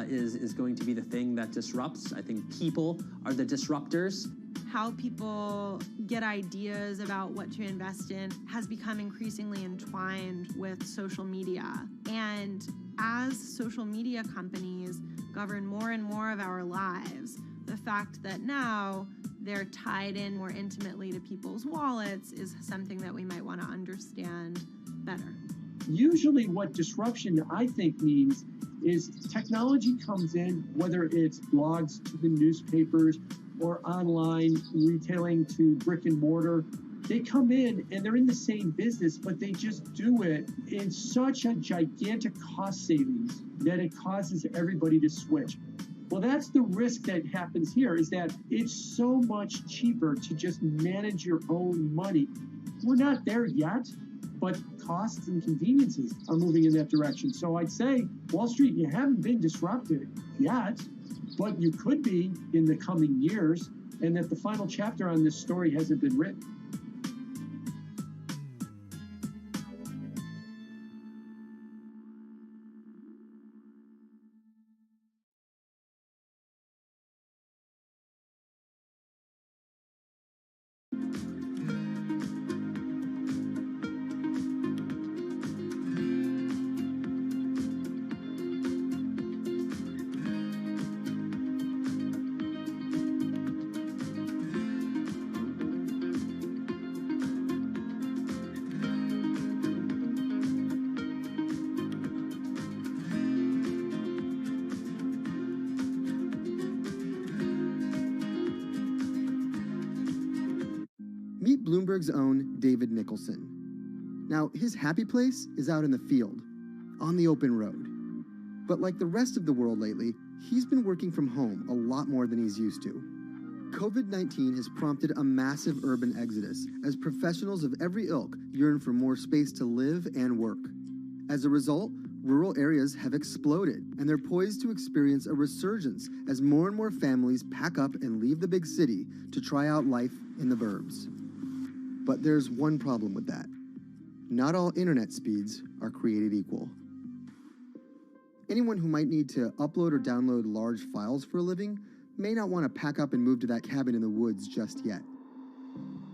is going to be the thing that disrupts. I think people are the disruptors. How people get ideas about what to invest in has become increasingly entwined with social media. And as social media companies govern more and more of our lives, the fact that now they're tied in more intimately to people's wallets is something that we might want to understand better. Usually what disruption, I think, means is technology comes in, whether it's blogs to the newspapers or online retailing to brick and mortar. They come in and they're in the same business, but they just do it in such a gigantic cost savings that it causes everybody to switch. Well, that's the risk that happens here, is that it's so much cheaper to just manage your own money. We're not there yet, but costs and conveniences are moving in that direction. So I'd say, Wall Street, you haven't been disrupted yet, but you could be in the coming years, and that the final chapter on this story hasn't been written. Meet Bloomberg's own David Nicholson. Now, his happy place is out in the field, on the open road. But like the rest of the world lately, he's been working from home a lot more than he's used to. COVID-19 has prompted a massive urban exodus as professionals of every ilk yearn for more space to live and work. As a result, rural areas have exploded, and they're poised to experience a resurgence as more and more families pack up and leave the big city to try out life in the burbs. But there's one problem with that. Not all internet speeds are created equal. Anyone who might need to upload or download large files for a living may not want to pack up and move to that cabin in the woods just yet.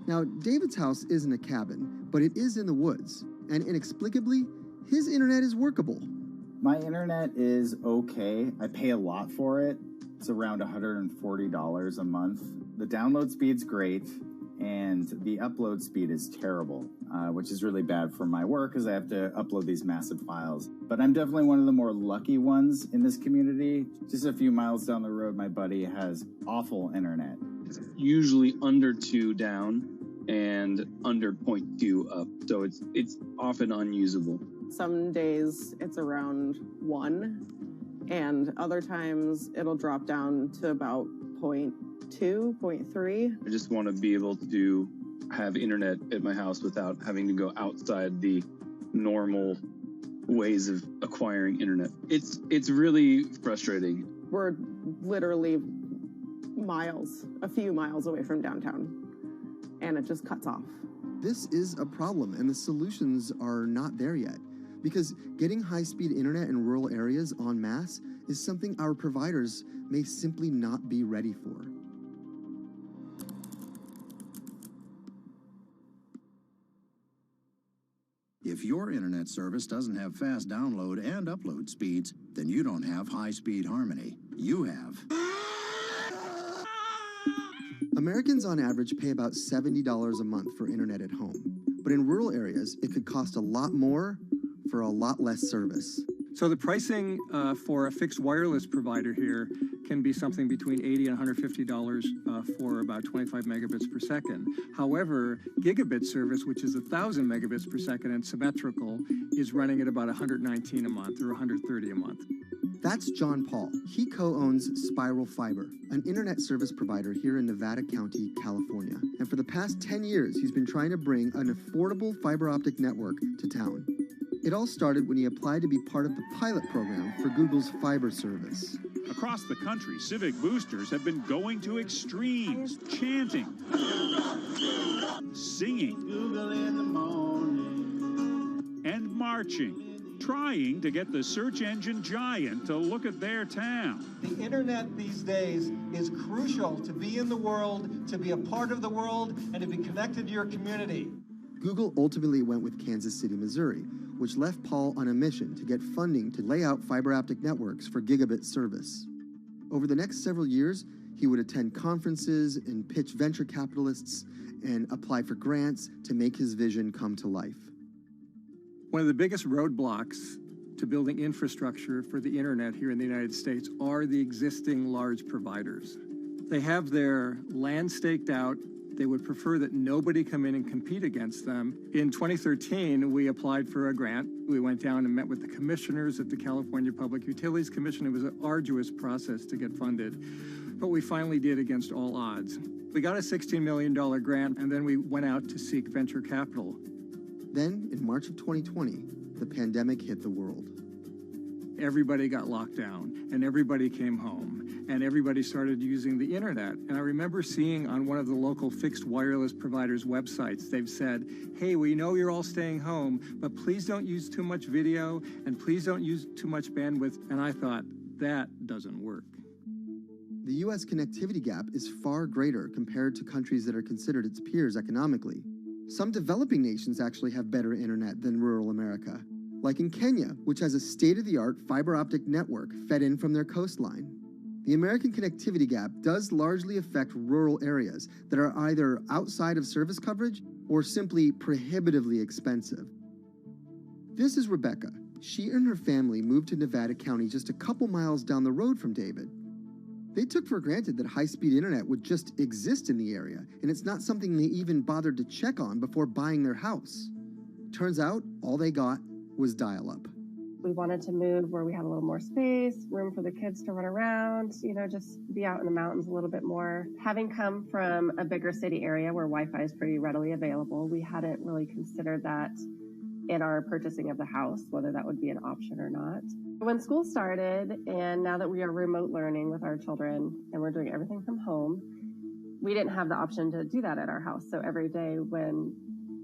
Now, David's house isn't a cabin, but it is in the woods, and inexplicably, his internet is workable. My internet is okay. I pay a lot for it. It's around $140 a month. The download speed's great, and the upload speed is terrible, which is really bad for my work because I have to upload these massive files. But I'm definitely one of the more lucky ones in this community. Just a few miles down the road, my buddy has awful internet. It's usually under 2 down and under 0.2 up, so it's often unusable. Some days it's around 1, and other times it'll drop down to about 0.2, 0.3. I just want to be able to have internet at my house without having to go outside the normal ways of acquiring internet. It's really frustrating. We're literally a few miles away from downtown, and it just cuts off. This is a problem, and the solutions are not there yet, because getting high-speed internet in rural areas en masse is something our providers may simply not be ready for. If your internet service doesn't have fast download and upload speeds, then you don't have high-speed harmony. You have. Americans on average pay about $70 a month for internet at home. But in rural areas, it could cost a lot more for a lot less service. So the pricing for a fixed wireless provider here can be something between $80 and $150 for about 25 megabits per second. However, gigabit service, which is 1,000 megabits per second and symmetrical, is running at about $119 a month or $130 a month. That's John Paul. He co-owns Spiral Fiber, an internet service provider here in Nevada County, California. And for the past 10 years, he's been trying to bring an affordable fiber optic network to town. It all started when he applied to be part of the pilot program for Google's fiber service. Across the country, civic boosters have been going to extremes, chanting, singing, and marching trying to get the search engine giant to look at their town. The internet these days is crucial to be in the world, to be a part of the world, and to be connected to your community. Google ultimately went with Kansas City, Missouri, which left Paul on a mission to get funding to lay out fiber optic networks for gigabit service. Over the next several years, he would attend conferences and pitch venture capitalists and apply for grants to make his vision come to life. One of the biggest roadblocks to building infrastructure for the internet here in the United States are the existing large providers. They have their land staked out. They would prefer that nobody come in and compete against them. In 2013, we applied for a grant. We went down and met with the commissioners at the California Public Utilities Commission. It was an arduous process to get funded, but we finally did against all odds. We got a $16 million grant, and then we went out to seek venture capital. Then, in March of 2020, the pandemic hit the world. Everybody got locked down, and everybody came home, and everybody started using the internet. And I remember seeing on one of the local fixed wireless providers' websites, they've said, hey, we know you're all staying home, but please don't use too much video, and please don't use too much bandwidth. And I thought, that doesn't work. The U.S. connectivity gap is far greater compared to countries that are considered its peers economically. Some developing nations actually have better internet than rural America, like in Kenya, which has a state-of-the-art fiber optic network fed in from their coastline. The American connectivity gap does largely affect rural areas that are either outside of service coverage or simply prohibitively expensive. This is Rebecca. She and her family moved to Nevada County just a couple miles down the road from David. They took for granted that high-speed internet would just exist in the area, and it's not something they even bothered to check on before buying their house. Turns out, all they got was dial-up. We wanted to move where we had a little more space, room for the kids to run around, just be out in the mountains a little bit more. Having come from a bigger city area where Wi-Fi is pretty readily available, we hadn't really considered that in our purchasing of the house, whether that would be an option or not. When school started, and now that we are remote learning with our children and we're doing everything from home, we didn't have the option to do that at our house. So every day when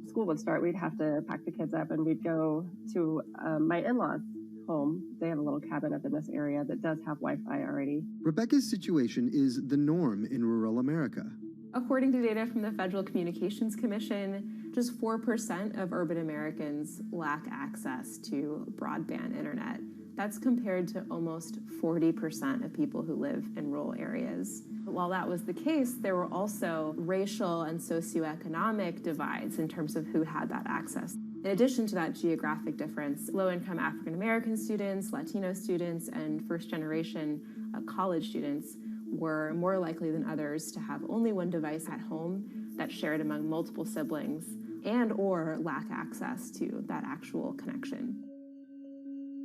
school would start, we'd have to pack the kids up and we'd go to my in-laws' home. They have a little cabin up in this area that does have Wi-Fi already. Rebecca's situation is the norm in rural America. According to data from the Federal Communications Commission, just 4% of urban Americans lack access to broadband internet. That's compared to almost 40% of people who live in rural areas. But while that was the case, there were also racial and socioeconomic divides in terms of who had that access. In addition to that geographic difference, low-income African American students, Latino students, and first-generation college students were more likely than others to have only one device at home that's shared among multiple siblings and or lack access to that actual connection.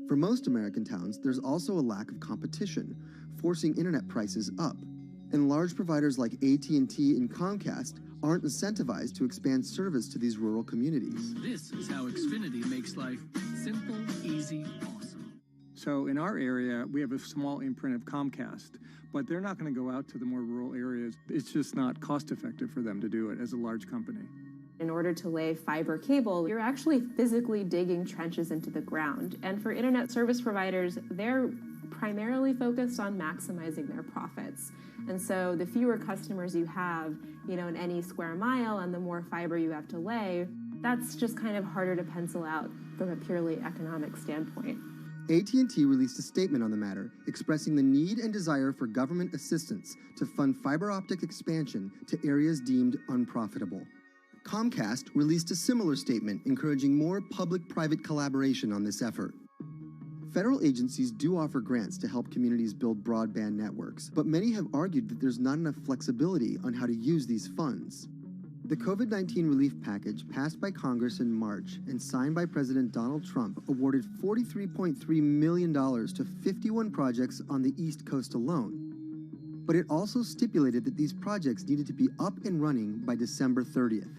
For most American towns, there's also a lack of competition, forcing internet prices up. And large providers like AT&T and Comcast aren't incentivized to expand service to these rural communities. This is how Xfinity makes life simple, easy, awesome. So in our area, we have a small imprint of Comcast, but they're not going to go out to the more rural areas. It's just not cost effective for them to do it as a large company. In order to lay fiber cable, you're actually physically digging trenches into the ground. And for internet service providers, they're primarily focused on maximizing their profits. And so the fewer customers you have, in any square mile and the more fiber you have to lay, that's just kind of harder to pencil out from a purely economic standpoint. AT&T released a statement on the matter, expressing the need and desire for government assistance to fund fiber optic expansion to areas deemed unprofitable. Comcast released a similar statement encouraging more public-private collaboration on this effort. Federal agencies do offer grants to help communities build broadband networks, but many have argued that there's not enough flexibility on how to use these funds. The COVID-19 relief package passed by Congress in March and signed by President Donald Trump awarded $43.3 million to 51 projects on the East Coast alone. But it also stipulated that these projects needed to be up and running by December 30th.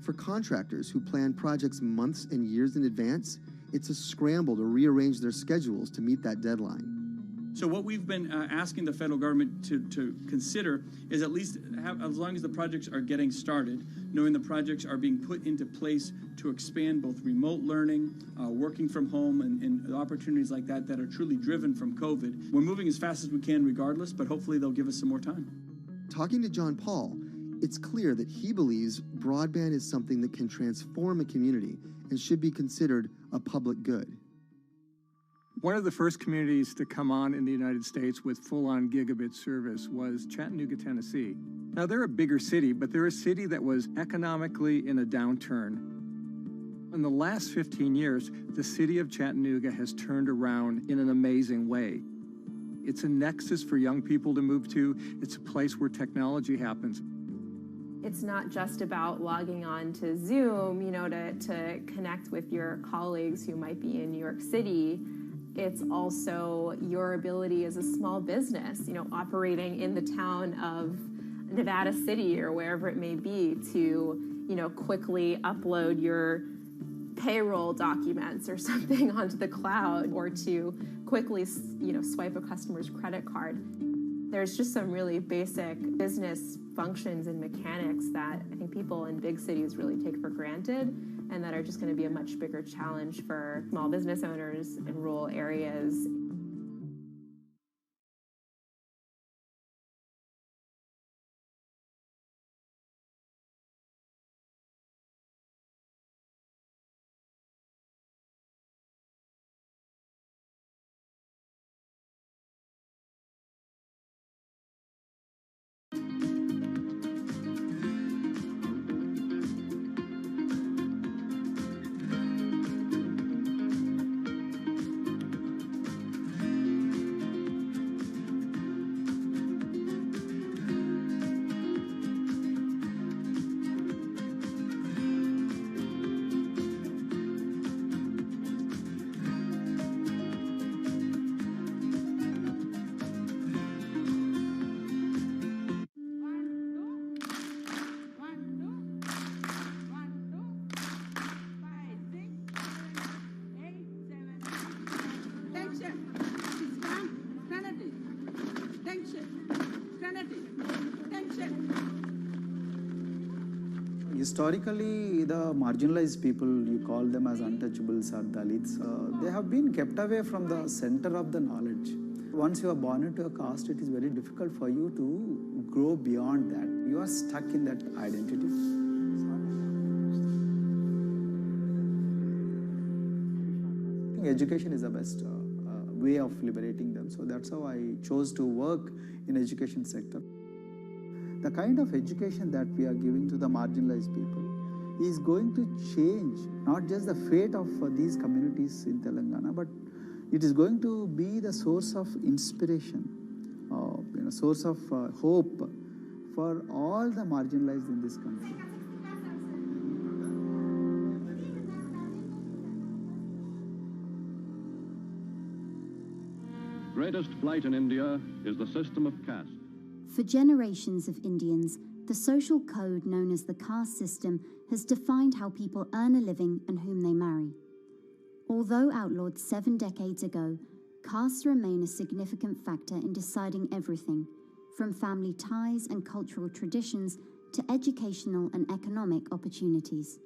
For contractors who plan projects months and years in advance, it's a scramble to rearrange their schedules to meet that deadline. So what we've been asking the federal government to consider is at least have, as long as the projects are getting started, knowing the projects are being put into place to expand both remote learning, working from home, and opportunities like that that are truly driven from COVID. We're moving as fast as we can regardless, but hopefully they'll give us some more time. Talking to John Paul, it's clear that he believes broadband is something that can transform a community and should be considered a public good. One of the first communities to come on in the United States with full-on gigabit service was Chattanooga, Tennessee. Now, they're a bigger city, but they're a city that was economically in a downturn. In the last 15 years, the city of Chattanooga has turned around in an amazing way. It's a nexus for young people to move to. It's a place where technology happens. It's not just about logging on to Zoom, to connect with your colleagues who might be in New York City. It's also your ability as a small business, operating in the town of Nevada City or wherever it may be to, quickly upload your payroll documents or something onto the cloud, or to quickly, swipe a customer's credit card. There's just some really basic business functions and mechanics that I think people in big cities really take for granted, and that are just going to be a much bigger challenge for small business owners in rural areas. Historically, the marginalized people, you call them as untouchables or Dalits, they have been kept away from the center of the knowledge. Once you are born into a caste, it is very difficult for you to grow beyond that. You are stuck in that identity. I think education is the best way of liberating them. So that's how I chose to work in education sector. The kind of education that we are giving to the marginalized people is going to change not just the fate of these communities in Telangana, but it is going to be the source of inspiration, source of hope for all the marginalized in this country. Greatest blight in India is the system of caste. For generations of Indians, the social code known as the caste system has defined how people earn a living and whom they marry. Although outlawed 7 decades ago, castes remain a significant factor in deciding everything, from family ties and cultural traditions to educational and economic opportunities.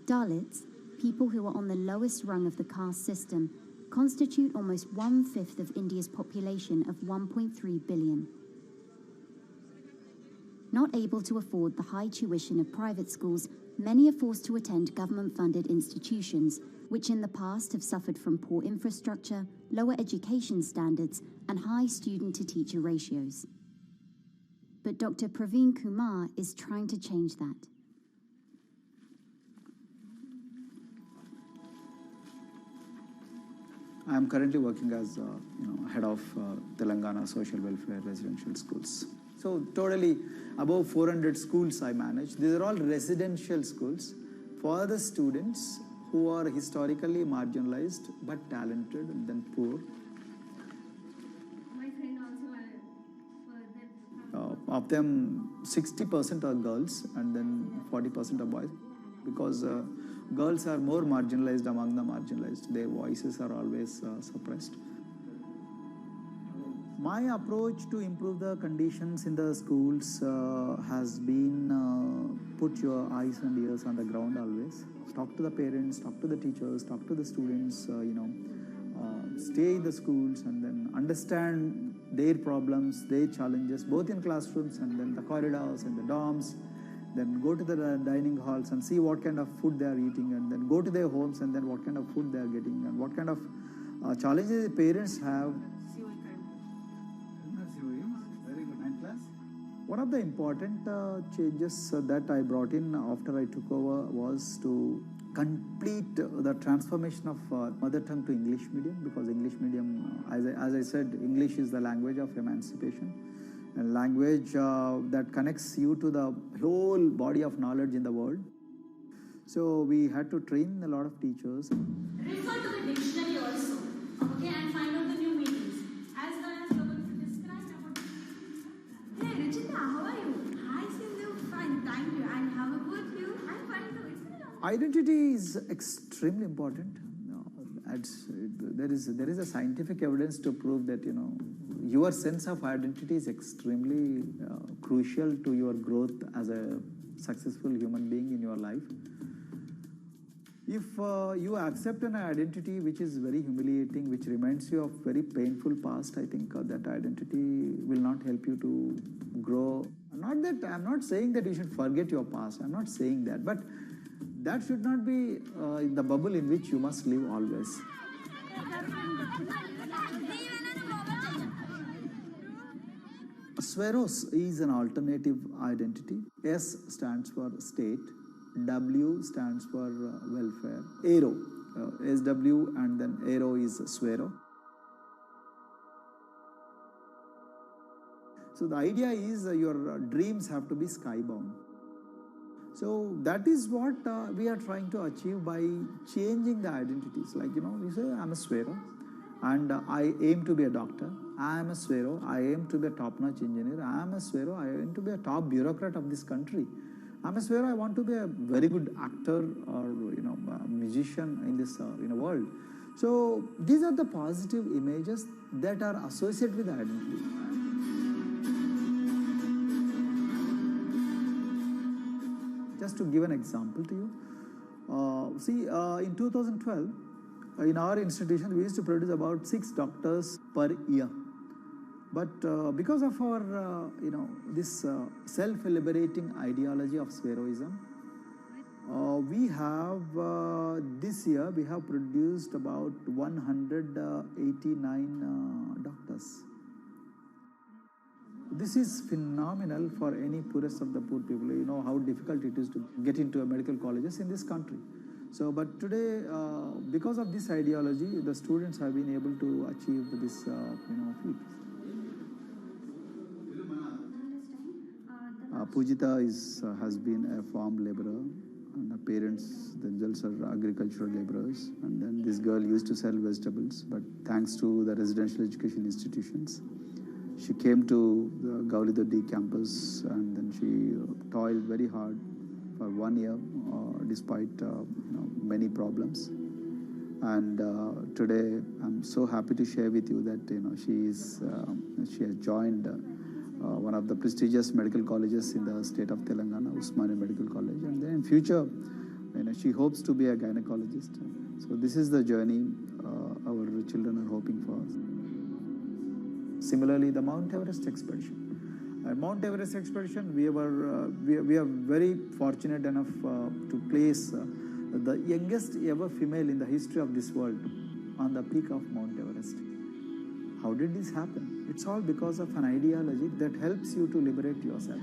Dalits, people who are on the lowest rung of the caste system, constitute almost 1/5 of India's population of 1.3 billion. Not able to afford the high tuition of private schools, many are forced to attend government-funded institutions, which in the past have suffered from poor infrastructure, lower education standards, and high student-to-teacher ratios. But Dr. Praveen Kumar is trying to change that. I am currently working as head of Telangana Social Welfare Residential Schools. So totally above 400 schools I manage. These are all residential schools for the students who are historically marginalized but talented and then poor. Of them, 60% are girls and then 40% are boys, because Girls are more marginalized among the marginalized. Their voices are always suppressed. My approach to improve the conditions in the schools has been put your eyes and ears on the ground always. Talk to the parents, talk to the teachers, talk to the students, stay in the schools and then understand their problems, their challenges, both in classrooms and then the corridors and the dorms. Then go to the dining halls and see what kind of food they are eating, and then go to their homes and then what kind of food they are getting and what kind of challenges the parents have. One of the important changes that I brought in after I took over was to complete the transformation of mother tongue to English medium, because English medium, as I said, English is the language of emancipation, a language that connects you to the whole body of knowledge in the world. So we had to train a lot of teachers. Refer to the dictionary also, okay, and find out the new meanings. As well as you're going to describe about... Hey, Richita, how are you? Hi, Sindhu. Fine, thank you. And how about you? I'm fine too. It's been a long time. Identity is extremely important. There is a scientific evidence to prove that your sense of identity is extremely crucial to your growth as a successful human being in your life. If you accept an identity which is very humiliating, which reminds you of very painful past, I think that identity will not help you to grow. I'm not saying that you should forget your past. I'm not saying that, but that should not be the bubble in which you must live always. Sweros is an alternative identity. S stands for state, W stands for welfare, Aero, SW and then Aero is Swero. So the idea is your dreams have to be skybound. So that is what we are trying to achieve by changing the identities. Like, you say, I'm a Swero and I aim to be a doctor. I am a Swero, I aim to be a top-notch engineer. I am a Swero, I aim to be a top bureaucrat of this country. I'm a Swero, I want to be a very good actor or, a musician in this world. So these are the positive images that are associated with the identity. Just to give an example to you, in 2012, in our institution, we used to produce about 6 doctors per year. But because of our, this self-liberating ideology of Sveroism, we have, this year, we have produced about 189 doctors. This is phenomenal for any poorest of the poor people. You know how difficult it is to get into medical colleges in this country. So, but today, because of this ideology, the students have been able to achieve this, feat. Pujita has been a farm laborer, and her parents themselves are agricultural laborers. And then this girl used to sell vegetables, but thanks to the residential education institutions, she came to the Gaulidoddi campus, and then she toiled very hard for 1 year, despite many problems. And today, I'm so happy to share with you that she has joined one of the prestigious medical colleges in the state of Telangana, Usmania Medical College, and then in future, she hopes to be a gynecologist. So this is the journey our children are hoping for. Similarly, the Mount Everest expedition. Mount Everest expedition, we are very fortunate enough to place the youngest ever female in the history of this world on the peak of Mount Everest. How did this happen? It's all because of an ideology that helps you to liberate yourself.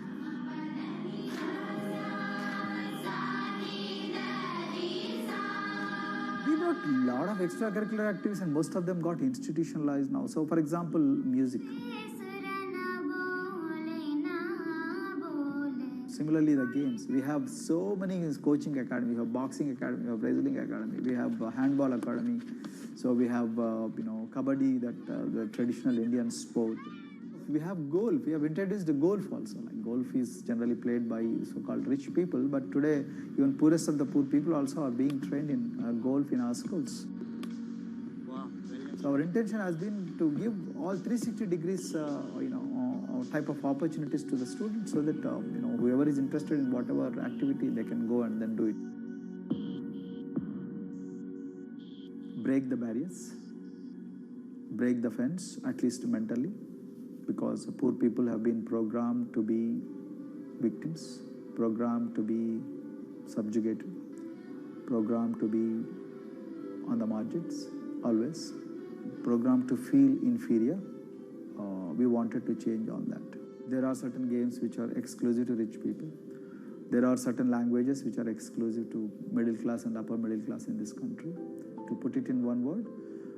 We brought a lot of extracurricular activities, and most of them got institutionalized now. So, for example, music. Similarly, the games. We have so many coaching academy. We have boxing academy, we have wrestling academy, we have handball academy. So we have, kabaddi, that the traditional Indian sport. we have golf. We have introduced golf also. Like golf is generally played by so-called rich people, but today even poorest of the poor people also are being trained in golf in our schools. Wow. So our intention has been to give all 360 degrees, type of opportunities to the students, so that whoever is interested in whatever activity, they can go and then do it. Break the barriers, break the fence, at least mentally, because poor people have been programmed to be victims, programmed to be subjugated, programmed to be on the margins, always, programmed to feel inferior. We wanted to change on that. There are certain games which are exclusive to rich people. There are certain languages which are exclusive to middle class and upper middle class in this country. To put it in one word,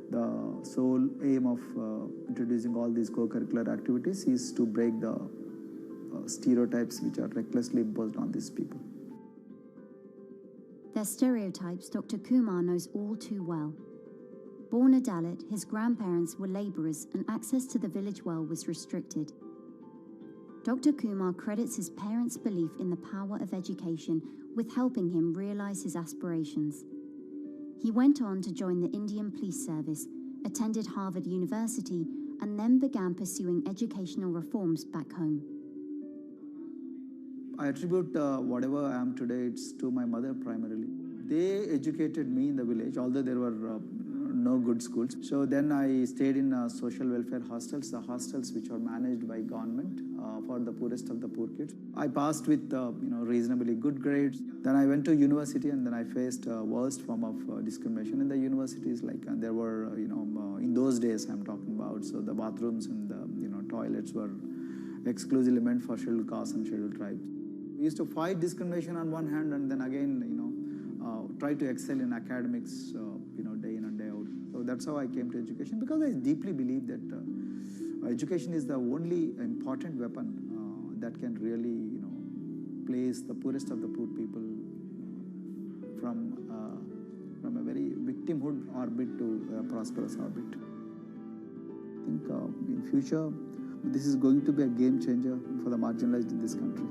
the sole aim of introducing all these co-curricular activities is to break the stereotypes which are recklessly imposed on these people. Their stereotypes Dr. Kumar knows all too well. Born a Dalit, his grandparents were labourers and access to the village well was restricted. Dr. Kumar credits his parents' belief in the power of education with helping him realise his aspirations. He went on to join the Indian Police Service, attended Harvard University, and then began pursuing educational reforms back home. I attribute whatever I am today, it's to my mother primarily. They educated me in the village, although there were no good schools. So then I stayed in social welfare hostels, the hostels which are managed by government for the poorest of the poor kids. I passed with reasonably good grades. Then I went to university, and then I faced worst form of discrimination in the universities. Like there were, in those days I'm talking about, so the bathrooms and the toilets were exclusively meant for scheduled castes and scheduled tribes. We used to fight discrimination on one hand, and then again, try to excel in academics, day in and day out. So that's how I came to education, because I deeply believe that education is the only important weapon that can really, place the poorest of the poor people from a very victimhood orbit to a prosperous orbit. I think in future, this is going to be a game changer for the marginalized in this country.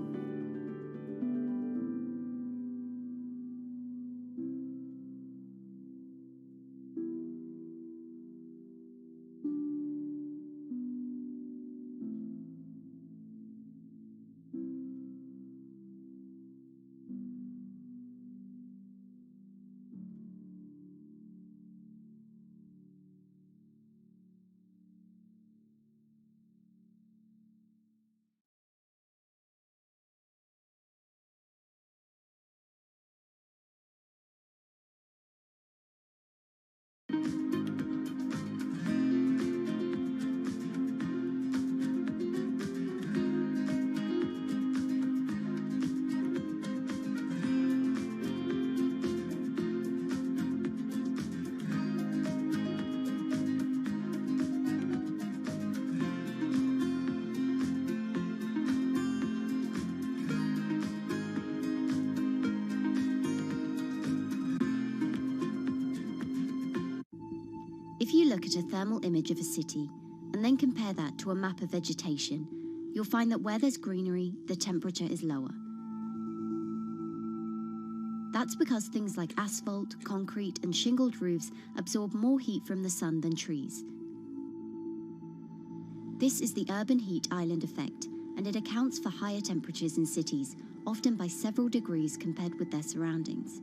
If you look at a thermal image of a city and then compare that to a map of vegetation, you'll find that where there's greenery, the temperature is lower. That's because things like asphalt, concrete, and shingled roofs absorb more heat from the sun than trees. This is the urban heat island effect, and it accounts for higher temperatures in cities, often by several degrees compared with their surroundings.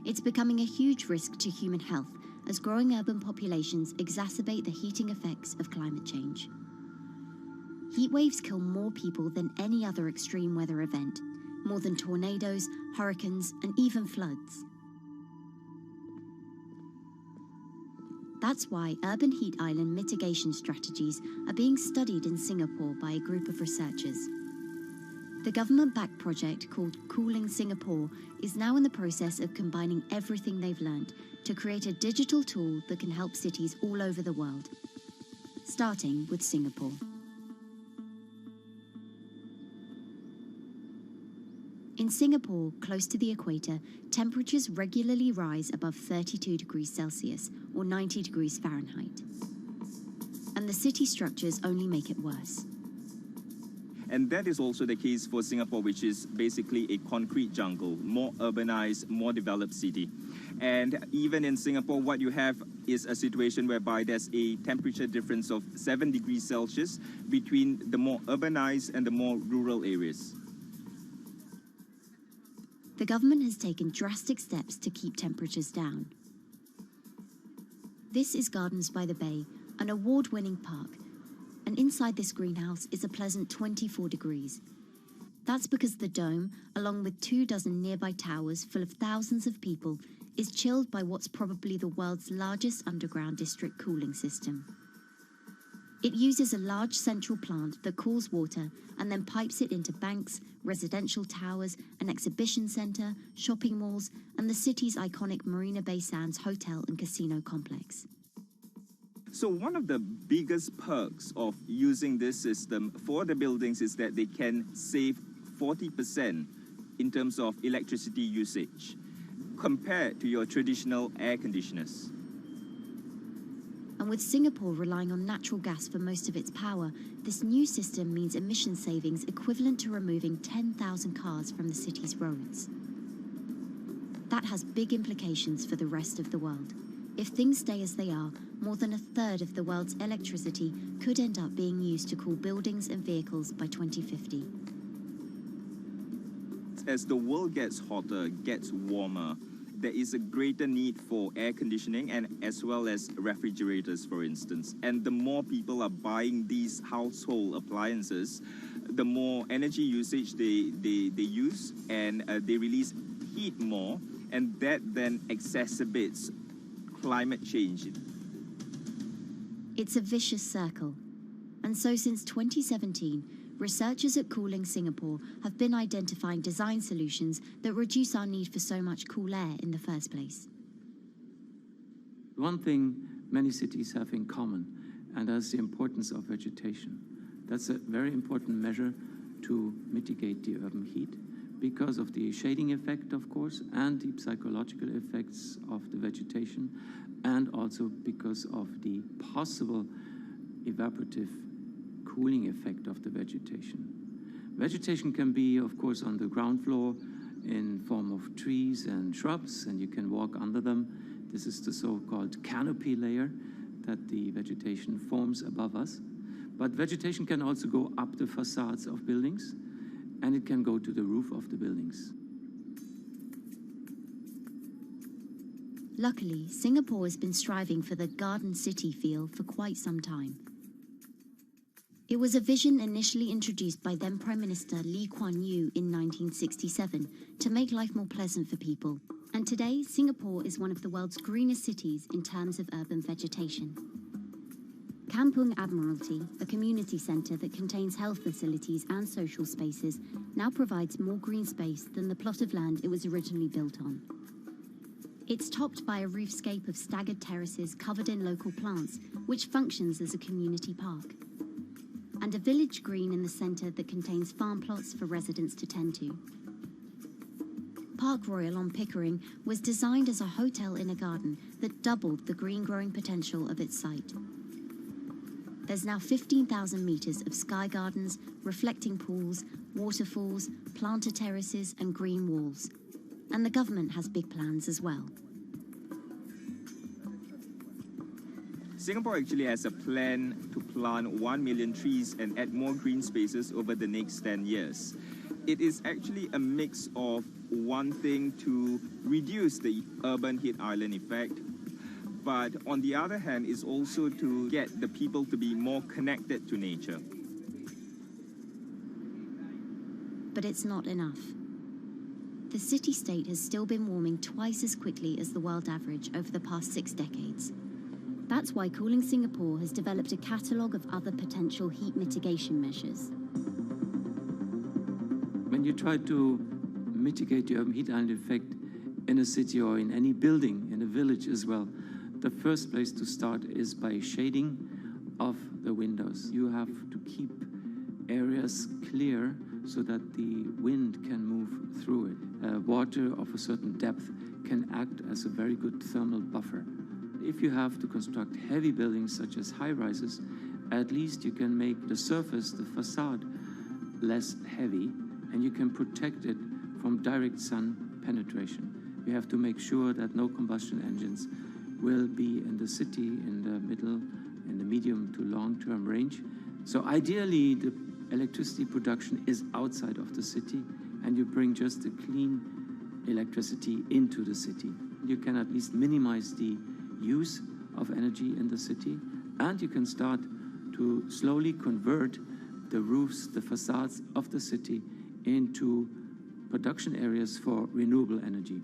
It's becoming a huge risk to human health as growing urban populations exacerbate the heating effects of climate change. Heat waves kill more people than any other extreme weather event, more than tornadoes, hurricanes, and even floods. That's why urban heat island mitigation strategies are being studied in Singapore by a group of researchers. The government-backed project called Cooling Singapore is now in the process of combining everything they've learned to create a digital tool that can help cities all over the world, starting with Singapore. In Singapore, close to the equator, temperatures regularly rise above 32 degrees Celsius or 90 degrees Fahrenheit. and the city structures only make it worse. And that is also the case for Singapore, which is basically a concrete jungle, more urbanized, more developed city. And even in Singapore, what you have is a situation whereby there's a temperature difference of 7 degrees Celsius between the more urbanized and the more rural areas. The government has taken drastic steps to keep temperatures down. This is Gardens by the Bay, an award-winning park. And inside this greenhouse is a pleasant 24 degrees. That's because the dome, along with 24 nearby towers full of thousands of people, is chilled by what's probably the world's largest underground district cooling system. It uses a large central plant that cools water and then pipes it into banks, residential towers, an exhibition centre, shopping malls, and the city's iconic Marina Bay Sands hotel and casino complex. So one of the biggest perks of using this system for the buildings is that they can save 40% in terms of electricity usage compared to your traditional air conditioners. And with Singapore relying on natural gas for most of its power, this new system means emission savings equivalent to removing 10,000 cars from the city's roads. That has big implications for the rest of the world. If things stay as they are, more than a third of the world's electricity could end up being used to cool buildings and vehicles by 2050. As the world gets hotter, gets warmer, there is a greater need for air conditioning and as well as refrigerators, for instance. And the more people are buying these household appliances, the more energy usage they use, and they release heat more, and that then exacerbates climate change. It's a vicious circle. And so since 2017, researchers at Cooling Singapore have been identifying design solutions that reduce our need for so much cool air in the first place. One thing many cities have in common, and that's the importance of vegetation. That's a very important measure to mitigate the urban heat because of the shading effect, of course, and the psychological effects of the vegetation, and also because of the possible evaporative cooling effect of the vegetation. Vegetation can be, of course, on the ground floor in form of trees and shrubs, and you can walk under them. This is the so-called canopy layer that the vegetation forms above us. But vegetation can also go up the facades of buildings, and it can go to the roof of the buildings. Luckily, Singapore has been striving for the garden city feel for quite some time. It was a vision initially introduced by then Prime Minister Lee Kuan Yew in 1967 to make life more pleasant for people. And today, Singapore is one of the world's greenest cities in terms of urban vegetation. Kampung Admiralty, a community centre that contains health facilities and social spaces, now provides more green space than the plot of land it was originally built on. It's topped by a roofscape of staggered terraces covered in local plants, which functions as a community park. And a village green in the centre that contains farm plots for residents to tend to. Park Royal on Pickering was designed as a hotel in a garden that doubled the green growing potential of its site. There's now 15,000 metres of sky gardens, reflecting pools, waterfalls, planter terraces and green walls. And the government has big plans as well. Singapore actually has a plan to plant 1 million trees and add more green spaces over the next 10 years. It is actually a mix of wanting to reduce the urban heat island effect, but on the other hand is also to get the people to be more connected to nature. But it's not enough. The city-state has still been warming twice as quickly as the world average over the past 6 decades. That's why Cooling Singapore has developed a catalogue of other potential heat mitigation measures. When you try to mitigate the urban heat island effect in a city or in any building, in a village as well, the first place to start is by shading of the windows. You have to keep areas clear so that the wind can move through it. Water of a certain depth can act as a very good thermal buffer. if you have to construct heavy buildings such as high-rises, at least you can make the surface, the facade, less heavy, and you can protect it from direct sun penetration. We have to make sure that no combustion engines will be in the city in the middle, in the medium to long-term range. So ideally, the electricity production is outside of the city, and you bring just the clean electricity into the city. You can at least minimize the use of energy in the city, and you can start to slowly convert the roofs, the facades of the city into production areas for renewable energy.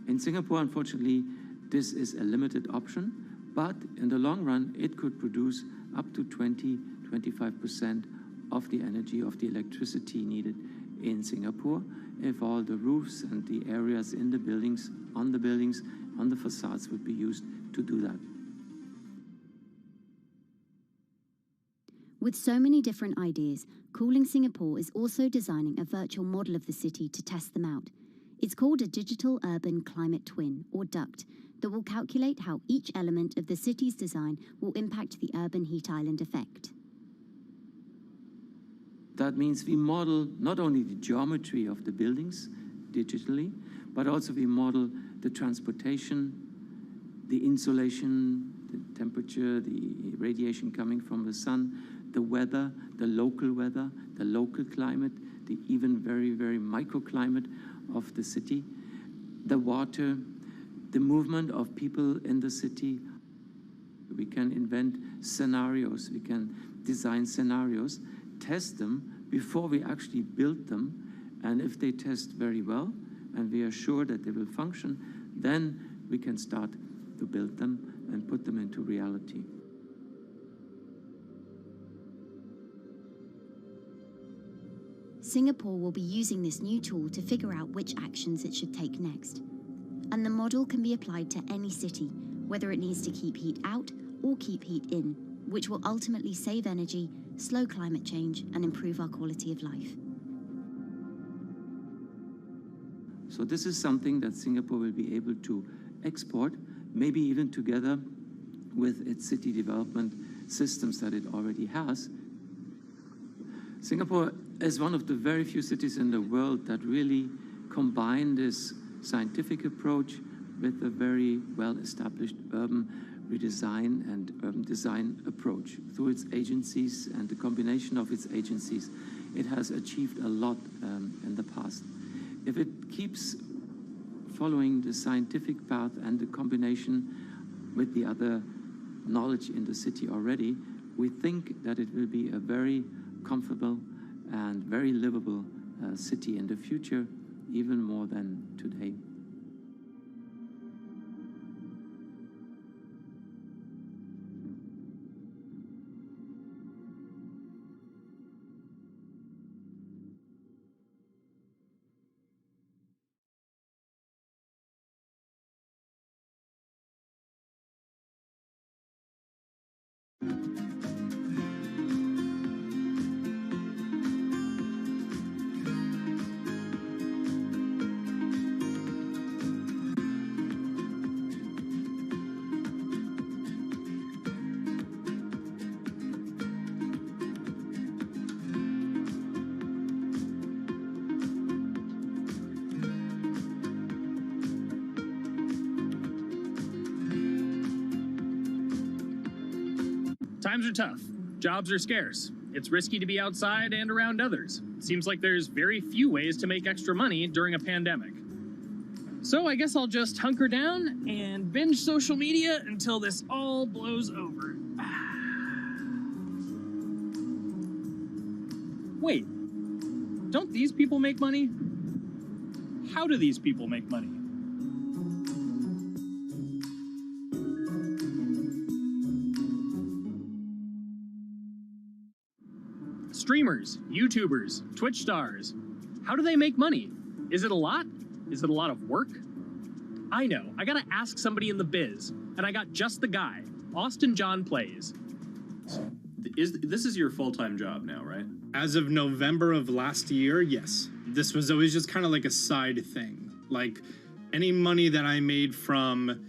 In Singapore, unfortunately, this is a limited option, but in the long run, it could produce up to 20-25% of the energy, of the electricity needed in Singapore, if all the roofs and the areas in the buildings, on the facades would be used to do that. With so many different ideas, Cooling Singapore is also designing a virtual model of the city to test them out. It's called a Digital Urban Climate Twin, or DUCT, that will calculate how each element of the city's design will impact the urban heat island effect. That means we model not only the geometry of the buildings digitally, but also we model the transportation, the insulation, the temperature, the radiation coming from the sun, the weather, the local climate, the even very, very microclimate of the city, the water, the movement of people in the city. We can invent scenarios, we can design scenarios, test them before we actually build them, and if they test very well and we are sure that they will function, then we can start to build them and put them into reality. Singapore will be using this new tool to figure out which actions it should take next. And the model can be applied to any city, whether it needs to keep heat out or keep heat in, which will ultimately save energy, slow climate change, and improve our quality of life. So this is something that Singapore will be able to export, maybe even together with its city development systems that it already has. Singapore is one of the very few cities in the world that really combine this scientific approach with a very well-established urban redesign and urban design approach. Through its agencies and the combination of its agencies, it has achieved a lot in the past. If it keeps following the scientific path and the combination with the other knowledge in the city already, we think that it will be a very comfortable and very livable city in the future, even more than today. Times are tough. Jobs are scarce. It's risky to be outside and around others. Seems like there's very few ways to make extra money during a pandemic. So I guess I'll just hunker down and binge social media until this all blows over. Wait, don't these people make money? How do these people make money? Streamers, YouTubers, Twitch stars. How do they make money? Is it a lot? Is it a lot of work? I know, I gotta ask somebody in the biz, and I got just the guy, Austin John Plays. This is your full-time job now, right? As of November of last year, yes. This was always just kind of like a side thing. Like any money that I made from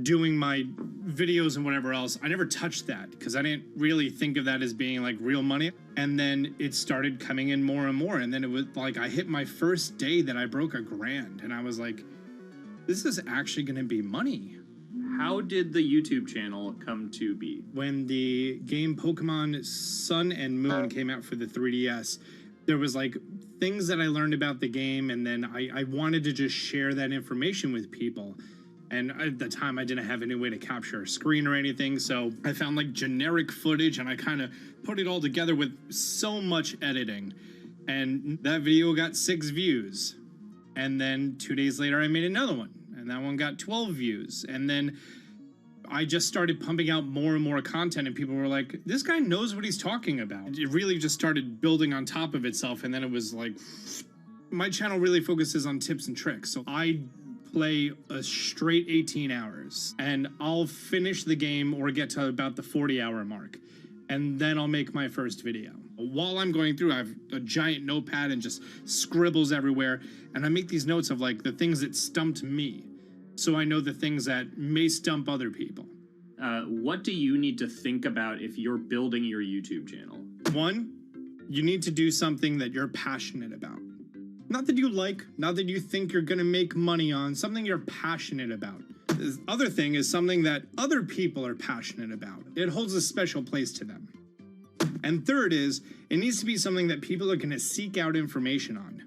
doing my videos and whatever else, I never touched that because I didn't really think of that as being like real money. And then it started coming in more and more. And then it was like I hit my first day that I broke $1,000 and I was like, this is actually going to be money. How did the YouTube channel come to be? When the game Pokemon Sun and Moon came out for the 3DS, there was like things that I learned about the game, and then I wanted to just share that information with people. And at the time, I didn't have any way to capture a screen or anything, so I found like generic footage, and I kind of put it all together with so much editing. And that video got 6 views. And then 2 days later, I made another one, and that one got 12 views. And then I just started pumping out more and more content, and people were like, this guy knows what he's talking about. It really just started building on top of itself, and then it was like, my channel really focuses on tips and tricks. So I play a straight 18 hours, and I'll finish the game or get to about the 40-hour mark, and then I'll make my first video. While I'm going through, I have a giant notepad and just scribbles everywhere, and I make these notes of like the things that stumped me, so I know the things that may stump other people. What do you need to think about if you're building your YouTube channel? 1, you need to do something that you're passionate about. Not that you like, not that you think you're gonna make money on, something you're passionate about. The other thing is something that other people are passionate about. It holds a special place to them. And third is, it needs to be something that people are gonna seek out information on.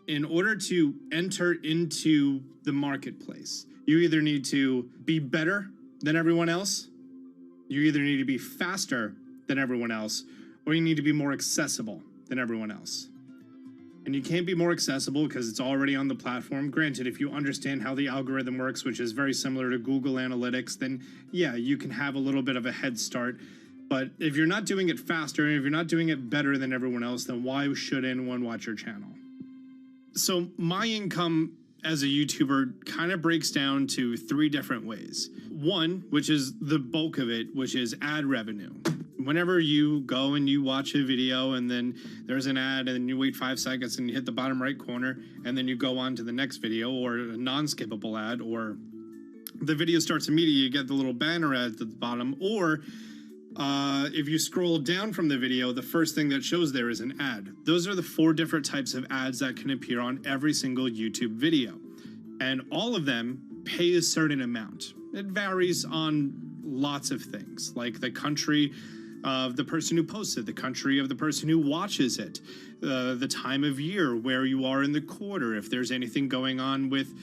In order to enter into the marketplace, you either need to be better than everyone else, you either need to be faster than everyone else, or you need to be more accessible than everyone else. And you can't be more accessible because it's already on the platform. Granted, if you understand how the algorithm works, which is very similar to Google Analytics, then yeah, you can have a little bit of a head start. But if you're not doing it faster, and if you're not doing it better than everyone else, then why should anyone watch your channel? So my income as a YouTuber kind of breaks down to 3 different ways. 1, which is the bulk of it, which is ad revenue. Whenever you go and you watch a video and then there's an ad and then you wait 5 seconds and you hit the bottom right corner and then you go on to the next video, or a non-skippable ad, or the video starts immediately, you get the little banner ad at the bottom, or if you scroll down from the video, the first thing that shows there is an ad. Those are the 4 different types of ads that can appear on every single YouTube video. And all of them pay a certain amount. It varies on lots of things, like the country of the person who posts it, the country of the person who watches it, the time of year, where you are in the quarter, if there's anything going on with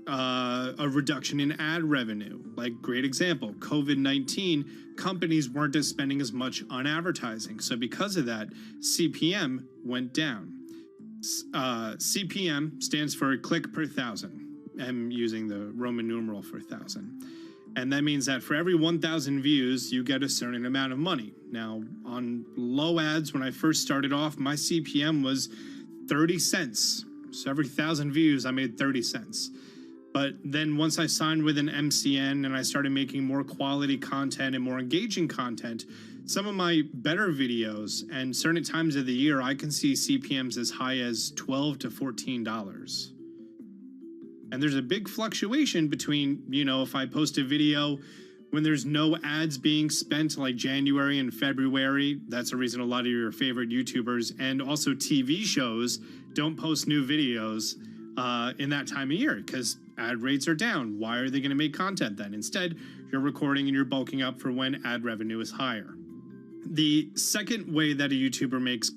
a reduction in ad revenue. Like, great example, COVID-19, companies weren't spending as much on advertising. So because of that, CPM went down. CPM stands for click per thousand. I'm using the Roman numeral for 1,000. And that means that for every 1,000 views, you get a certain amount of money. Now, on low ads, when I first started off, my CPM was 30 cents. So every 1,000 views, I made 30 cents. But then once I signed with an MCN and I started making more quality content and more engaging content, some of my better videos and certain times of the year, I can see CPMs as high as $12 to $14. And there's a big fluctuation between, you know, if I post a video when there's no ads being spent, like January and February, that's a reason a lot of your favorite YouTubers and also TV shows don't post new videos in that time of year because ad rates are down. Why are they going to make content then? Instead, you're recording and you're bulking up for when ad revenue is higher. The second way that a YouTuber makes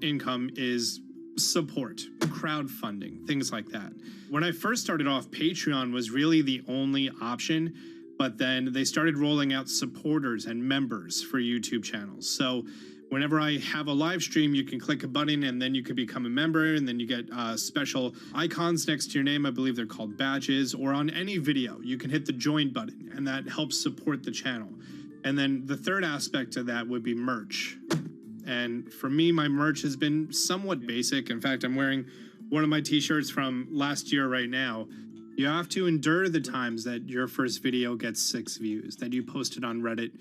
income is support, crowdfunding, things like that. When I first started off, Patreon was really the only option, but then they started rolling out supporters and members for YouTube channels. So whenever I have a live stream, you can click a button and then you can become a member, and then you get special icons next to your name. I believe they're called badges. Or on any video, you can hit the join button, and that helps support the channel. And then the third aspect of that would be merch. And for me, my merch has been somewhat basic. In fact, I'm wearing one of my t-shirts from last year right now. You have to endure the times that your first video gets 6 views, that you posted on Reddit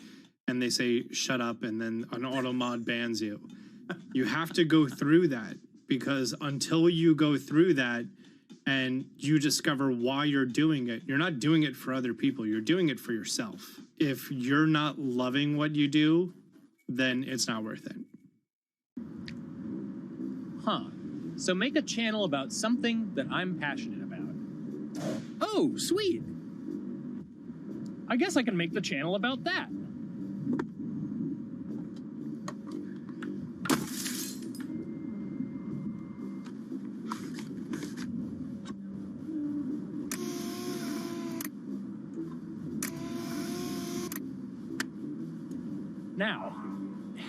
and they say, shut up, and then an auto mod bans you. You have to go through that, because until you go through that and you discover why you're doing it, you're not doing it for other people, you're doing it for yourself. If you're not loving what you do, then it's not worth it. Huh. So make a channel about something that I'm passionate about. Oh, sweet. I guess I can make the channel about that. Now,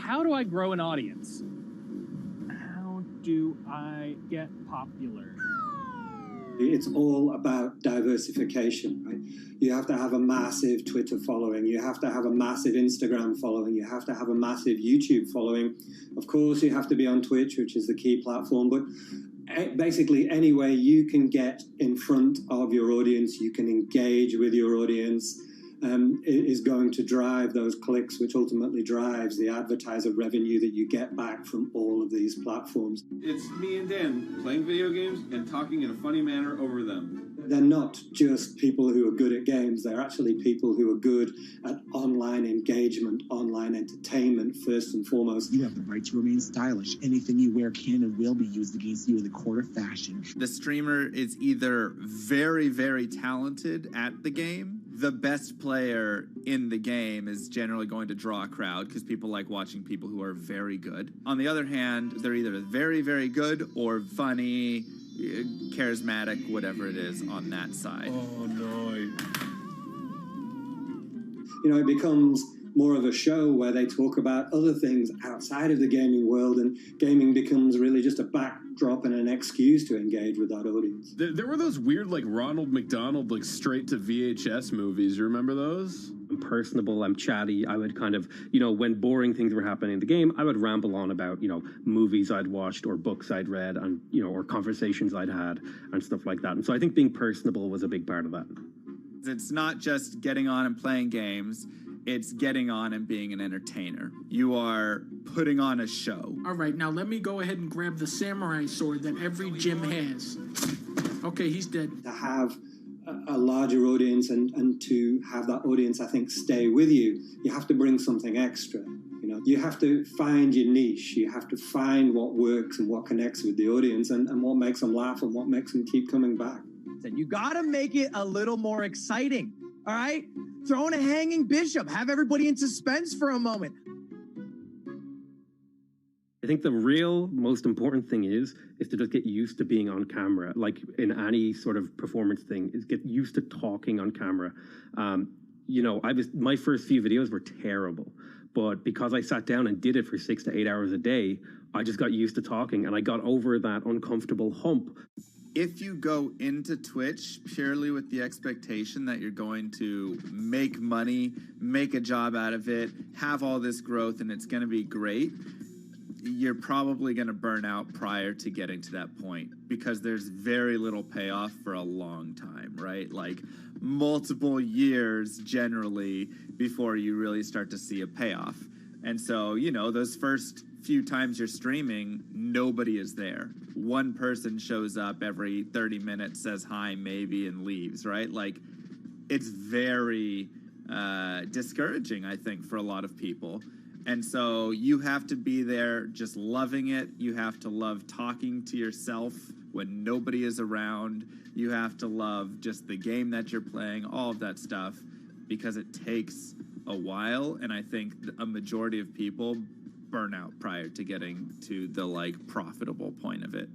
how do I grow an audience? How do I get popular? It's all about diversification, right? You have to have a massive Twitter following. You have to have a massive Instagram following. You have to have a massive YouTube following. Of course, you have to be on Twitch, which is the key platform. But basically, any way you can get in front of your audience, you can engage with your audience, is going to drive those clicks, which ultimately drives the advertiser revenue that you get back from all of these platforms. It's me and Dan playing video games and talking in a funny manner over them. They're not just people who are good at games, they're actually people who are good at online engagement, online entertainment, first and foremost. You have the right to remain stylish. Anything you wear can and will be used against you in the court of fashion. The streamer is either very, very talented at the game. The best player in the game is generally going to draw a crowd because people like watching people who are very good. On the other hand, they're either very, very good or funny, charismatic, whatever it is on that side. Oh, no. You know, it becomes more of a show where they talk about other things outside of the gaming world, and gaming becomes really just a backdrop and an excuse to engage with that audience. There were those weird, like, Ronald McDonald, like, straight to VHS movies. You remember those? I'm personable, I'm chatty. I would kind of, when boring things were happening in the game, I would ramble on about, movies I'd watched or books I'd read and, or conversations I'd had and stuff like that. And so I think being personable was a big part of that. It's not just getting on and playing games. It's getting on and being an entertainer. You are putting on a show. All right, now let me go ahead and grab the samurai sword that every gym has. Okay, he's dead. To have a larger audience and to have that audience, I think, stay with you, you have to bring something extra. You have to find your niche. You have to find what works and what connects with the audience and what makes them laugh and what makes them keep coming back. You gotta make it a little more exciting, all right? Throw in a hanging bishop. Have everybody in suspense for a moment. I think the real most important thing is to just get used to being on camera. Like in any sort of performance thing, is get used to talking on camera. My first few videos were terrible, but because I sat down and did it for 6 to 8 hours a day, I just got used to talking and I got over that uncomfortable hump. If you go into Twitch purely with the expectation that you're going to make money, make a job out of it, have all this growth, and it's going to be great, you're probably going to burn out prior to getting to that point because there's very little payoff for a long time, right? Like multiple years generally before you really start to see a payoff. And so, those first few times you're streaming, nobody is there. One person shows up every 30 minutes, says hi maybe, and leaves, right? Like, it's very discouraging, I think, for a lot of people. And so you have to be there just loving it. You have to love talking to yourself when nobody is around. You have to love just the game that you're playing, all of that stuff, because it takes a while. And I think a majority of people burn out prior to getting to the profitable point of it.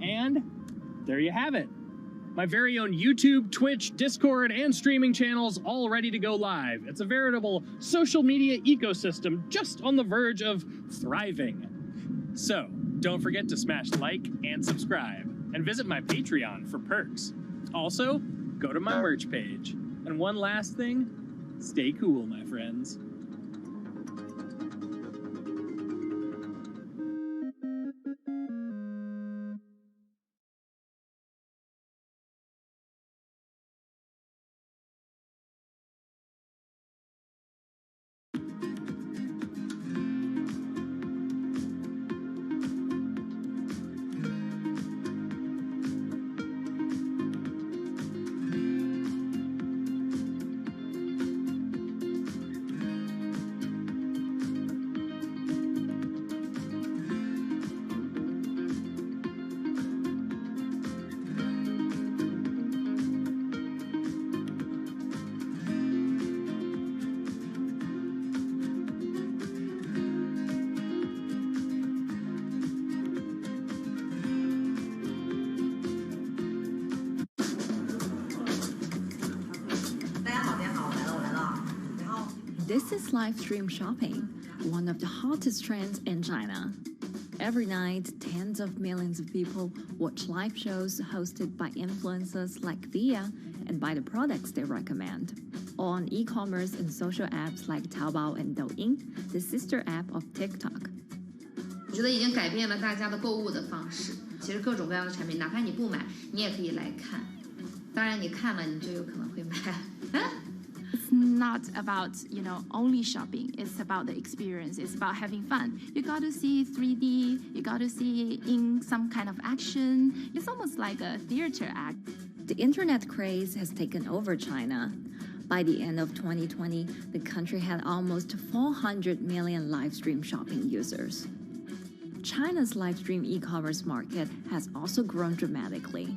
And there you have it. My very own YouTube, Twitch, Discord, and streaming channels all ready to go live. It's a veritable social media ecosystem just on the verge of thriving. So, don't forget to smash like and subscribe, and visit my Patreon for perks. Also, go to my merch page. And one last thing, stay cool, my friends. This is live stream shopping, one of the hottest trends in China. Every night, tens of millions of people watch live shows hosted by influencers like Thea and buy the products they recommend. On e-commerce and social apps like Taobao and Douyin, the sister app of TikTok. 我觉得已经改变了大家的购物的方式。其实各种各样的产品，哪怕你不买，你也可以来看。当然，你看了，你就有可能会买。It's not about, only shopping. It's about the experience. It's about having fun. You got to see 3D. You got to see in some kind of action. It's almost like a theater act. The internet craze has taken over China. By the end of 2020, the country had almost 400 million live stream shopping users. China's live stream e-commerce market has also grown dramatically,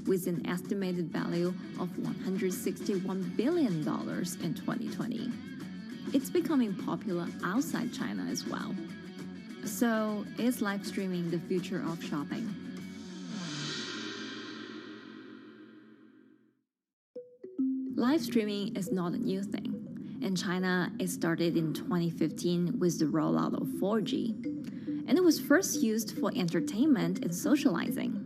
with an estimated value of $161 billion in 2020. It's becoming popular outside China as well. So, is live streaming the future of shopping? Live streaming is not a new thing. In China, it started in 2015 with the rollout of 4G, and it was first used for entertainment and socializing.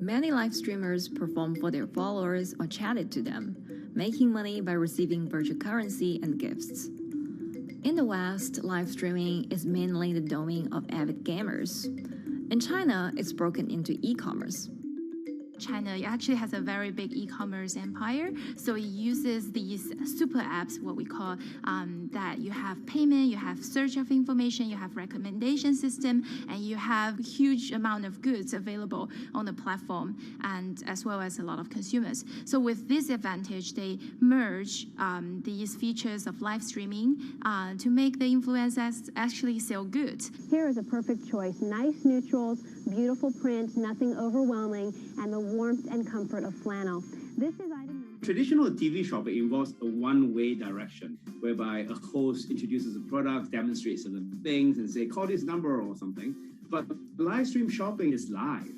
Many live streamers performed for their followers or chatted to them, making money by receiving virtual currency and gifts. In the West, live streaming is mainly the domain of avid gamers. In China, it's broken into e-commerce. China actually has a very big e-commerce empire, so it uses these super apps, what we call that you have payment, you have search of information, you have recommendation system, and you have huge amount of goods available on the platform, and as well as a lot of consumers. So with this advantage, they merge these features of live streaming to make the influencers actually sell goods. Here is a perfect choice. Nice neutrals, beautiful print, nothing overwhelming, and the warmth and comfort of flannel. This is item. Traditional TV shopping involves a one-way direction, whereby a host introduces a product, demonstrates certain things, and say, call this number or something. But live stream shopping is live.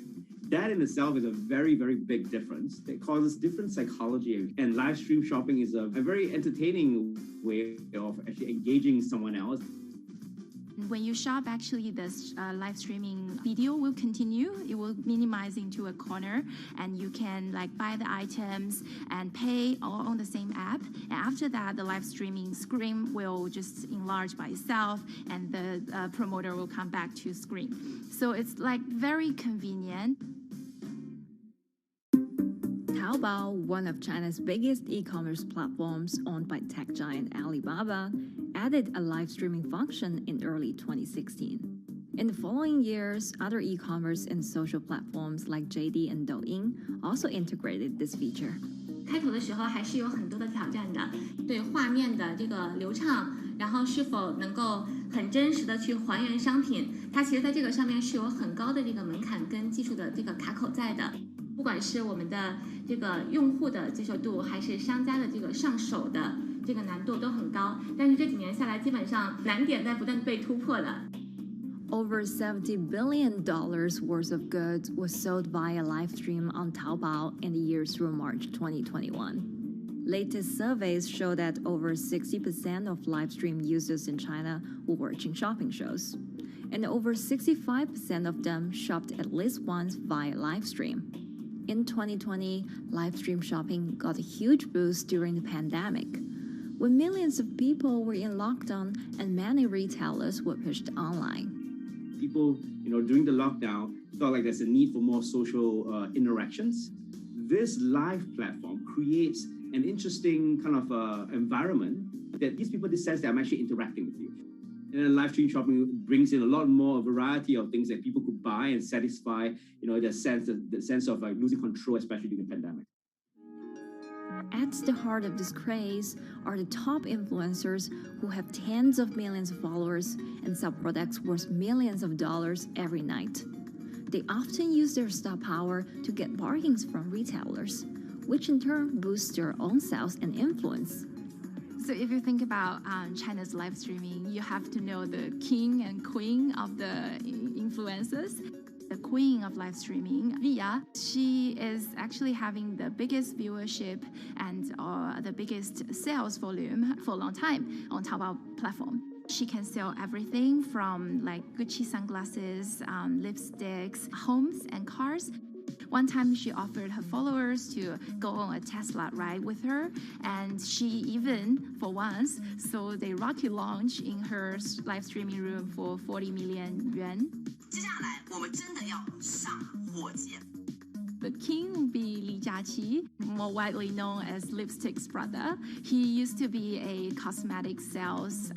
That in itself is a very, very big difference. It causes different psychology. And live stream shopping is a very entertaining way of actually engaging someone else. When you shop, actually, this live streaming video will continue. It will minimize into a corner, and you can buy the items and pay all on the same app. And after that, the live streaming screen will just enlarge by itself, and the promoter will come back to screen. So it's very convenient. Taobao, one of China's biggest e-commerce platforms owned by tech giant Alibaba, added a live streaming function in early 2016. In the following years, other e-commerce and social platforms like JD and Douyin also integrated this feature. 开头的时候还是有很多的挑战的，对画面的这个流畅，然后是否能够很真实的去还原商品，它其实在这个上面是有很高的这个门槛跟技术的这个卡口在的。不管是我们的这个用户的接受度，还是商家的这个上手的这个难度都很高，但是这几年下来，基本上难点在不断被突破的。Over $70 billion worth of goods was sold via live stream on Taobao in the year through March 2021. Latest surveys show that over 60% of live stream users in China were watching shopping shows, and over 65% of them shopped at least once via live stream. In 2020, live stream shopping got a huge boost during the pandemic, when millions of people were in lockdown and many retailers were pushed online. People, during the lockdown, felt like there's a need for more social interactions. This live platform creates an interesting kind of environment that gives people the sense that I'm actually interacting with you. And then live stream shopping brings in a lot more variety of things that people could buy and satisfy, the sense of losing control, especially during the pandemic. At the heart of this craze are the top influencers who have tens of millions of followers and sell products worth millions of dollars every night. They often use their star power to get bargains from retailers, which in turn boosts their own sales and influence. So if you think about China's live streaming, you have to know the king and queen of the influencers. The queen of live streaming, Via, she is actually having the biggest viewership and the biggest sales volume for a long time on Taobao platform. She can sell everything from like Gucci sunglasses, lipsticks, homes, and cars. One time she offered her followers to go on a Tesla ride with her, and she even, for once, sold a rocket launch in her live streaming room for 40 million yuan. The king will be Li Jiaqi, more widely known as Lipstick's brother. He used to be a cosmetic sales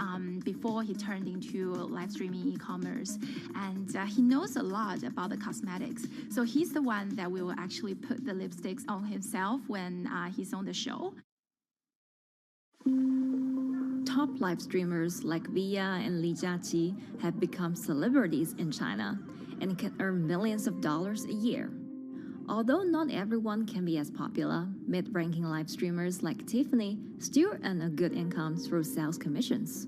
before he turned into live streaming e-commerce, and he knows a lot about the cosmetics. So he's the one that will actually put the lipsticks on himself when he's on the show. Top live streamers like Via and Li Jiaqi have become celebrities in China and can earn millions of dollars a year. Although not everyone can be as popular, mid-ranking live streamers like Tiffany still earn a good income through sales commissions.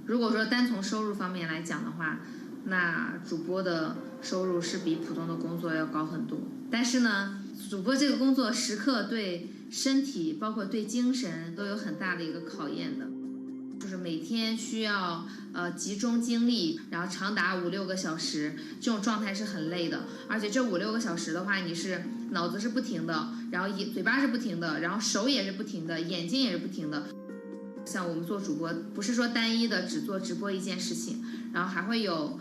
如果说单从收入方面来讲的话，那主播的收入是比普通的工作要高很多。但是呢，主播这个工作时刻对身体，包括对精神都有很大的一个考验的。就是每天需要集中精力，然后长达5-6个小时，这种状态是很累的。而且这5-6个小时的话，你是脑子是不停的，然后嘴巴是不停的，然后手也是不停的，眼睛也是不停的。像我们做主播，不是说单一的只做直播一件事情，然后还会有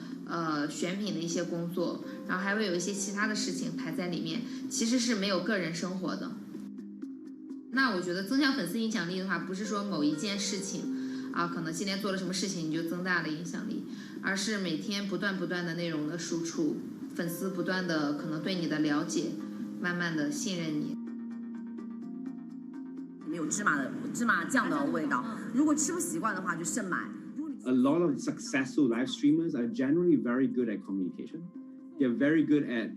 选品的一些工作，然后还会有一些其他的事情排在里面，其实是没有个人生活的。那我觉得增强粉丝影响力的话，不是说某一件事情。可能今天做了什么事情你就增大了影响力，而是每天不断的内容的输出，粉丝不断的可能对你的了解，慢慢的信任你。里面有芝麻酱的味道，如果吃不习惯的话就慎买。A lot of successful live streamers are generally very good at communication. They're very good at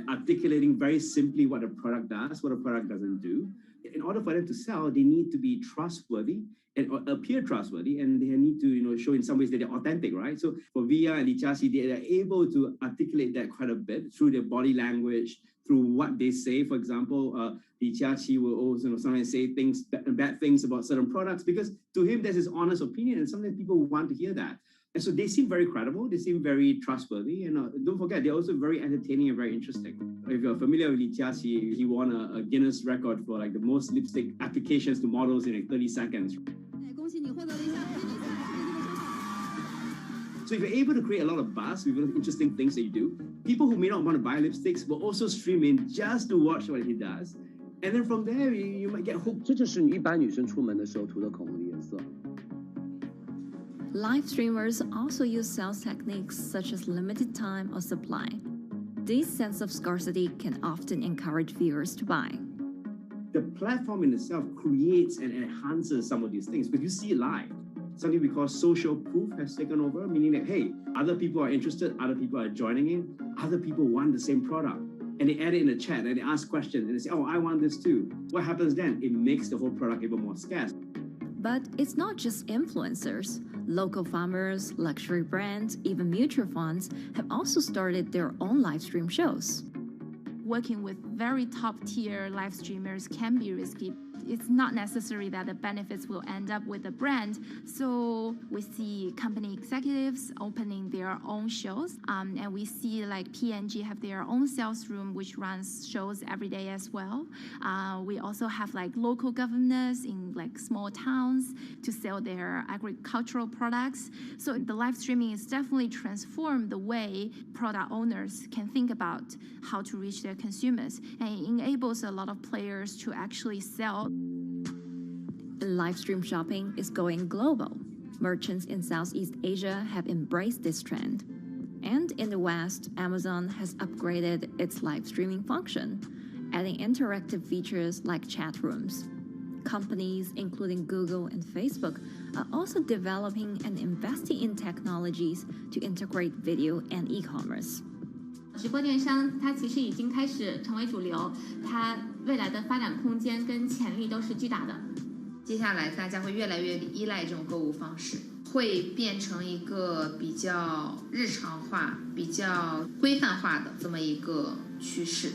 articulating very simply what a product does, what a product doesn't do. In order for them to sell, they need to be trustworthy and appear trustworthy, and they need to show in some ways that they're authentic, right? So for Via and Li Jiaqi, they are able to articulate that quite a bit through their body language, through what they say. For example, Li Jiaqi will also sometimes say bad things about certain products because to him that's his honest opinion, and sometimes people want to hear that. And so they seem very credible, they seem very trustworthy, and don't forget, they're also very entertaining and very interesting. If you're familiar with Li Jiaqi, he won a Guinness record for like the most lipstick applications to models in like 30 seconds. So if you're able to create a lot of buzz with interesting things that you do, people who may not want to buy lipsticks will also stream in just to watch what he does. And then from there, you might get hooked. 这就是一般女生出门的时候涂的口红的颜色。Live streamers also use sales techniques such as limited time or supply. This sense of scarcity can often encourage viewers to buy. The platform in itself creates and enhances some of these things because you see it live. Something we call social proof has taken over, meaning that, hey, other people are interested, other people are joining in, other people want the same product. And they add it in the chat and they ask questions and they say, oh, I want this too. What happens then? It makes the whole product even more scarce. But it's not just influencers. Local farmers, luxury brands, even mutual funds have also started their own live stream shows. Working with very top-tier live streamers can be risky. It's not necessary that the benefits will end up with the brand. So we see company executives opening their own shows, and we see like P&G have their own sales room which runs shows every day as well. We also have like local governors in like small towns to sell their agricultural products. So the live streaming is definitely transformed the way product owners can think about how to reach their consumers, and it enables a lot of players to actually sell. Live stream shopping is going global. Merchants in Southeast Asia have embraced this trend. And in the West, Amazon has upgraded its live streaming function, adding interactive features like chat rooms. Companies, including Google and Facebook, are also developing and investing in technologies to integrate video and e-commerce. 直播电商它其实已经开始成为主流，它未来的发展空间跟潜力都是巨大的。接下来大家会越来越依赖这种购物方式，会变成一个比较日常化、比较规范化的这么一个趋势。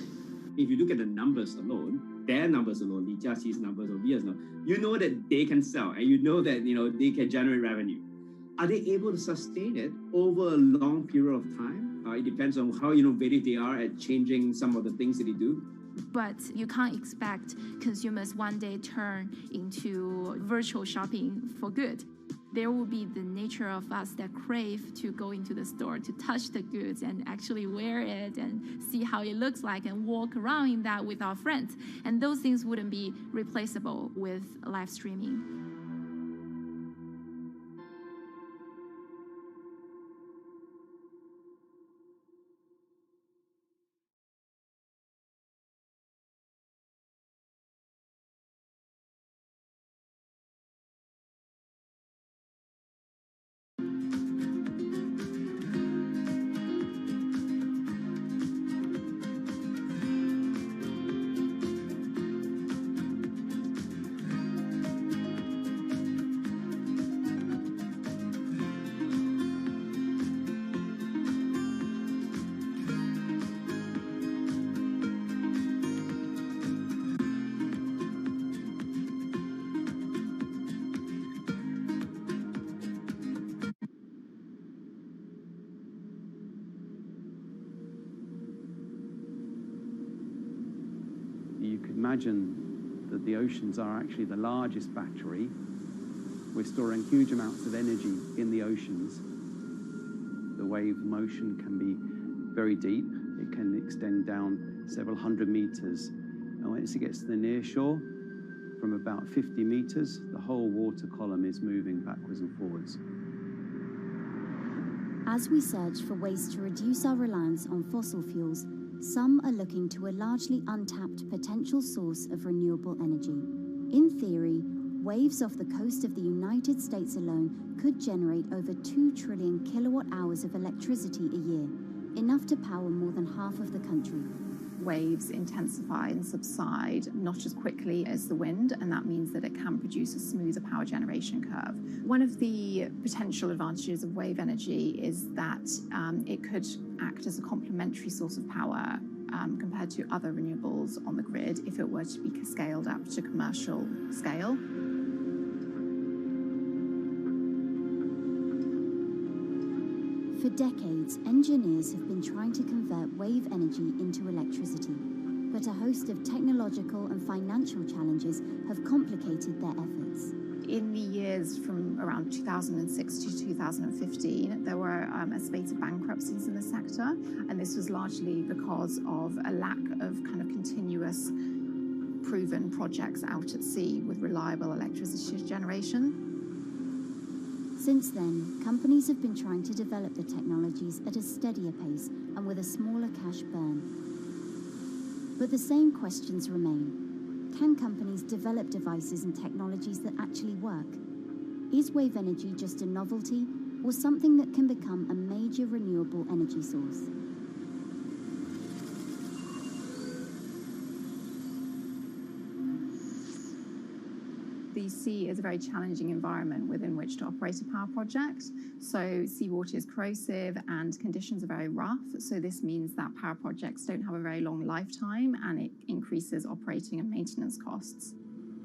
If you look at the numbers alone, their numbers alone, Li Jiaxi's numbers or Via's numbers, you know that they can sell and you know that they can generate revenue. Are they able to sustain it over a long period of time? It depends on how innovative they are at changing some of the things that they do. But you can't expect consumers one day turn into virtual shopping for good. There will be the nature of us that crave to go into the store, to touch the goods and actually wear it and see how it looks like and walk around in that with our friends. And those things wouldn't be replaceable with live streaming. You could imagine that the oceans are actually the largest battery. We're storing huge amounts of energy in the oceans. The wave motion can be very deep. It can extend down several hundred meters. And once it gets to the near shore, from about 50 meters, the whole water column is moving backwards and forwards. As we search for ways to reduce our reliance on fossil fuels, some are looking to a largely untapped potential source of renewable energy. In theory, waves off the coast of the United States alone could generate over 2 trillion kilowatt hours of electricity a year, enough to power more than half of the country. Waves intensify and subside not as quickly as the wind, and that means that it can produce a smoother power generation curve. One of the potential advantages of wave energy is that it could act as a complementary source of power compared to other renewables on the grid if it were to be scaled up to commercial scale. For decades, engineers have been trying to convert wave energy into electricity, but a host of technological and financial challenges have complicated their efforts. In the years from around 2006 to 2015, there were a spate of bankruptcies in the sector, and this was largely because of a lack of kind of continuous proven projects out at sea with reliable electricity generation. Since then, companies have been trying to develop the technologies at a steadier pace and with a smaller cash burn. But the same questions remain. Can companies develop devices and technologies that actually work? Is wave energy just a novelty or something that can become a major renewable energy source? The sea is a very challenging environment within which to operate a power project. So seawater is corrosive and conditions are very rough. So this means that power projects don't have a very long lifetime, and it increases operating and maintenance costs.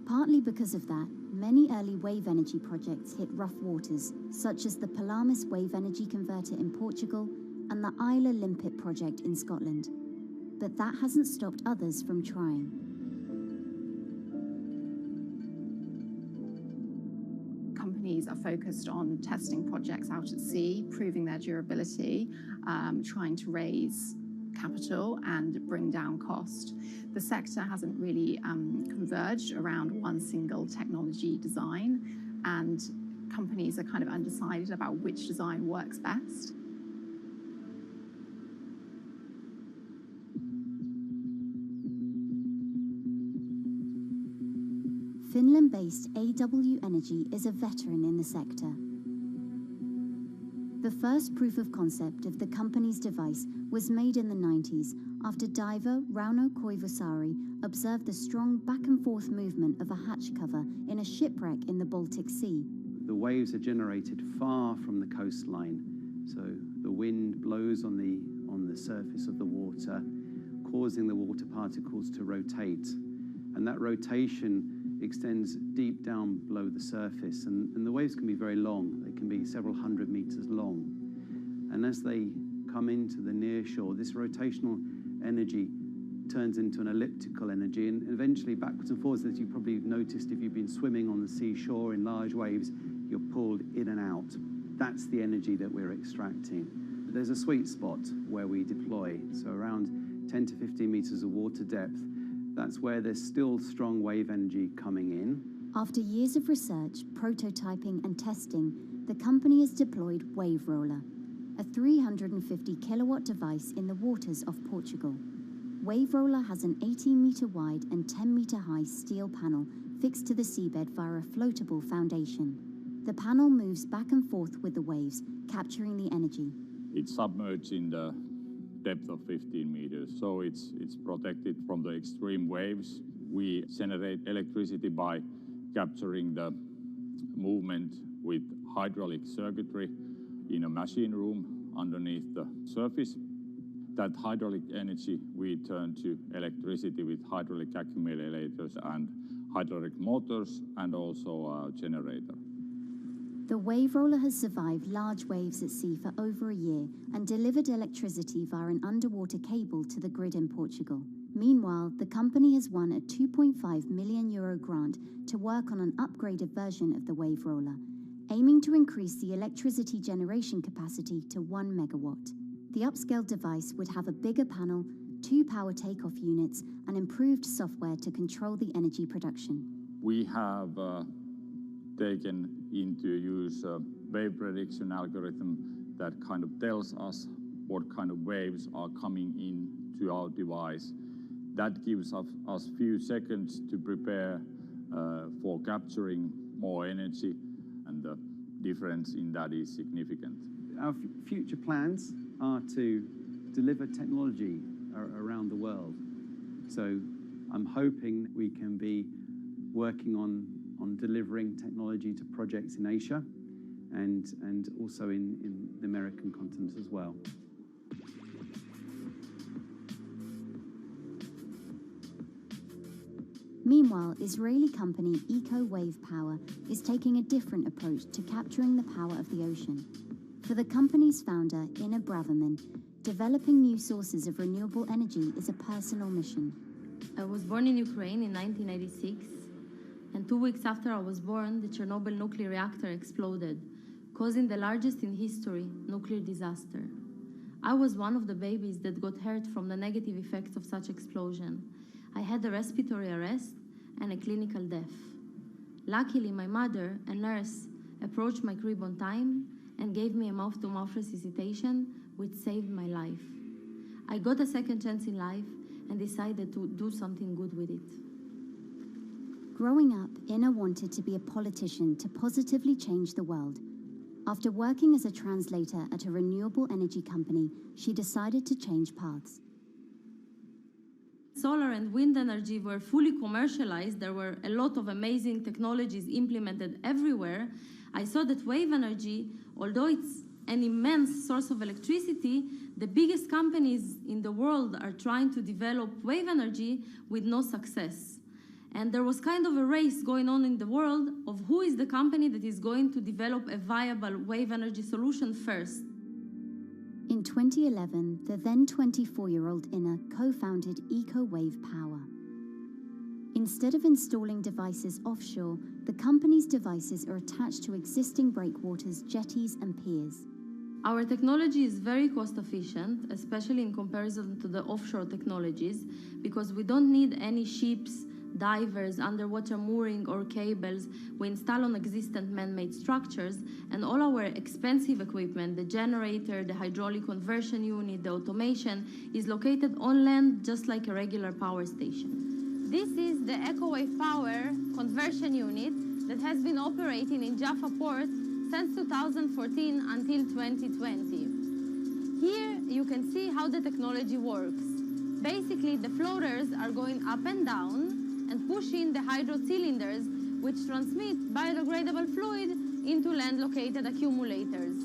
Partly because of that, many early wave energy projects hit rough waters, such as the Palamas Wave Energy Converter in Portugal and the Isla Limpet project in Scotland. But that hasn't stopped others from trying. Companies are focused on testing projects out at sea, proving their durability, trying to raise capital and bring down cost. The sector hasn't really converged around one single technology design, and companies are kind of undecided about which design works best. Finland-based AW Energy is a veteran in the sector. The first proof of concept of the company's device was made in the 90s after diver Rauno Koivusaari observed the strong back-and-forth movement of a hatch cover in a shipwreck in the Baltic Sea. The waves are generated far from the coastline, so the wind blows on the surface of the water, causing the water particles to rotate. And that rotation extends deep down below the surface. And the waves can be very long. They can be several hundred meters long. And as they come into the near shore, this rotational energy turns into an elliptical energy, and eventually backwards and forwards, as you probably noticed if you've been swimming on the seashore in large waves, you're pulled in and out. That's the energy that we're extracting. There's a sweet spot where we deploy, so around 10 to 15 meters of water depth. That's where there's still strong wave energy coming in. After years of research, prototyping and testing, the company has deployed Wave Roller, a 350 kilowatt device in the waters of Portugal. Wave Roller has an 18-meter wide and 10-meter high steel panel fixed to the seabed via a floatable foundation. The panel moves back and forth with the waves, capturing the energy. It's submerged in the depth of 15 meters, so it's protected from the extreme waves. We generate electricity by capturing the movement with hydraulic circuitry in a machine room underneath the surface. That hydraulic energy we turn to electricity with hydraulic accumulators and hydraulic motors, and also a generator. The Wave Roller has survived large waves at sea for over a year and delivered electricity via an underwater cable to the grid in Portugal. Meanwhile, the company has won a €2.5 million grant to work on an upgraded version of the Wave Roller, aiming to increase the electricity generation capacity to 1 megawatt. The upscaled device would have a bigger panel, 2 power takeoff units, and improved software to control the energy production. We have taken into use a wave prediction algorithm that kind of tells us what kind of waves are coming into our device. That gives us few seconds to prepare for capturing more energy, and the difference in that is significant. Our future plans are to deliver technology around the world. So I'm hoping we can be working on delivering technology to projects in Asia and also in the American continent as well. Meanwhile, Israeli company Eco Wave Power is taking a different approach to capturing the power of the ocean. For the company's founder, Inna Braverman, developing new sources of renewable energy is a personal mission. I was born in Ukraine in 1986, and 2 weeks after I was born, the Chernobyl nuclear reactor exploded, causing the largest in history nuclear disaster. I was one of the babies that got hurt from the negative effects of such explosion. I had a respiratory arrest and a clinical death. Luckily, my mother, a nurse, approached my crib on time and gave me a mouth-to-mouth resuscitation, which saved my life. I got a second chance in life and decided to do something good with it. Growing up, Inna wanted to be a politician to positively change the world. After working as a translator at a renewable energy company, she decided to change paths. Solar and wind energy were fully commercialized. There were a lot of amazing technologies implemented everywhere. I saw that wave energy, although it's an immense source of electricity, the biggest companies in the world are trying to develop wave energy with no success. And there was kind of a race going on in the world of who is the company that is going to develop a viable wave energy solution first. In 2011, the then 24-year-old Inna co-founded Eco Wave Power. Instead of installing devices offshore, the company's devices are attached to existing breakwaters, jetties, and piers. Our technology is very cost efficient, especially in comparison to the offshore technologies, because we don't need any ships, divers, underwater mooring or cables. We install on existing man-made structures, and all our expensive equipment, the generator, the hydraulic conversion unit, the automation, is located on land just like a regular power station. This is the EcoWave Power conversion unit that has been operating in Jaffa Port since 2014 until 2020. Here you can see how the technology works. Basically, the floaters are going up and down and pushing the hydro cylinders, which transmit biodegradable fluid into land-located accumulators.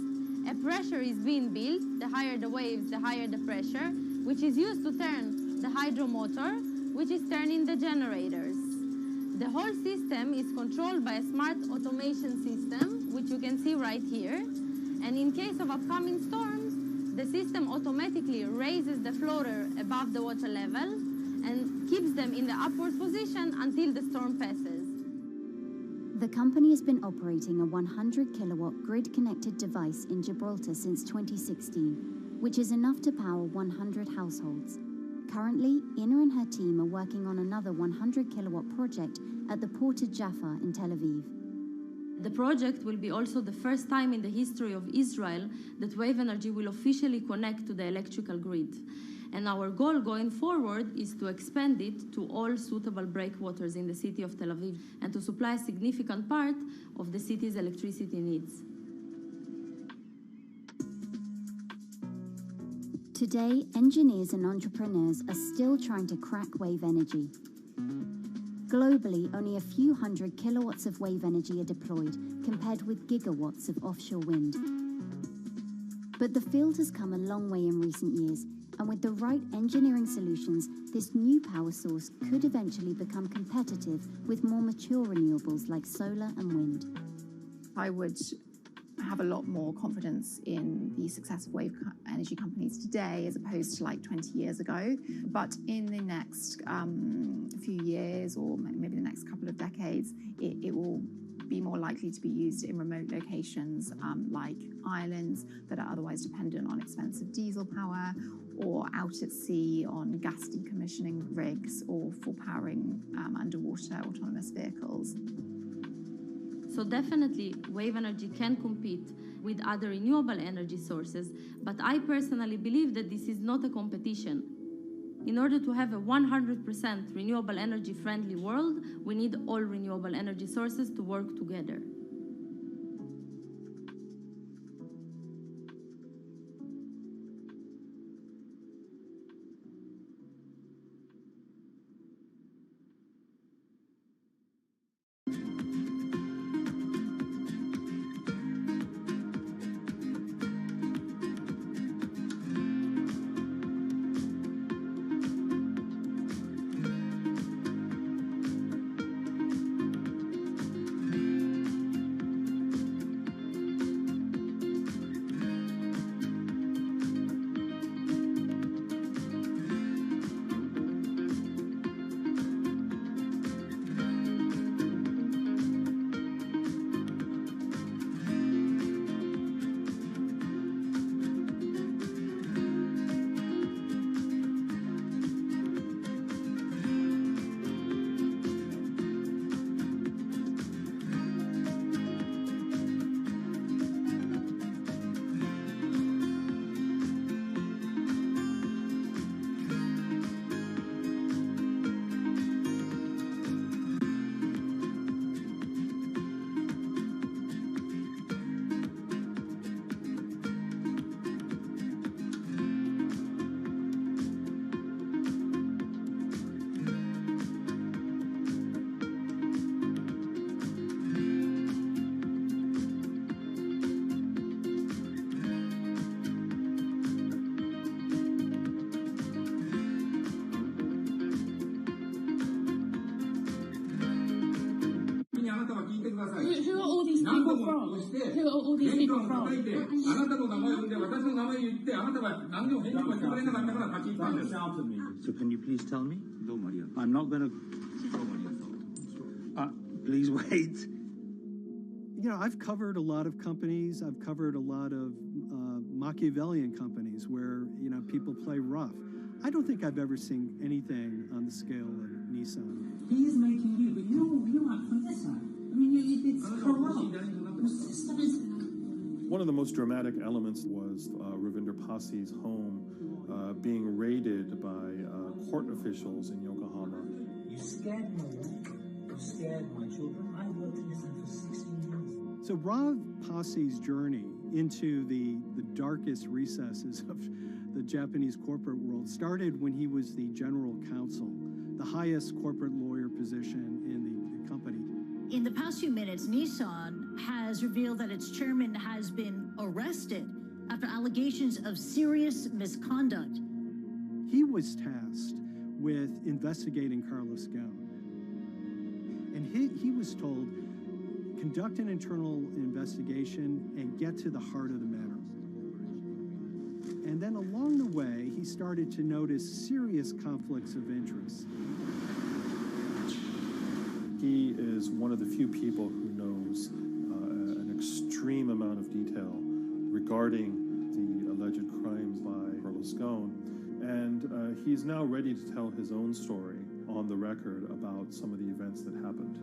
A pressure is being built, the higher the waves, the higher the pressure, which is used to turn the hydro motor, which is turning the generators. The whole system is controlled by a smart automation system, which you can see right here. And in case of upcoming storms, the system automatically raises the floater above the water level and keeps them in the upward position until the storm passes. The company has been operating a 100-kilowatt grid-connected device in Gibraltar since 2016, which is enough to power 100 households. Currently, Ina and her team are working on another 100-kilowatt project at the Port of Jaffa in Tel Aviv. The project will be also the first time in the history of Israel that wave energy will officially connect to the electrical grid. And our goal going forward is to expand it to all suitable breakwaters in the city of Tel Aviv and to supply a significant part of the city's electricity needs. Today, engineers and entrepreneurs are still trying to crack wave energy. Globally, only a few hundred kilowatts of wave energy are deployed, compared with gigawatts of offshore wind. But the field has come a long way in recent years, and with the right engineering solutions, this new power source could eventually become competitive with more mature renewables like solar and wind. I would have a lot more confidence in the success of wave energy companies today as opposed to like 20 years ago. But in the next few years, or maybe the next couple of decades, it will be more likely to be used in remote locations like islands that are otherwise dependent on expensive diesel power, or out at sea on gas decommissioning rigs, or for powering underwater autonomous vehicles. So definitely, wave energy can compete with other renewable energy sources, but I personally believe that this is not a competition. In order to have a 100% renewable energy friendly world, we need all renewable energy sources to work together. Who are all these people from? Who are all these people from? So can you please tell me? I'm not going to... please wait. You know, I've covered a lot of companies. I've covered a lot of Machiavellian companies where, you know, people play rough. I don't think I've ever seen anything on the scale of Nissan. He is making you, but you're up from this side. I mean, it's corrupt. One of the most dramatic elements was Ravinder Pasi's home being raided by court officials in Yokohama. You scared my wife. You scared my children. I worked in this for 16 years. So Rav Pasi's journey into the darkest recesses of the Japanese corporate world started when he was the general counsel, the highest corporate lawyer position in the company. In the past few minutes, Nissan has has revealed that its chairman has been arrested after allegations of serious misconduct. He was tasked with investigating Carlos Ghosn. And he was told, conduct an internal investigation and get to the heart of the matter. And then along the way, he started to notice serious conflicts of interest. He is one of the few people who knows an extreme amount of detail regarding the alleged crimes by Carlos Ghosn, and he's now ready to tell his own story on the record about some of the events that happened.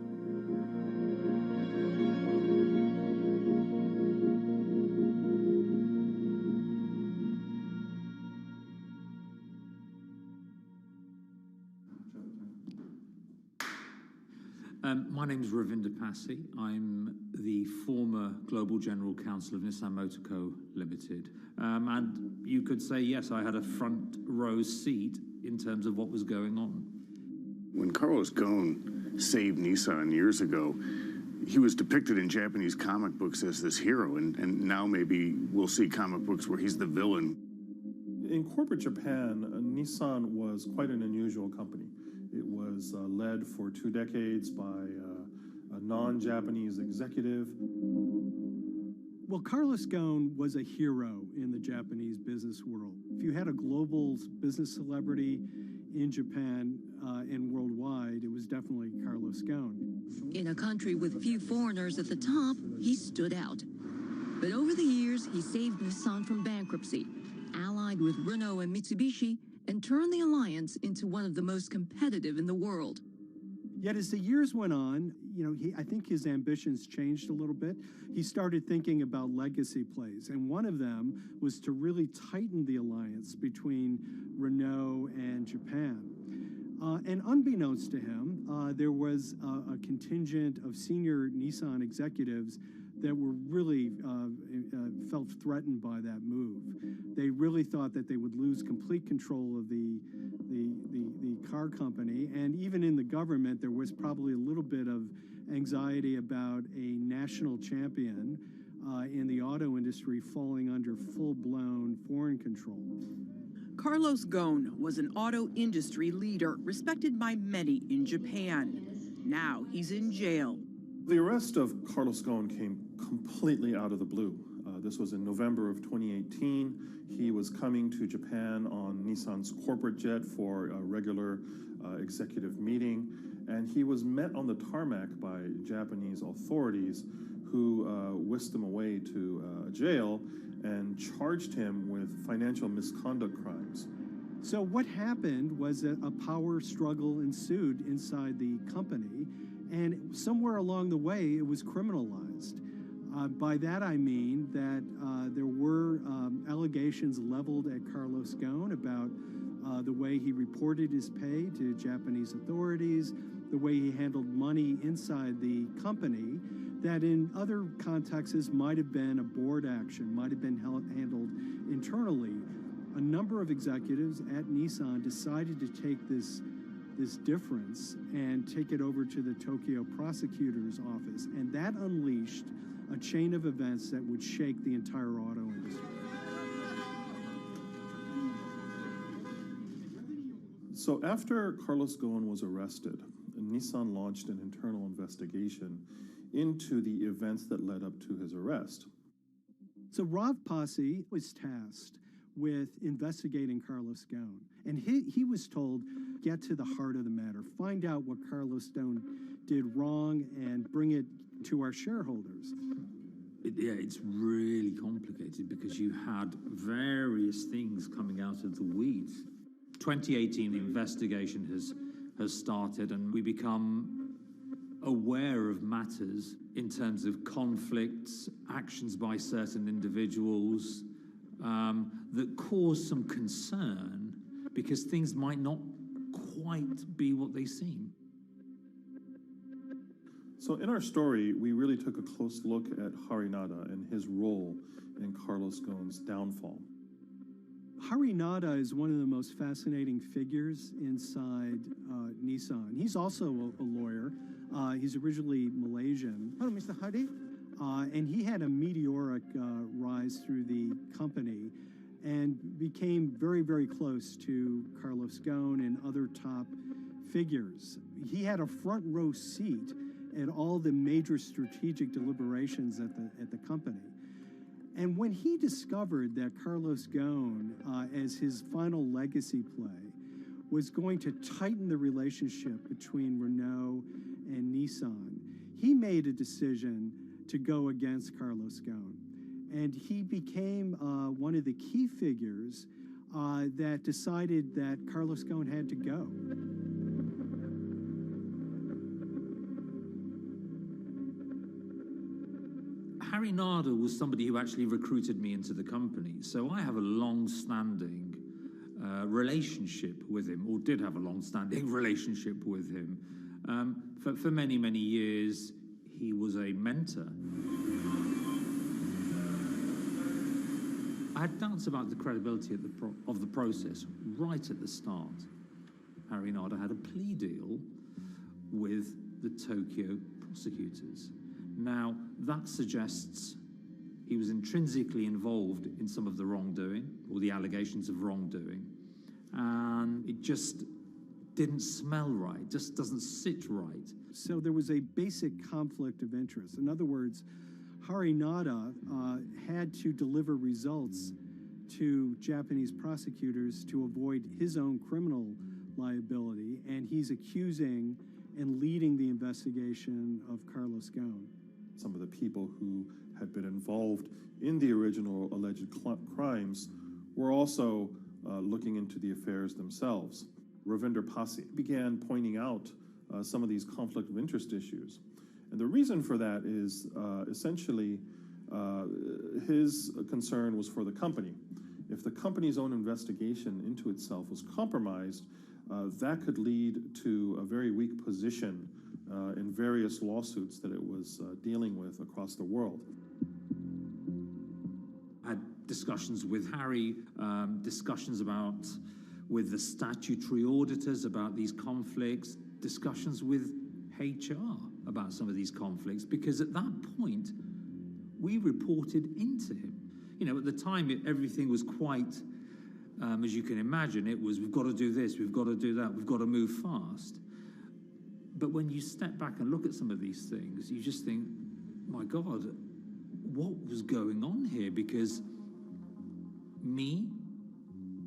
My name is Ravinder Passy. I'm the former Global General Counsel of Nissan Motor Co. Limited. And you could say, yes, I had a front row seat in terms of what was going on. When Carlos Ghosn saved Nissan years ago, he was depicted in Japanese comic books as this hero, and now maybe we'll see comic books where he's the villain. In corporate Japan, Nissan was quite an unusual company. It was led for 2 decades by a non-Japanese executive. Well, Carlos Ghosn was a hero in the Japanese business world. If you had a global business celebrity in Japan and worldwide, it was definitely Carlos Ghosn. In a country with few foreigners at the top, he stood out. But over the years, he saved Nissan from bankruptcy, allied with Renault and Mitsubishi, and turned the alliance into one of the most competitive in the world. Yet as the years went on, I think his ambitions changed a little bit. He started thinking about legacy plays, and one of them was to really tighten the alliance between Renault and Japan. And unbeknownst to him, there was a contingent of senior Nissan executives that were really felt threatened by that move. They really thought that they would lose complete control of the car company, and even in the government, there was probably a little bit of anxiety about a national champion in the auto industry falling under full-blown foreign control. Carlos Ghosn was an auto industry leader, respected by many in Japan. Now he's in jail. The arrest of Carlos Ghosn came completely out of the blue. This was in November of 2018. He was coming to Japan on Nissan's corporate jet for a regular executive meeting, and he was met on the tarmac by Japanese authorities who whisked him away to jail and charged him with financial misconduct crimes. So what happened was that a power struggle ensued inside the company, and somewhere along the way, it was criminalized. By that I mean that there were allegations leveled at Carlos Ghosn about the way he reported his pay to Japanese authorities, the way he handled money inside the company, that in other contexts might have been a board action, might have been handled internally. A number of executives at Nissan decided to take this difference and take it over to the Tokyo prosecutor's office, and that unleashed a chain of events that would shake the entire auto industry. So after Carlos Ghosn was arrested, Nissan launched an internal investigation into the events that led up to his arrest. So Rav Passy was tasked with investigating Carlos Ghosn, and he was told, get to the heart of the matter, find out what Carlos Ghosn did wrong and bring it to our shareholders. It's really complicated because you had various things coming out of the weeds. 2018, the investigation has started, and we become aware of matters in terms of conflicts, actions by certain individuals that cause some concern because things might not quite be what they seem. So in our story, we really took a close look at Harinada and his role in Carlos Ghosn's downfall. Harinada is one of the most fascinating figures inside Nissan. He's also a lawyer. He's originally Malaysian. Hello, Mr. Hari. And he had a meteoric rise through the company and became very, very close to Carlos Ghosn and other top figures. He had a front row seat at all the major strategic deliberations at the company. And when he discovered that Carlos Ghosn, as his final legacy play, was going to tighten the relationship between Renault and Nissan, he made a decision to go against Carlos Ghosn. And he became one of the key figures that decided that Carlos Ghosn had to go. Harry Narder was somebody who actually recruited me into the company, so I have a long-standing relationship with him, or did have a long-standing relationship with him. For many, many years, he was a mentor. I had doubts about the credibility of the process right at the start. Harry Narder had a plea deal with the Tokyo prosecutors. Now, that suggests he was intrinsically involved in some of the wrongdoing, or the allegations of wrongdoing, and it just didn't smell right, just doesn't sit right. So there was a basic conflict of interest. In other words, Harry Narder had to deliver results to Japanese prosecutors to avoid his own criminal liability, and he's accusing and leading the investigation of Carlos Ghosn. Some of the people who had been involved in the original alleged crimes were also looking into the affairs themselves. Ravinder Pasi began pointing out some of these conflict of interest issues. And the reason for that is essentially his concern was for the company. If the company's own investigation into itself was compromised, that could lead to a very weak position in various lawsuits that it was dealing with across the world. I had discussions with Harry, discussions with the statutory auditors about these conflicts, discussions with HR about some of these conflicts, because at that point, we reported into him. You know, at the time, everything was quite, as you can imagine, it was, we've got to do this, we've got to do that, we've got to move fast. But when you step back and look at some of these things, you just think, my God, what was going on here? Because me,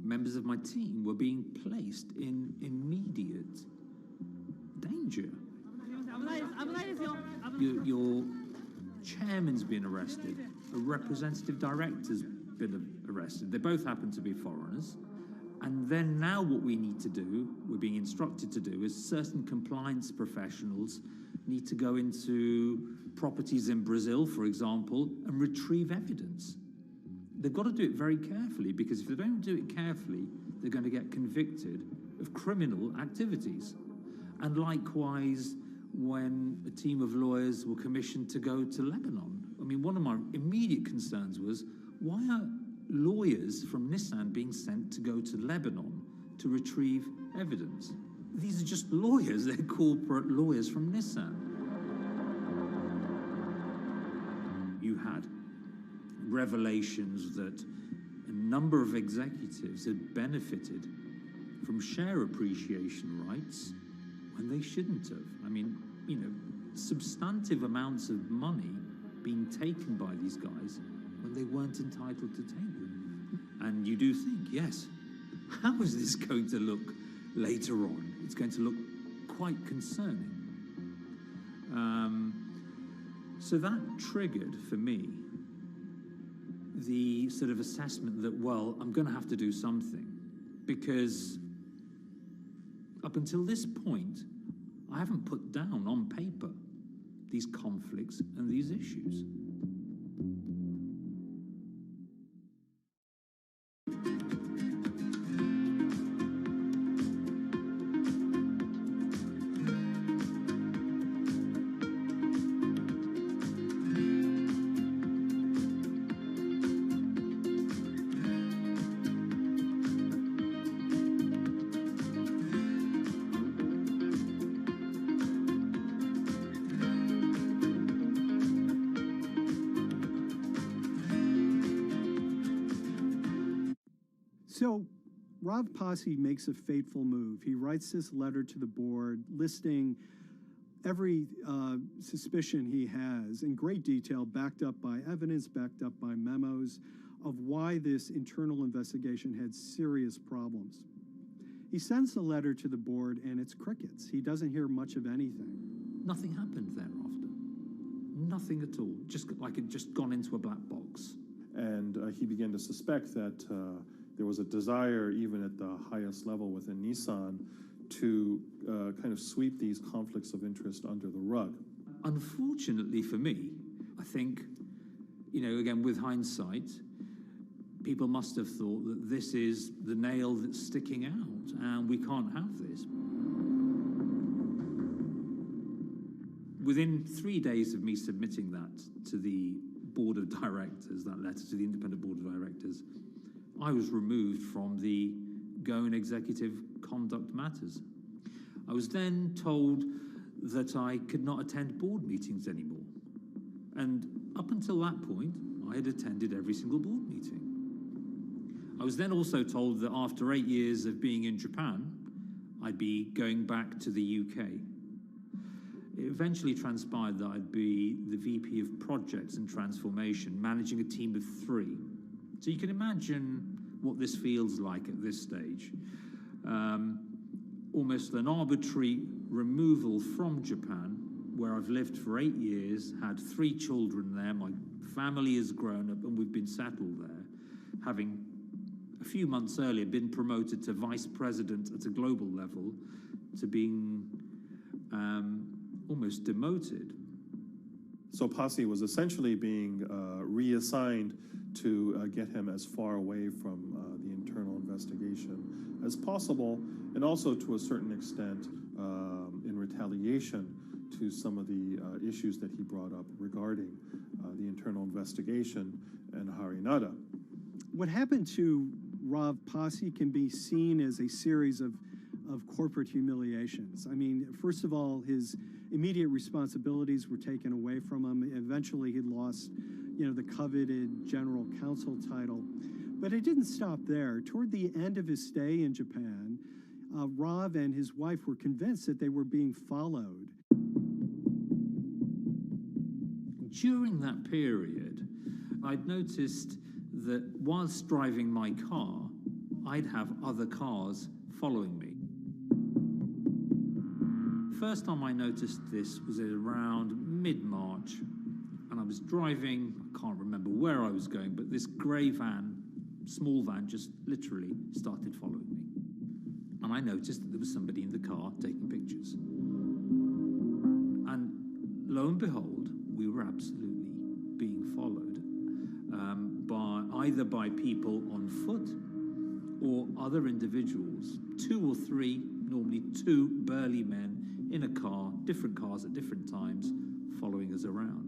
members of my team, were being placed in immediate danger. Your chairman's been arrested, a representative director's been arrested. They both happen to be foreigners. And then now what we need to do, we're being instructed to do, is certain compliance professionals need to go into properties in Brazil, for example, and retrieve evidence. They've got to do it very carefully, because if they don't do it carefully, they're going to get convicted of criminal activities. And likewise, when a team of lawyers were commissioned to go to Lebanon, I mean, one of my immediate concerns was, why are lawyers from Nissan being sent to go to Lebanon to retrieve evidence? These are just lawyers, they're corporate lawyers from Nissan. You had revelations that a number of executives had benefited from share appreciation rights when they shouldn't have. I mean, you know, substantive amounts of money being taken by these guys when they weren't entitled to take them. And you do think, yes, how is this going to look later on? It's going to look quite concerning. So that triggered, for me, the sort of assessment that, well, I'm going to have to do something, because up until this point, I haven't put down on paper these conflicts and these issues. So Rav Pasi makes a fateful move. He writes this letter to the board listing every suspicion he has in great detail, backed up by evidence, backed up by memos, of why this internal investigation had serious problems. He sends the letter to the board, and it's crickets. He doesn't hear much of anything. Nothing happened thereafter. Nothing at all. Just like it just gone into a black box. And he began to suspect that there was a desire, even at the highest level within Nissan, to kind of sweep these conflicts of interest under the rug. Unfortunately for me, I think, again, with hindsight, people must have thought that this is the nail that's sticking out, and we can't have this. Within 3 days of me submitting that to the board of directors, that letter to the independent board of directors, I was removed from the GOAN Executive Conduct Matters. I was then told that I could not attend board meetings anymore. And up until that point, I had attended every single board meeting. I was then also told that after 8 years of being in Japan, I'd be going back to the UK. It eventually transpired that I'd be the VP of Projects and Transformation, managing a team of 3. So you can imagine what this feels like at this stage. Almost an arbitrary removal from Japan, where I've lived for 8 years, had 3 children there, my family has grown up, and we've been settled there, having a few months earlier been promoted to vice president at a global level, to being almost demoted. So Pasi was essentially being reassigned to get him as far away from the internal investigation as possible, and also to a certain extent in retaliation to some of the issues that he brought up regarding the internal investigation and Harinada. What happened to Rav Pasi can be seen as a series of corporate humiliations. I mean, first of all, his immediate responsibilities were taken away from him. Eventually, he lost, the coveted general counsel title. But it didn't stop there. Toward the end of his stay in Japan, Rav and his wife were convinced that they were being followed. During that period, I'd noticed that whilst driving my car, I'd have other cars following me. First time I noticed this was around mid-March, and I was driving, I can't remember where I was going, but this grey van, small van, just literally started following me. And I noticed that there was somebody in the car taking pictures. And lo and behold, we were absolutely being followed either by people on foot or other individuals, 2 or 3, normally 2 burly men in a car, different cars at different times, following us around.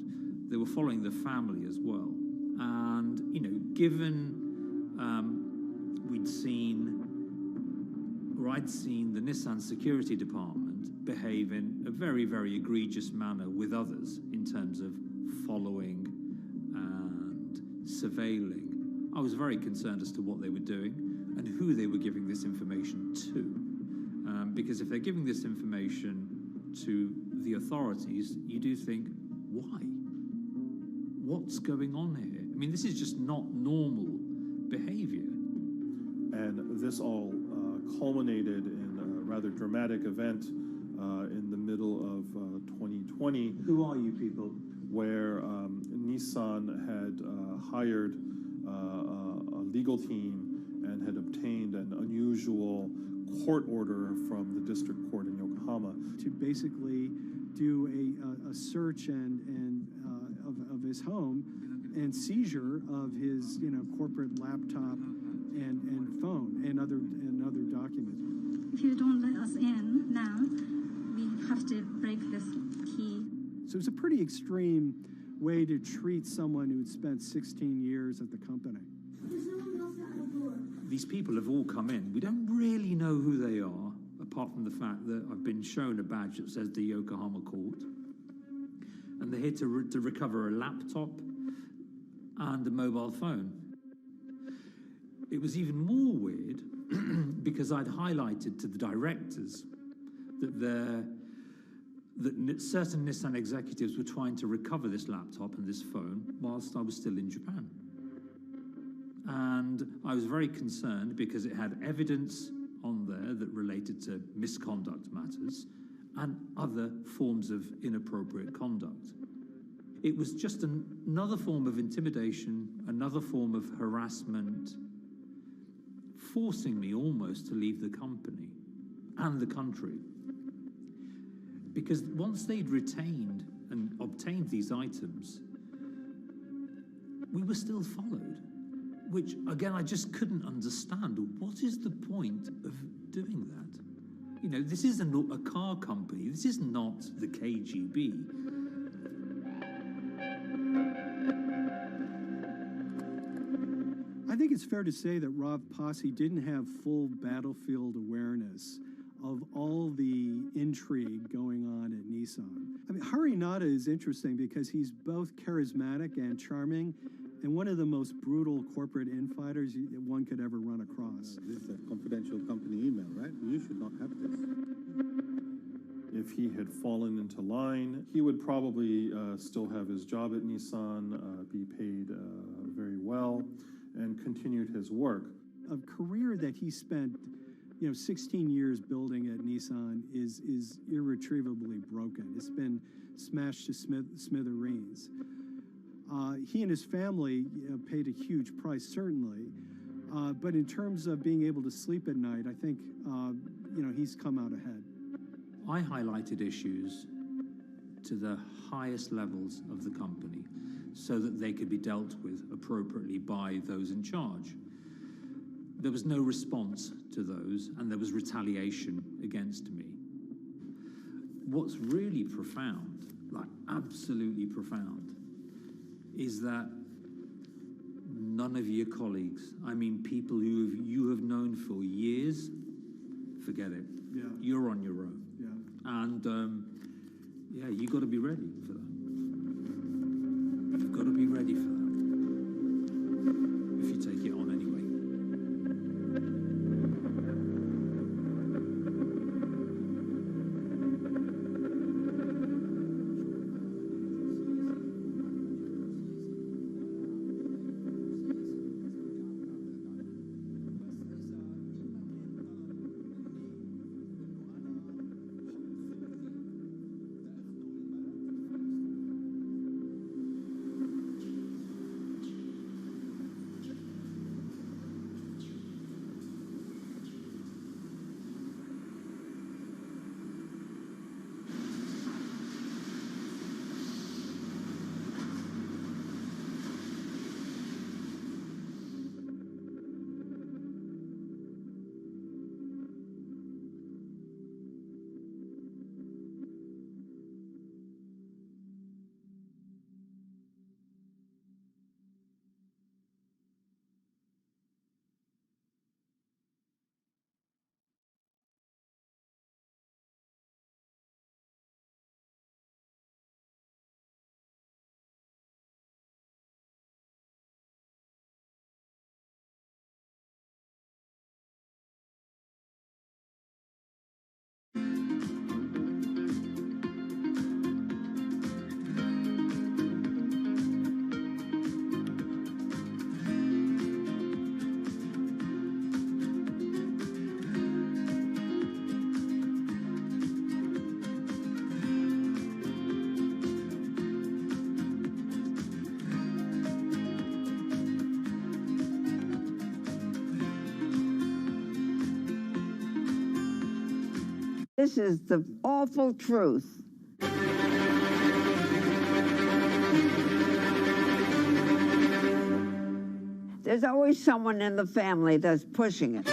They were following the family as well. And, given I'd seen the Nissan security department behave in a very, very egregious manner with others in terms of following and surveilling, I was very concerned as to what they were doing and who they were giving this information to. Because if they're giving this information to the authorities, you do think, why? What's going on here? I mean, this is just not normal behavior. And this all culminated in a rather dramatic event in the middle of 2020. Who are you people? Where Nissan had hired a legal team and had obtained an unusual court order from the district court in Yokohama to basically do a search of his home and seizure of his corporate laptop and phone and other documents. If you don't let us in now, we have to break this key. So it's a pretty extreme way to treat someone who'd spent 16 years at the company. These people have all come in. We don't really know who they are, apart from the fact that I've been shown a badge that says the Yokohama Court. And they're here to recover a laptop and a mobile phone. It was even more weird because I'd highlighted to the directors that certain Nissan executives were trying to recover this laptop and this phone whilst I was still in Japan. And I was very concerned because it had evidence on there that related to misconduct matters and other forms of inappropriate conduct. It was just another form of intimidation, another form of harassment, forcing me almost to leave the company and the country. Because once they'd retained and obtained these items, we were still followed, which, again, I just couldn't understand. What is the point of doing that? You know, this is a car company. This is not the KGB. I think it's fair to say that Rob Posse didn't have full battlefield awareness of all the intrigue going on at Nissan. I mean, Harinata is interesting because he's both charismatic and charming, and one of the most brutal corporate infighters one could ever run across. This is a confidential company email, right? You should not have this. If he had fallen into line, he would probably still have his job at Nissan, be paid very well, and continued his work. A career that he spent 16 years building at Nissan is irretrievably broken. It's been smashed to smithereens. He and his family paid a huge price, certainly. But in terms of being able to sleep at night, I think, he's come out ahead. I highlighted issues to the highest levels of the company so that they could be dealt with appropriately by those in charge. There was no response to those, and there was retaliation against me. What's really profound, like absolutely profound, is that none of your colleagues, I mean people who you have known for years, forget it. Yeah. You're on your own. Yeah. And you got to be ready for that. You've got to be ready for that. If you take it on anyway. This is the awful truth. There's always someone in the family that's pushing it.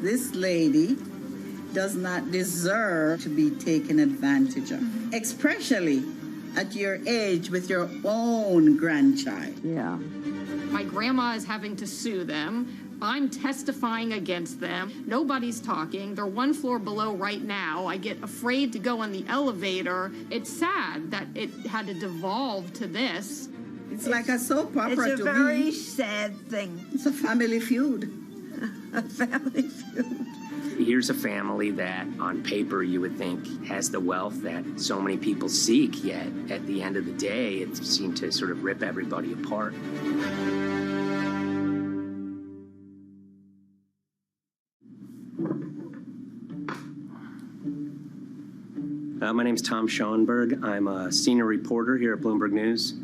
This lady does not deserve to be taken advantage of, especially at your age with your own grandchild. Yeah. My grandma is having to sue them I'm testifying against them. Nobody's talking. They're one floor below right now. I get afraid to go on the elevator. It's sad that it had to devolve to this. It's like a soap opera It's a to very me. sad thing. It's a family feud. A family feud. Here's a family that, on paper, you would think has the wealth that so many people seek, yet at the end of the day, it seemed to sort of rip everybody apart. My name's Tom Schoenberg. I'm a senior reporter here at Bloomberg News,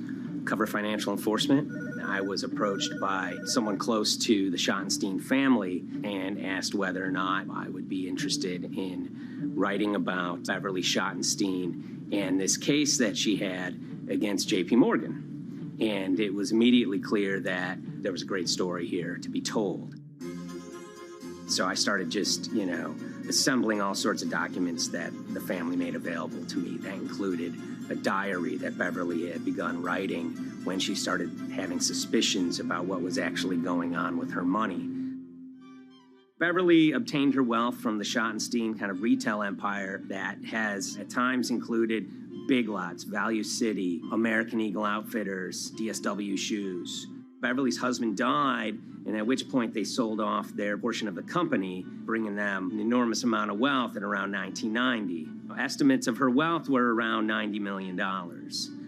cover financial enforcement. I was approached by someone close to the Schottenstein family and asked whether or not I would be interested in writing about Beverly Schottenstein and this case that she had against JP Morgan. And it was immediately clear that there was a great story here to be told. So I started just, assembling all sorts of documents that the family made available to me. That included a diary that Beverly had begun writing when she started having suspicions about what was actually going on with her money. Beverly obtained her wealth from the Schottenstein kind of retail empire that has at times included Big Lots, Value City, American Eagle Outfitters, DSW Shoes. Beverly's husband died, and at which point they sold off their portion of the company, bringing them an enormous amount of wealth at around 1990. Estimates of her wealth were around $90 million.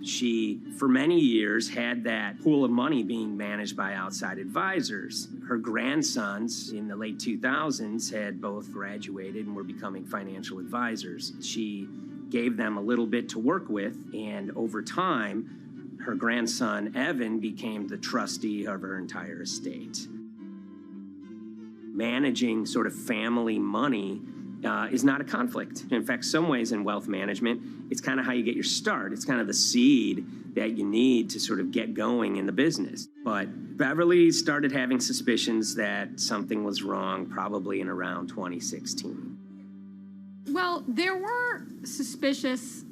She, for many years, had that pool of money being managed by outside advisors. Her grandsons in the late 2000s had both graduated and were becoming financial advisors. She gave them a little bit to work with, and over time, her grandson, Evan, became the trustee of her entire estate. Managing sort of family money is not a conflict. In fact, some ways in wealth management, it's kind of how you get your start. It's kind of the seed that you need to sort of get going in the business. But Beverly started having suspicions that something was wrong probably in around 2016. Well, there were suspicious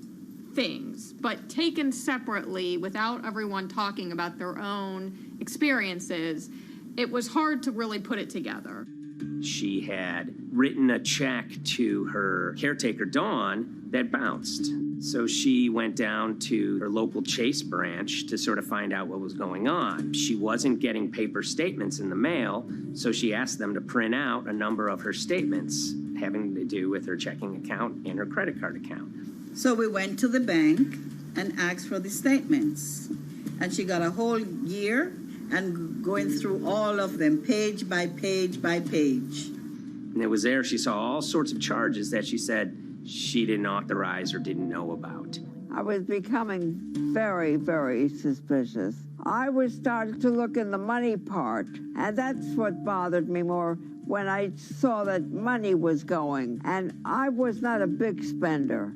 things, but taken separately without everyone talking about their own experiences, it was hard to really put it together. She had written a check to her caretaker, Dawn, that bounced. So she went down to her local Chase branch to sort of find out what was going on. She wasn't getting paper statements in the mail, so she asked them to print out a number of her statements having to do with her checking account and her credit card account. So we went to the bank and asked for the statements. And she got a whole year and going through all of them, page by page by page. And it was there she saw all sorts of charges that she said she didn't authorize or didn't know about. I was becoming very, very suspicious. I was starting to look in the money part, and that's what bothered me more when I saw that money was going. And I was not a big spender.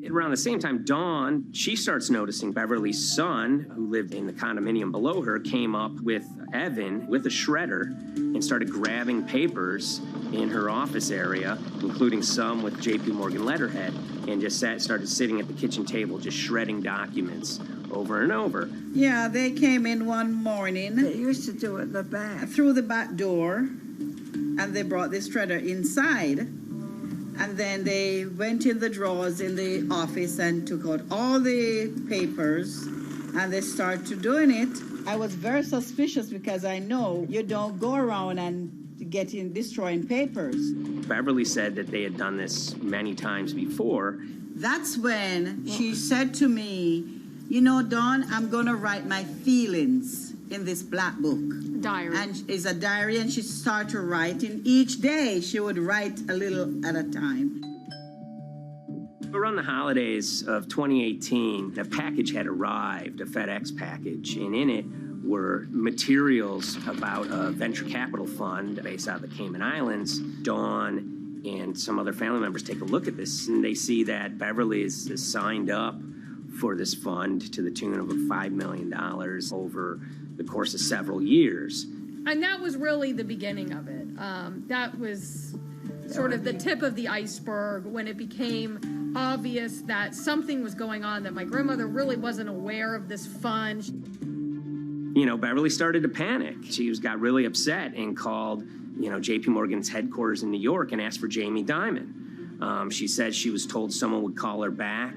Around the same time, Dawn, she starts noticing Beverly's son, who lived in the condominium below her, came up with Evan with a shredder and started grabbing papers in her office area, including some with JP Morgan letterhead, and just started sitting at the kitchen table just shredding documents over and over. Yeah, they came in one morning. They used to do it in the back. Through the back door, and they brought the shredder inside. And then they went in the drawers in the office and took out all the papers, and they started doing it. I was very suspicious because I know you don't go around and destroying papers. Beverly said that they had done this many times before. That's when she said to me, Dawn, I'm going to write my feelings in this black book. Diary. And it's a diary, and she started writing. Each day she would write a little at a time. Around the holidays of 2018, a package had arrived, a FedEx package, and in it were materials about a venture capital fund based out of the Cayman Islands. Dawn and some other family members take a look at this, and they see that Beverly is signed up for this fund to the tune of $5 million over the course of several years. And that was really the beginning of it. That was sort of the tip of the iceberg when it became obvious that something was going on, that my grandmother really wasn't aware of this fund. Beverly started to panic. She got really upset and called, J.P. Morgan's headquarters in New York and asked for Jamie Dimon. She said she was told someone would call her back,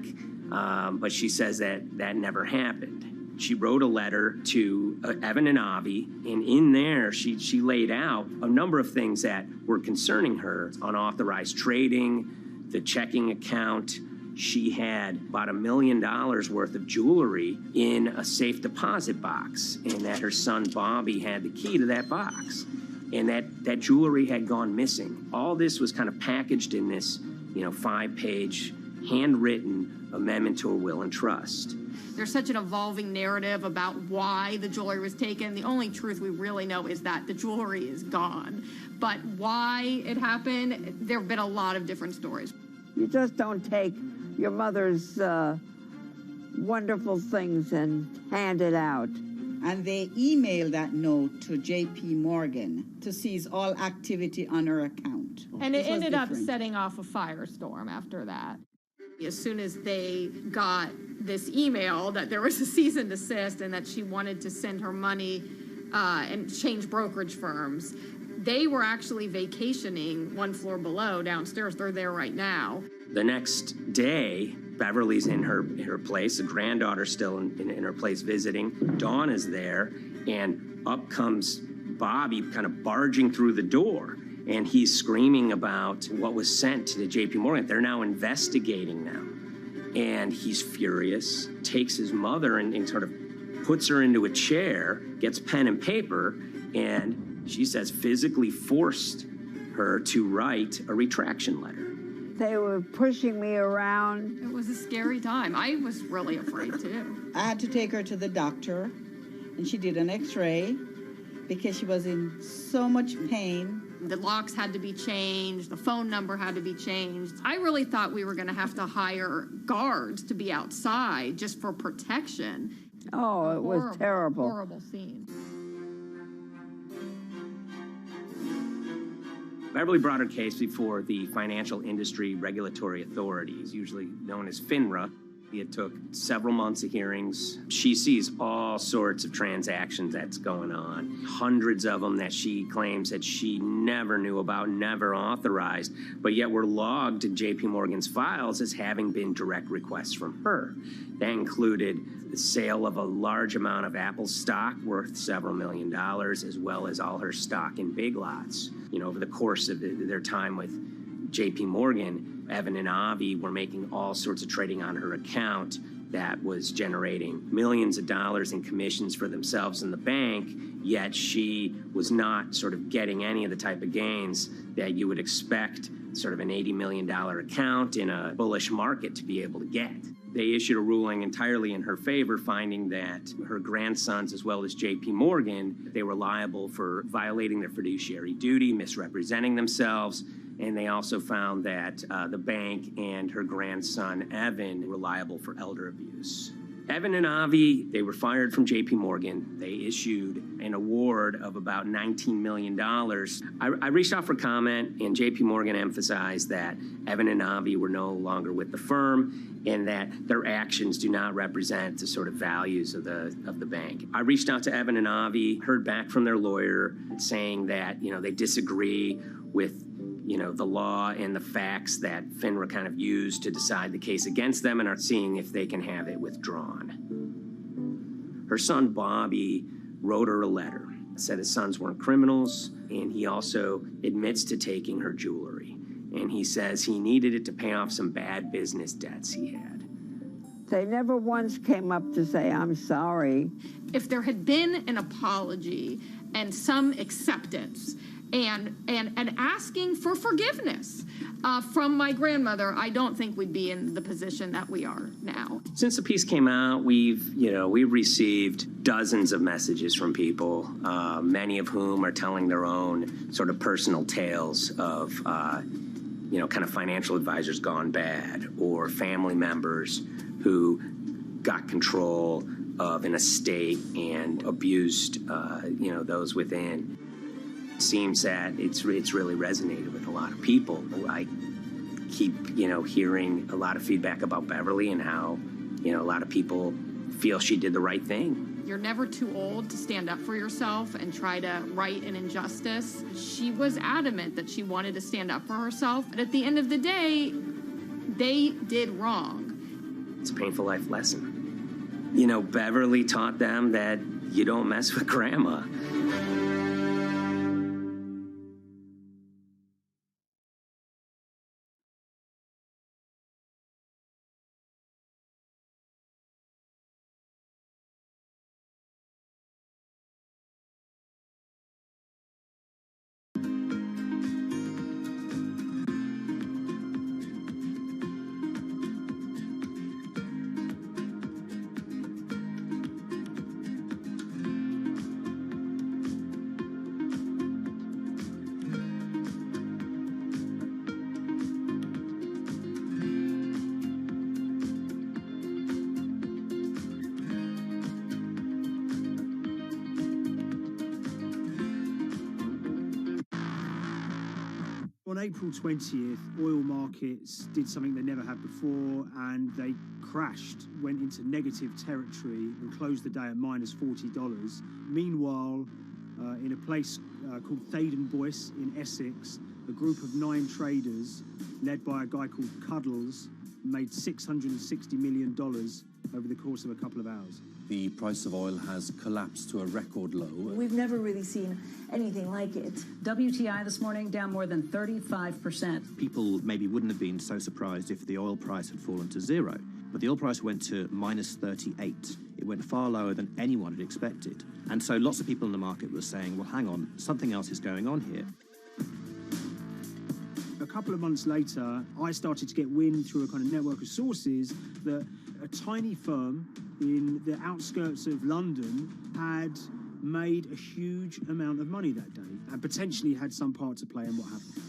but she says that never happened. She wrote a letter to Evan and Avi, and in there she laid out a number of things that were concerning her: unauthorized trading, the checking account. She had about $1 million worth of jewelry in a safe deposit box, and that her son Bobby had the key to that box, and that jewelry had gone missing. All this was kind of packaged in this, 5-page handwritten amendment to a will and trust. There's such an evolving narrative about why the jewelry was taken. The only truth we really know is that the jewelry is gone. But why it happened, there have been a lot of different stories. You just don't take your mother's wonderful things and hand it out. And they emailed that note to J.P. Morgan to seize all activity on her account. And it ended up setting off a firestorm after that. As soon as they got this email that there was a cease and desist and that she wanted to send her money and change brokerage firms, they were actually vacationing one floor below downstairs. They're there right now. The next day, Beverly's in her place. The granddaughter's still in her place visiting. Dawn is there, and up comes Bobby kind of barging through the door. And he's screaming about what was sent to the J.P. Morgan. They're now investigating them. And he's furious, takes his mother and sort of puts her into a chair, gets pen and paper, and she says physically forced her to write a retraction letter. They were pushing me around. It was a scary time. I was really afraid, too. I had to take her to the doctor, and she did an x-ray because she was in so much pain. The locks had to be changed. The phone number had to be changed. I really thought we were going to have to hire guards to be outside just for protection. Oh, it was terrible. Horrible scene. Beverly brought her case before the Financial Industry Regulatory Authorities, usually known as FINRA. It took several months of hearings. She sees all sorts of transactions that's going on, hundreds of them that she claims that she never knew about, never authorized, but yet were logged in J.P. Morgan's files as having been direct requests from her. That included the sale of a large amount of Apple stock worth several $1 million, as well as all her stock in Big Lots. Over the course of their time with J.P. Morgan, Evan and Avi were making all sorts of trading on her account that was generating millions of dollars in commissions for themselves and the bank, yet she was not sort of getting any of the type of gains that you would expect sort of an $80 million account in a bullish market to be able to get. They issued a ruling entirely in her favor, finding that her grandsons, as well as J.P. Morgan, they were liable for violating their fiduciary duty, misrepresenting themselves, and they also found that the bank and her grandson, Evan, were liable for elder abuse. Evan and Avi, they were fired from J.P. Morgan. They issued an award of about $19 million. I reached out for comment, and J.P. Morgan emphasized that Evan and Avi were no longer with the firm and that their actions do not represent the sort of values of the bank. I reached out to Evan and Avi, heard back from their lawyer saying that, they disagree with the law and the facts that FINRA kind of used to decide the case against them and are seeing if they can have it withdrawn. Her son, Bobby, wrote her a letter, said his sons weren't criminals, and he also admits to taking her jewelry. And he says he needed it to pay off some bad business debts he had. They never once came up to say, I'm sorry. If there had been an apology and some acceptance, and asking for forgiveness from my grandmother, I don't think we'd be in the position that we are now. Since the piece came out, we've received dozens of messages from people, many of whom are telling their own sort of personal tales of, kind of financial advisors gone bad, or family members who got control of an estate and abused, those within. Seems that it's really resonated with a lot of people. I keep, hearing a lot of feedback about Beverly and how, a lot of people feel she did the right thing. You're never too old to stand up for yourself and try to right an injustice. She was adamant that she wanted to stand up for herself. But at the end of the day, they did wrong. It's a painful life lesson. You know, Beverly taught them that you don't mess with grandma. On April 20th, oil markets did something they never had before, and they crashed, went into negative territory, and closed the day at minus $40. Meanwhile, in a place called Thaden Boyce in Essex, a group of 9 traders, led by a guy called Cuddles, made $660 million over the course of a couple of hours. The price of oil has collapsed to a record low. We've never really seen anything like it. WTI this morning down more than 35%. People maybe wouldn't have been so surprised if the oil price had fallen to zero, but the oil price went to minus 38. It went far lower than anyone had expected. And so lots of people in the market were saying, well, hang on, something else is going on here. A couple of months later, I started to get wind through a kind of network of sources that a tiny firm in the outskirts of London had made a huge amount of money that day and potentially had some part to play in what happened.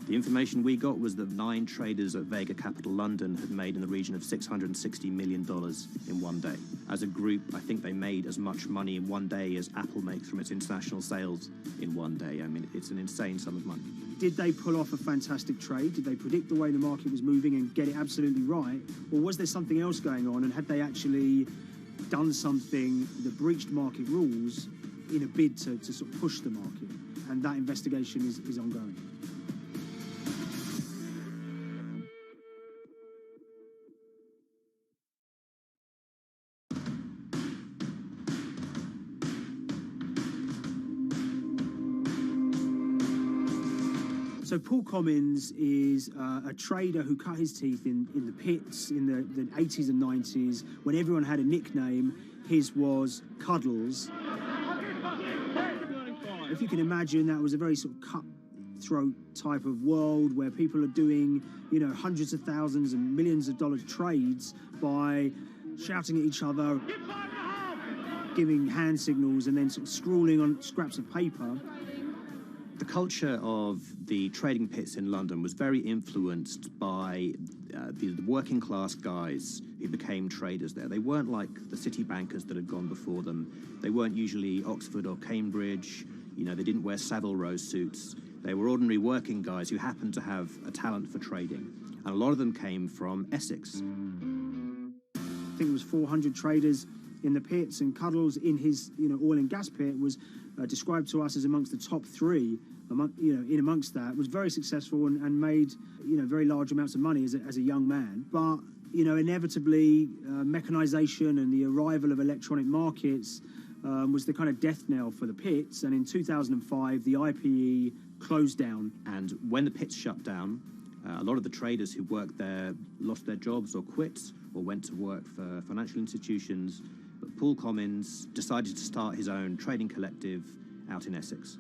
The information we got was that 9 traders at Vega Capital London had made in the region of $660 million in one day. As a group, I think they made as much money in one day as Apple makes from its international sales in one day. I mean, it's an insane sum of money. Did they pull off a fantastic trade? Did they predict the way the market was moving and get it absolutely right? Or was there something else going on, and had they actually done something that breached market rules in a bid to sort of push the market? And that investigation is ongoing. So Paul Commins is a trader who cut his teeth in the pits in the 80s and 90s when everyone had a nickname. His was Cuddles. If you can imagine, that was a very sort of cutthroat type of world where people are doing, you know, hundreds of thousands and millions of dollar trades by shouting at each other, giving hand signals, and then sort of scrawling on scraps of paper. The culture of the trading pits in London was very influenced by the working class guys who became traders there. They weren't like the city bankers that had gone before them. They weren't usually Oxford or Cambridge. You know, they didn't wear Savile Row suits. They were ordinary working guys who happened to have a talent for trading. And a lot of them came from Essex. I think it was 400 traders in the pits, and Cuddles in his, you know, oil and gas pit was described to us as amongst the top 3. In amongst that, was very successful and made, you know, very large amounts of money as a young man. But, you know, inevitably, mechanization and the arrival of electronic markets was the kind of death knell for the pits. And in 2005, the IPE closed down. And when the pits shut down, a lot of the traders who worked there lost their jobs or quit or went to work for financial institutions. But Paul Commins decided to start his own trading collective out in Essex.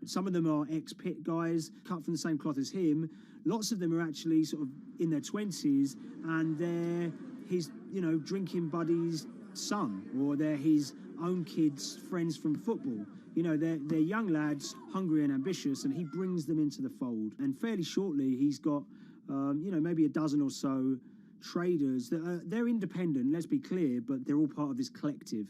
Some of them are ex-pit guys, cut from the same cloth as him. Lots of them are actually sort of in their 20s, and they're his, you know, drinking buddy's son, or they're his own kids' friends from football. You know, they're young lads, hungry and ambitious, and he brings them into the fold. And fairly shortly, he's got, you know, maybe a dozen or so traders that they're independent, let's be clear, but they're all part of this collective.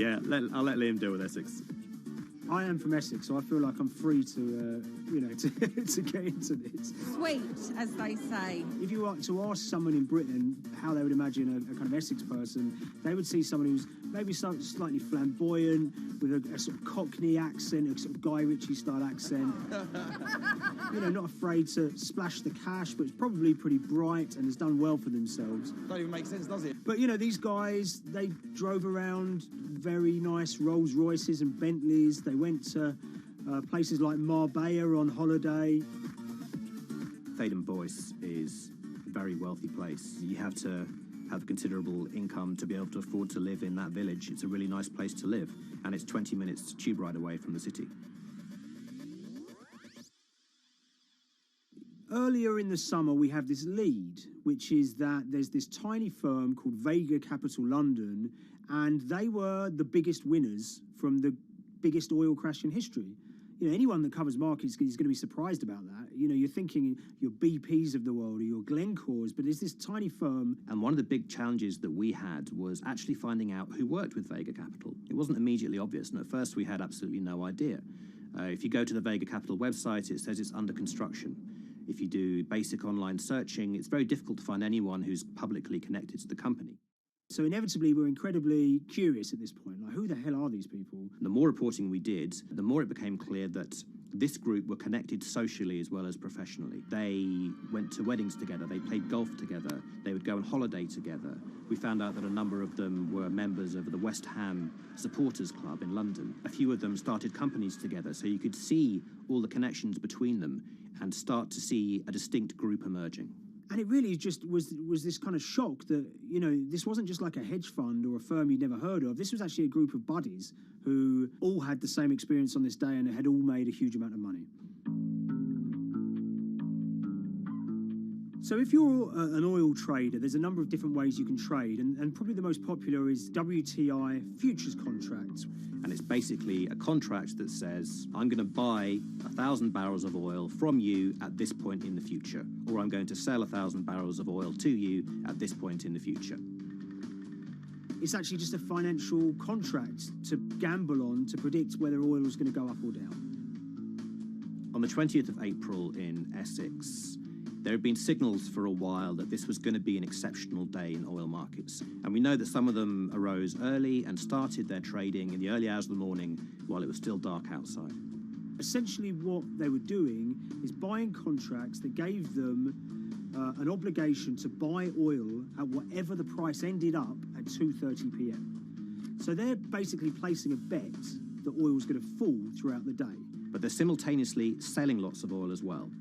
Yeah, I'll let Liam deal with Essex. I am from Essex, so I feel like I'm free to, to get into this. Sweet, as they say. If you were to ask someone in Britain how they would imagine a kind of Essex person, they would see someone who's maybe slightly flamboyant, with a sort of Cockney accent, a sort of Guy Ritchie-style accent. Not afraid to splash the cash, but it's probably pretty bright and has done well for themselves. Don't even make sense, does it? But, these guys, they drove around very nice Rolls Royces and Bentleys. They went to places like Marbella on holiday. Thaden Boyce is a very wealthy place. You have to have considerable income to be able to afford to live in that village. It's a really nice place to live, and it's 20 minutes tube ride away from the city. Earlier in the summer, we have this lead, which is that there's this tiny firm called Vega Capital London, and they were the biggest winners from the biggest oil crash in history. Anyone that covers markets is going to be surprised about that. You're thinking your BPs of the world or your Glencores, but it's this tiny firm. And one of the big challenges that we had was actually finding out who worked with Vega Capital. It wasn't immediately obvious, and at first we had absolutely no idea. If you go to the Vega Capital website, it says it's under construction. If you do basic online searching, it's very difficult to find anyone who's publicly connected to the company. So inevitably, we're incredibly curious at this point. Like, who the hell are these people? The more reporting we did, the more it became clear that this group were connected socially as well as professionally. They went to weddings together, they played golf together, they would go on holiday together. We found out that a number of them were members of the West Ham Supporters Club in London. A few of them started companies together, so you could see all the connections between them and start to see a distinct group emerging. And it really just was this kind of shock that, this wasn't just like a hedge fund or a firm you'd never heard of. This was actually a group of buddies who all had the same experience on this day and had all made a huge amount of money. So if you're an oil trader, there's a number of different ways you can trade, and probably the most popular is WTI futures contracts. And it's basically a contract that says, I'm going to buy 1,000 barrels of oil from you at this point in the future, or I'm going to sell 1,000 barrels of oil to you at this point in the future. It's actually just a financial contract to gamble on to predict whether oil is going to go up or down. On the 20th of April in Essex, there had been signals for a while that this was going to be an exceptional day in oil markets. And we know that some of them arose early and started their trading in the early hours of the morning while it was still dark outside. Essentially what they were doing is buying contracts that gave them an obligation to buy oil at whatever the price ended up at 2:30 p.m. So they're basically placing a bet that oil was going to fall throughout the day. But they're simultaneously selling lots of oil as well.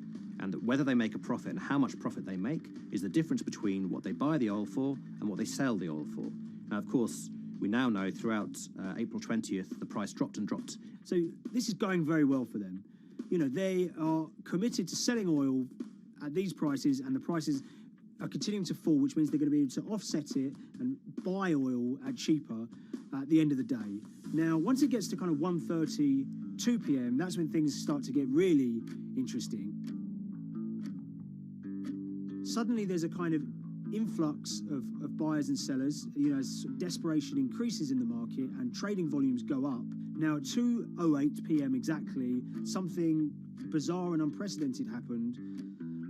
And whether they make a profit and how much profit they make is the difference between what they buy the oil for and what they sell the oil for. Now, of course, we now know throughout April 20th, the price dropped and dropped. So this is going very well for them. They are committed to selling oil at these prices, and the prices are continuing to fall, which means they're going to be able to offset it and buy oil at cheaper at the end of the day. Now, once it gets to kind of 1:30, 2 p.m., that's when things start to get really interesting. Suddenly there's a kind of influx of buyers and sellers, as desperation increases in the market and trading volumes go up. Now at 2:08 p.m. exactly, something bizarre and unprecedented happened,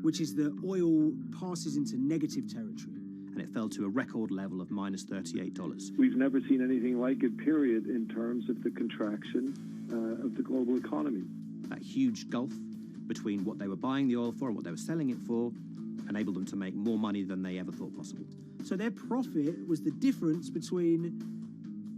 which is that oil passes into negative territory. And it fell to a record level of minus $38. We've never seen anything like it, period, in terms of the contraction of the global economy. That huge gulf between what they were buying the oil for and what they were selling it for enabled them to make more money than they ever thought possible. So their profit was the difference between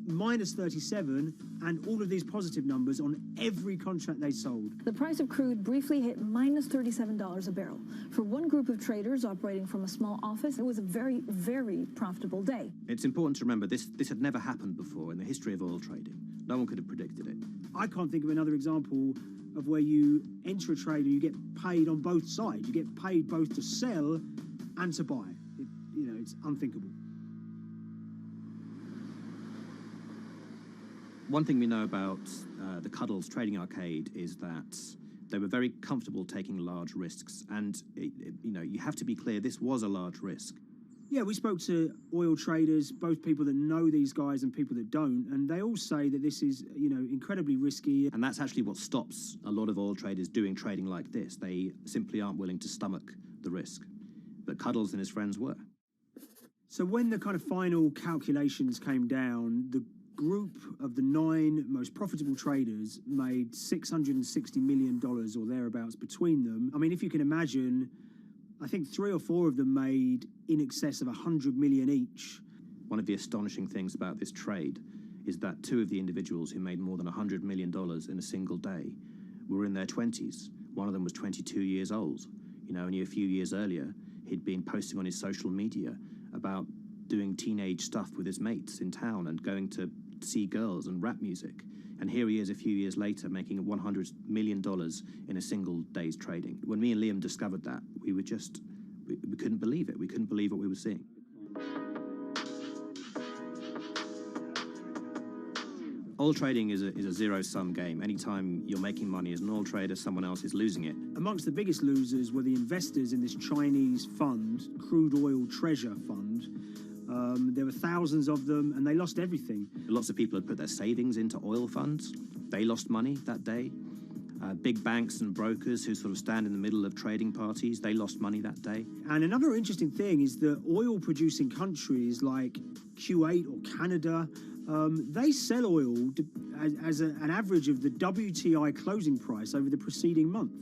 minus 37 and all of these positive numbers on every contract they sold. The price of crude briefly hit minus $37 a barrel. For one group of traders operating from a small office, it was a very, very profitable day. It's important to remember this had never happened before in the history of oil trading. No one could have predicted it. I can't think of another example of where you enter a trade and you get paid on both sides. You get paid both to sell and to buy. It's unthinkable. One thing we know about the Cuddles Trading Arcade is that they were very comfortable taking large risks. And, you have to be clear, this was a large risk. Yeah, we spoke to oil traders, both people that know these guys and people that don't, and they all say that this is, incredibly risky. And that's actually what stops a lot of oil traders doing trading like this. They simply aren't willing to stomach the risk. But Cuddles and his friends were. So when the kind of final calculations came down, the group of the 9 most profitable traders made $660 million or thereabouts between them. I mean, if you can imagine, I think 3 or 4 of them made in excess of 100 million each. One of the astonishing things about this trade is that 2 of the individuals who made more than $100 million in a single day were in their 20s. One of them was 22 years old. Only a few years earlier, he'd been posting on his social media about doing teenage stuff with his mates in town and going to see girls and rap music. And here he is a few years later making $100 million in a single day's trading. When me and Liam discovered that, we couldn't believe it. We couldn't believe what we were seeing. Oil trading is a zero-sum game. Anytime you're making money as an oil trader, someone else is losing it. Amongst the biggest losers were the investors in this Chinese fund, Crude Oil Treasure Fund. There were thousands of them, and they lost everything. Lots of people had put their savings into oil funds. They lost money that day. Big banks and brokers who sort of stand in the middle of trading parties, they lost money that day. And another interesting thing is that oil-producing countries like Kuwait or Canada, they sell oil as an average of the WTI closing price over the preceding month.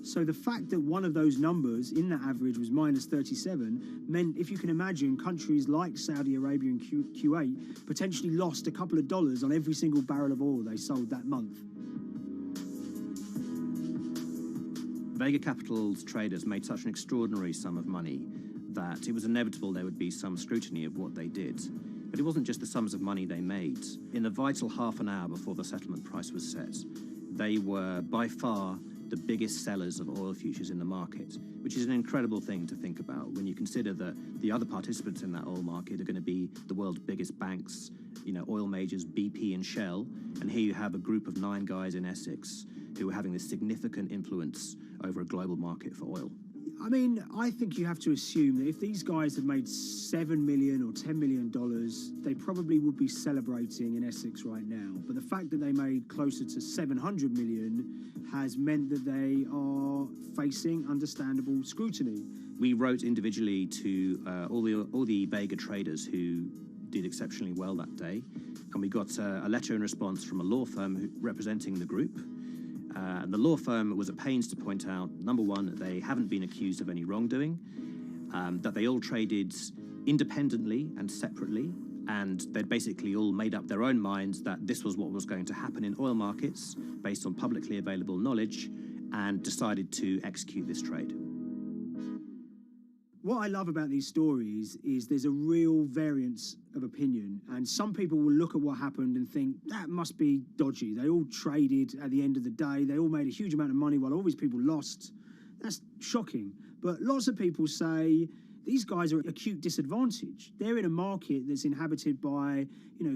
So the fact that one of those numbers in that average was minus 37 meant, if you can imagine, countries like Saudi Arabia and Kuwait potentially lost a couple of dollars on every single barrel of oil they sold that month. Vega Capital's traders made such an extraordinary sum of money that it was inevitable there would be some scrutiny of what they did. But it wasn't just the sums of money they made. In the vital half an hour before the settlement price was set, they were by far the biggest sellers of oil futures in the market, which is an incredible thing to think about when you consider that the other participants in that oil market are going to be the world's biggest banks, oil majors, BP and Shell, and here you have a group of 9 guys in Essex who are having this significant influence over a global market for oil. I mean, I think you have to assume that if these guys had made $7 million or $10 million, they probably would be celebrating in Essex right now. But the fact that they made closer to 700 million has meant that they are facing understandable scrutiny. We wrote individually to all the Vega traders who did exceptionally well that day, and we got a letter in response from a law firm representing the group. The law firm was at pains to point out, number one, that they haven't been accused of any wrongdoing, that they all traded independently and separately, and they'd basically all made up their own minds that this was what was going to happen in oil markets based on publicly available knowledge, and decided to execute this trade. What I love about these stories is there's a real variance of opinion, and some people will look at what happened and think that must be dodgy. They all traded at the end of the day. They all made a huge amount of money while all these people lost. That's shocking. But lots of people say these guys are at acute disadvantage. They're in a market that's inhabited by,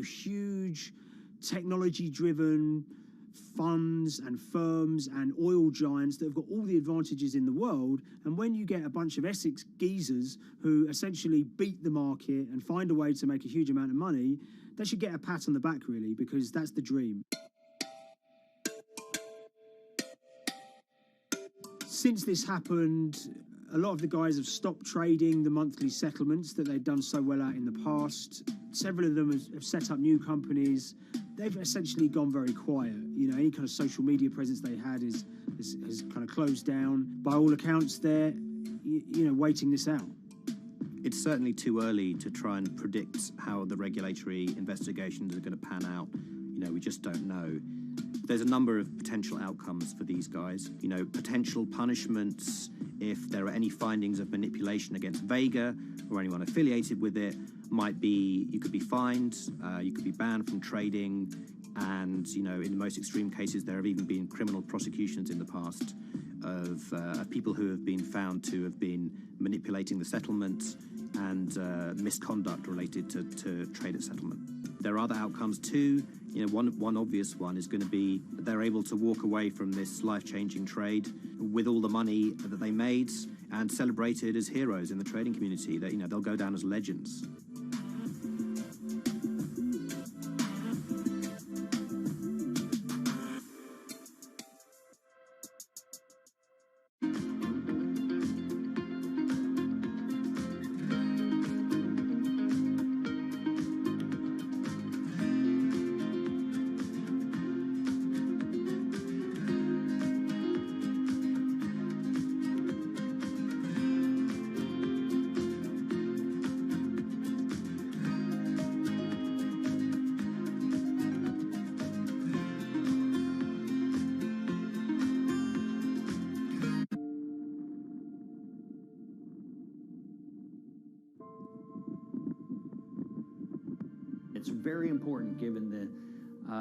huge technology-driven funds and firms and oil giants that have got all the advantages in the world, and when you get a bunch of Essex geezers who essentially beat the market and find a way to make a huge amount of money, they should get a pat on the back, really, because that's the dream. Since this happened, a lot of the guys have stopped trading the monthly settlements that they'd done so well at in the past. Several of them have set up new companies. They've essentially gone very quiet. Any kind of social media presence they had has kind of closed down. By all accounts, they're, waiting this out. It's certainly too early to try and predict how the regulatory investigations are going to pan out. We just don't know. There's a number of potential outcomes for these guys. Potential punishments if there are any findings of manipulation against Vega or anyone affiliated with it might be you could be fined, you could be banned from trading, and in the most extreme cases there have even been criminal prosecutions in the past of people who have been found to have been manipulating the settlement and misconduct related to trade at settlement. There are other outcomes too. One obvious one is going to be that they're able to walk away from this life-changing trade with all the money that they made and celebrated as heroes in the trading community. That, you know, they'll go down as legends. It's very important, given the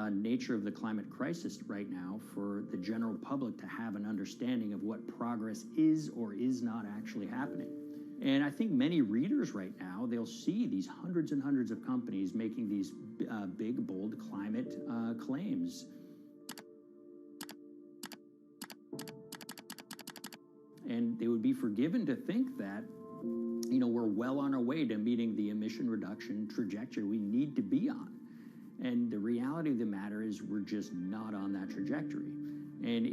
nature of the climate crisis right now, for the general public to have an understanding of what progress is or is not actually happening. And I think many readers right now, they'll see these hundreds and hundreds of companies making these big, bold climate claims. And they would be forgiven to think that, you know, we're well on our way to meeting the emission reduction trajectory we need to be on. And the reality of the matter is we're just not on that trajectory. And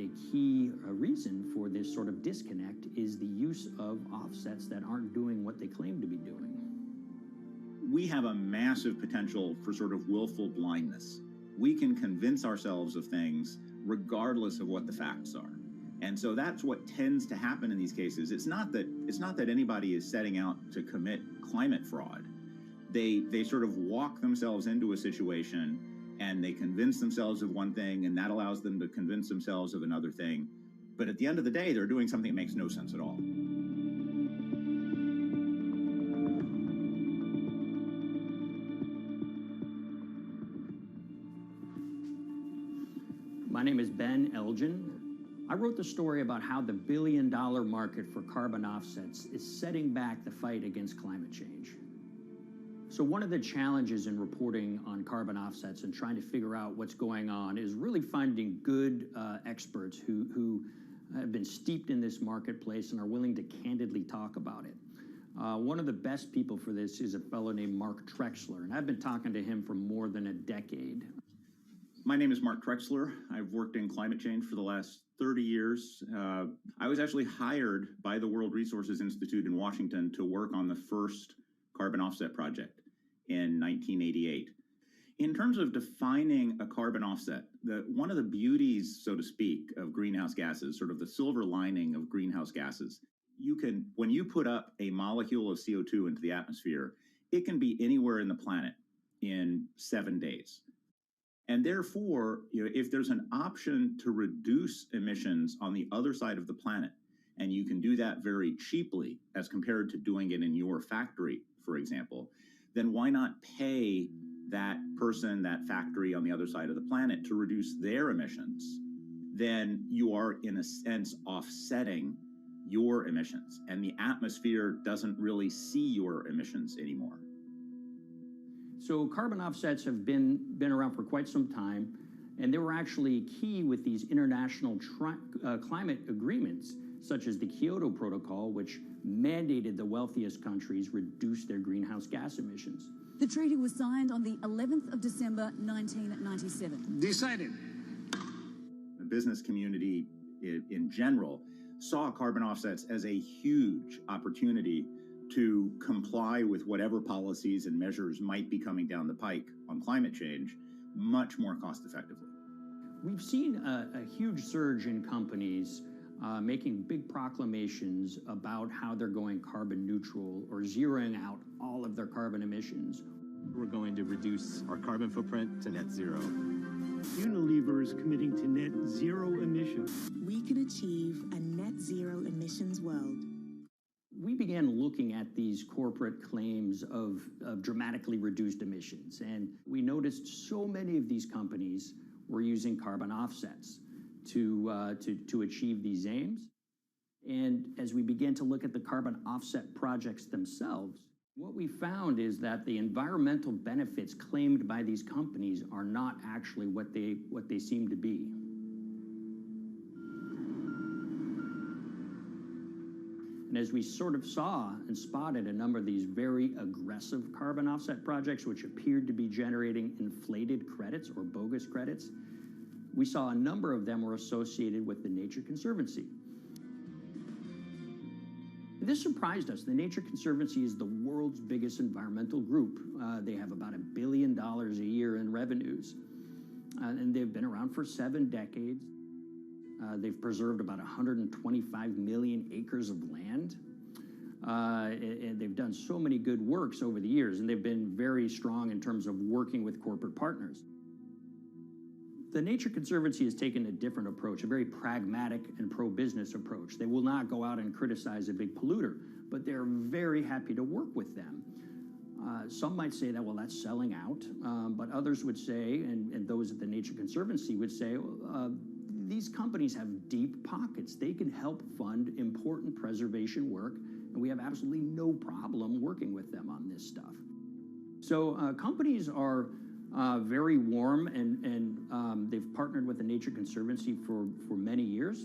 a key reason for this sort of disconnect is the use of offsets that aren't doing what they claim to be doing. We have a massive potential for sort of willful blindness. We can convince ourselves of things regardless of what the facts are. And so that's what tends to happen in these cases. It's not that anybody is setting out to commit climate fraud. They sort of walk themselves into a situation and they convince themselves of one thing, and that allows them to convince themselves of another thing. But at the end of the day, they're doing something that makes no sense at all. My name is Ben Elgin. I wrote the story about how the billion-dollar market for carbon offsets is setting back the fight against climate change. So one of the challenges in reporting on carbon offsets and trying to figure out what's going on is really finding good experts who have been steeped in this marketplace and are willing to candidly talk about it. One of the best people for this is a fellow named Mark Trexler, and I've been talking to him for more than a decade. My name is Mark Trexler. I've worked in climate change for the last 30 years. I was actually hired by the World Resources Institute in Washington to work on the first carbon offset project in 1988. In terms of defining a carbon offset, one of the beauties, so to speak, of greenhouse gases, sort of the silver lining of greenhouse gases, when you put up a molecule of CO2 into the atmosphere, it can be anywhere in the planet in 7 days. And therefore, if there's an option to reduce emissions on the other side of the planet, and you can do that very cheaply as compared to doing it in your factory, for example, then why not pay that person, that factory on the other side of the planet to reduce their emissions? Then you are, in a sense, offsetting your emissions, and the atmosphere doesn't really see your emissions anymore. So carbon offsets have been around for quite some time, and they were actually key with these international climate agreements, such as the Kyoto Protocol, which mandated the wealthiest countries reduce their greenhouse gas emissions. The treaty was signed on the 11th of December, 1997. Decided. The business community in general saw carbon offsets as a huge opportunity to comply with whatever policies and measures might be coming down the pike on climate change much more cost effectively. We've seen a huge surge in companies making big proclamations about how they're going carbon neutral or zeroing out all of their carbon emissions. We're going to reduce our carbon footprint to net zero. Unilever is committing to net zero emissions. We can achieve a net zero emissions world. We began looking at these corporate claims of dramatically reduced emissions, and we noticed so many of these companies were using carbon offsets to achieve these aims. And as we began to look at the carbon offset projects themselves, what we found is that the environmental benefits claimed by these companies are not actually what they seem to be. And as we sort of saw and spotted a number of these very aggressive carbon offset projects, which appeared to be generating inflated credits or bogus credits, we saw a number of them were associated with the Nature Conservancy. This surprised us. The Nature Conservancy is the world's biggest environmental group. They have about $1 billion a year in revenues, and they've been around for 7 decades. They've preserved about 125 million acres of land, and they've done so many good works over the years, and they've been very strong in terms of working with corporate partners. The Nature Conservancy has taken a different approach, a very pragmatic and pro-business approach. They will not go out and criticize a big polluter, but they're very happy to work with them. Some might say that, well, that's selling out, but others would say, and those at the Nature Conservancy would say, these companies have deep pockets. They can help fund important preservation work, and we have absolutely no problem working with them on this stuff. So companies are very warm, and they've partnered with the Nature Conservancy for many years.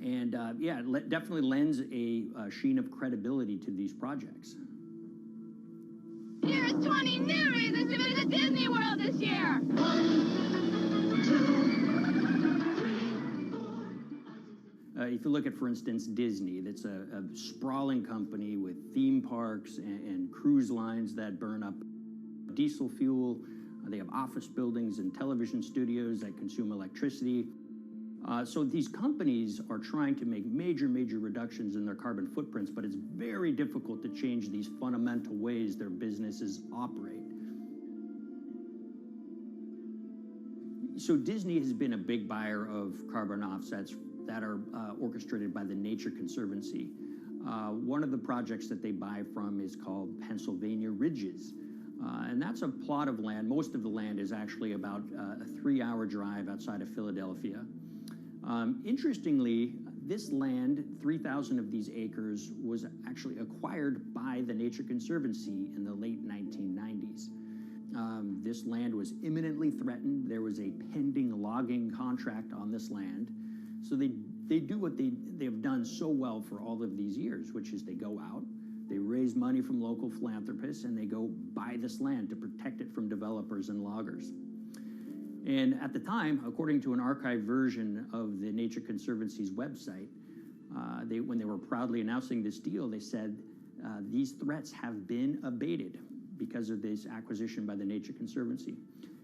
And yeah, it definitely lends a sheen of credibility to these projects. Here's 20 new reasons to visit Disney World this year. 1, 2, 3. If you look at, for instance, Disney, that's a sprawling company with theme parks and cruise lines that burn up diesel fuel. They have office buildings and television studios that consume electricity. So these companies are trying to make major reductions in their carbon footprints, but it's very difficult to change these fundamental ways their businesses operate. So Disney has been a big buyer of carbon offsets that are orchestrated by the Nature Conservancy. One of the projects that they buy from is called Pennsylvania Ridges. And that's a plot of land. Most of the land is actually about a 3-hour drive outside of Philadelphia. Interestingly, this land, 3,000 of these acres, was actually acquired by the Nature Conservancy in the late 1990s. This land was imminently threatened. There was a pending logging contract on this land. So they do what they have done so well for all of these years, which is they go out, they raise money from local philanthropists, and they go buy this land to protect it from developers and loggers. And at the time, according to an archived version of the Nature Conservancy's website, when they were proudly announcing this deal, they said, these threats have been abated because of this acquisition by the Nature Conservancy.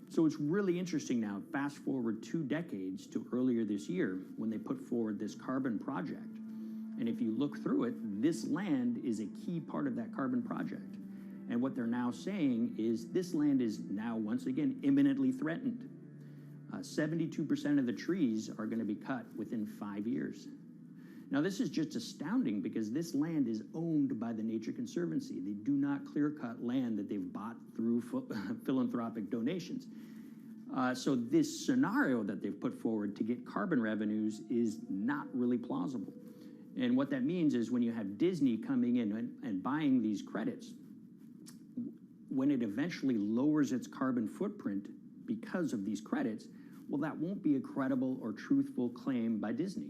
So it's really interesting now, fast forward 2 decades to earlier this year when they put forward this carbon project. And if you look through it, this land is a key part of that carbon project. And what they're now saying is this land is now, once again, imminently threatened. 72% of the trees are going to be cut within 5 years. Now, this is just astounding because this land is owned by the Nature Conservancy. They do not clear-cut land that they've bought through philanthropic donations. So this scenario that they've put forward to get carbon revenues is not really plausible. And what that means is when you have Disney coming in and buying these credits, when it eventually lowers its carbon footprint because of these credits, well, that won't be a credible or truthful claim by Disney.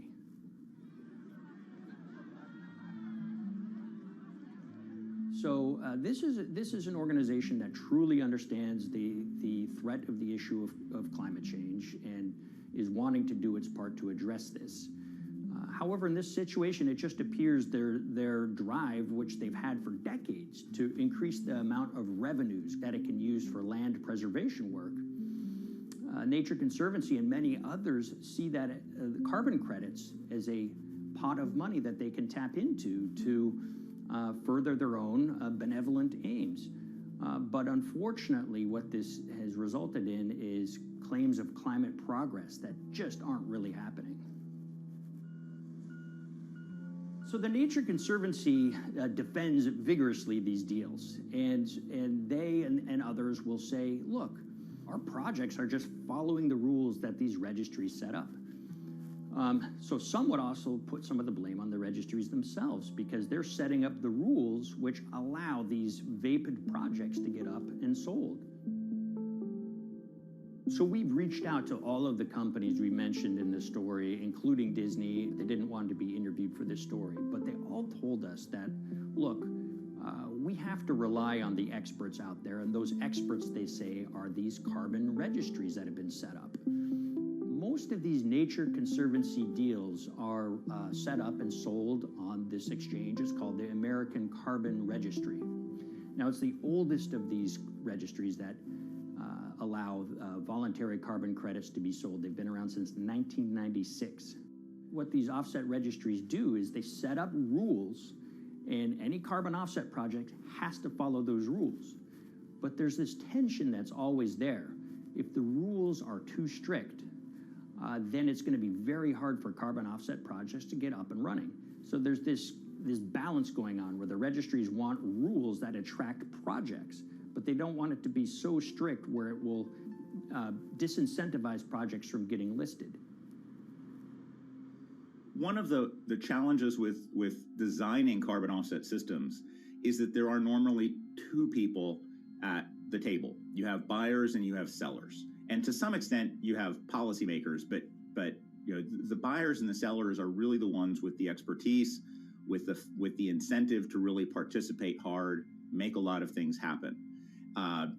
So this is an organization that truly understands the threat of the issue of climate change and is wanting to do its part to address this. However, in this situation, it just appears their drive, which they've had for decades, to increase the amount of revenues that it can use for land preservation work. Nature Conservancy and many others see that the carbon credits as a pot of money that they can tap into to further their own benevolent aims. But unfortunately, what this has resulted in is claims of climate progress that just aren't really happening. So the Nature Conservancy defends vigorously these deals, and they and others will say, look, our projects are just following the rules that these registries set up. So some would also put some of the blame on the registries themselves because they're setting up the rules which allow these vapid projects to get up and sold. So we've reached out to all of the companies we mentioned in this story, including Disney. They didn't want to be interviewed for this story, but they all told us that, look, we have to rely on the experts out there, and those experts, they say, are these carbon registries that have been set up. Most of these Nature Conservancy deals are set up and sold on this exchange. It's called the American Carbon Registry. Now, it's the oldest of these registries that allow voluntary carbon credits to be sold. They've been around since 1996. What these offset registries do is they set up rules, and any carbon offset project has to follow those rules. But there's this tension that's always there. If the rules are too strict, then it's going to be very hard for carbon offset projects to get up and running. So there's this balance going on where the registries want rules that attract projects, but they don't want it to be so strict where it will disincentivize projects from getting listed. One of the challenges with designing carbon offset systems is that there are normally two people at the table. You have buyers and you have sellers. And to some extent, you have policymakers, but you know, the buyers and the sellers are really the ones with the expertise, with the incentive to really participate hard, make a lot of things happen.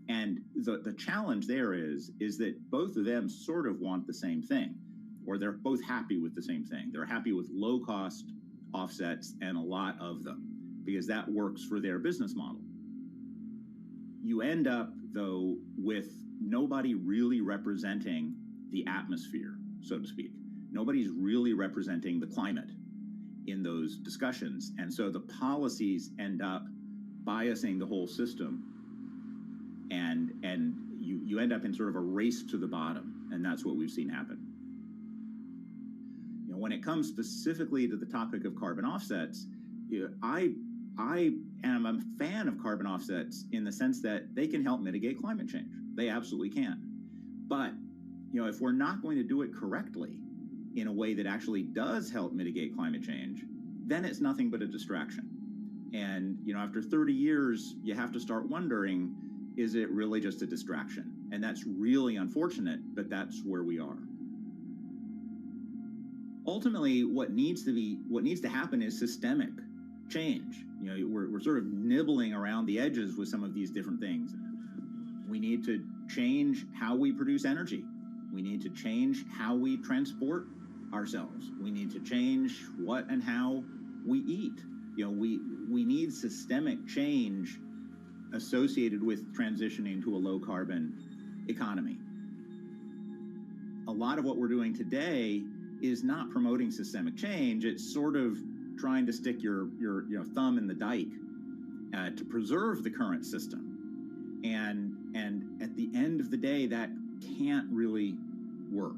And the challenge there is that both of them sort of want the same thing, or they're both happy with the same thing. They're happy with low-cost offsets and a lot of them, because that works for their business model. You end up, though, with nobody really representing the atmosphere, so to speak. Nobody's really representing the climate in those discussions. And so the policies end up biasing the whole system, and you end up in sort of a race to the bottom, and that's what we've seen happen. You know, when it comes specifically to the topic of carbon offsets, you know, I am a fan of carbon offsets in the sense that they can help mitigate climate change. They absolutely can. But, you know, if we're not going to do it correctly in a way that actually does help mitigate climate change, then it's nothing but a distraction. And, you know, after 30 years, you have to start wondering, is it really just a distraction? And that's really unfortunate, but that's where we are. Ultimately, what needs to happen is systemic change. You know, we're sort of nibbling around the edges with some of these different things. We need to change how we produce energy. We need to change how we transport ourselves. We need to change what and how we eat. You know, we need systemic change associated with transitioning to a low carbon economy. A lot of what we're doing today is not promoting systemic change. It's sort of trying to stick your thumb in the dike to preserve the current system. And at the end of the day, that can't really work.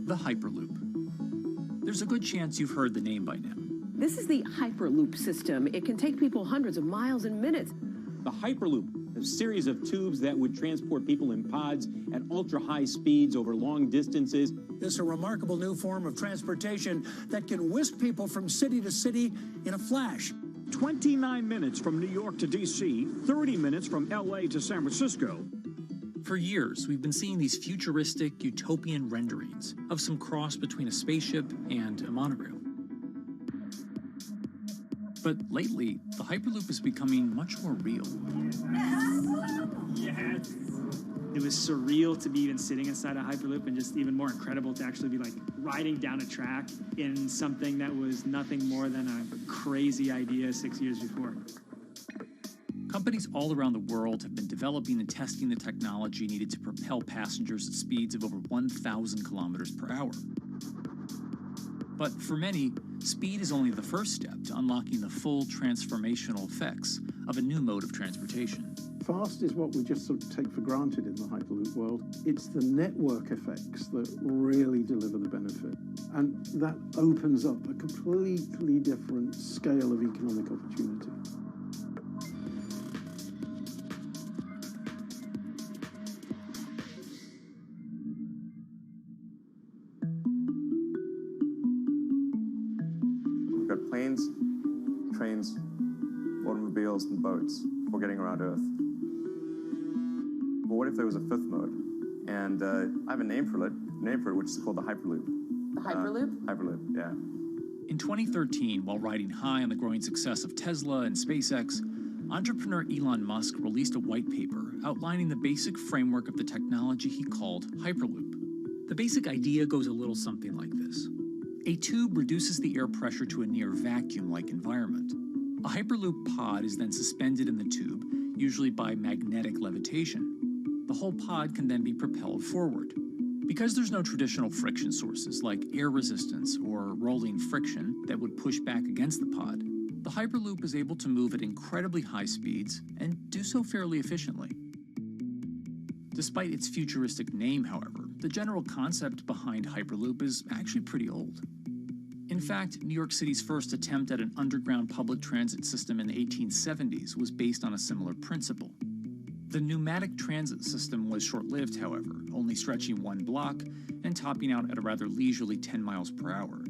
The Hyperloop. There's a good chance you've heard the name by now. This is the Hyperloop system. It can take people hundreds of miles in minutes. The Hyperloop, a series of tubes that would transport people in pods at ultra-high speeds over long distances. It's a remarkable new form of transportation that can whisk people from city to city in a flash. 29 minutes from New York to D.C., 30 minutes from L.A. to San Francisco. For years, we've been seeing these futuristic, utopian renderings of some cross between a spaceship and a monorail. But lately, the Hyperloop is becoming much more real. Yes! It was surreal to be even sitting inside a Hyperloop, and just even more incredible to actually be like riding down a track in something that was nothing more than a crazy idea 6 years before. Companies all around the world have been developing and testing the technology needed to propel passengers at speeds of over 1,000 kilometers per hour. But for many, speed is only the first step to unlocking the full transformational effects of a new mode of transportation. Fast is what we just sort of take for granted in the Hyperloop world. It's the network effects that really deliver the benefit. And that opens up a completely different scale of economic opportunity. We've got planes, trains, automobiles, and boats for getting around Earth. But what if there was a fifth mode? And I have a name for it, which is called the Hyperloop. The Hyperloop? Hyperloop, yeah. In 2013, while riding high on the growing success of Tesla and SpaceX, entrepreneur Elon Musk released a white paper outlining the basic framework of the technology he called Hyperloop. The basic idea goes a little something like this. A tube reduces the air pressure to a near vacuum-like environment. A Hyperloop pod is then suspended in the tube, usually by magnetic levitation. The whole pod can then be propelled forward. Because there's no traditional friction sources like air resistance or rolling friction that would push back against the pod, the Hyperloop is able to move at incredibly high speeds and do so fairly efficiently. Despite its futuristic name, however, the general concept behind Hyperloop is actually pretty old. In fact, New York City's first attempt at an underground public transit system in the 1870s was based on a similar principle. The pneumatic transit system was short-lived, however, only stretching one block and topping out at a rather leisurely 10 miles per hour.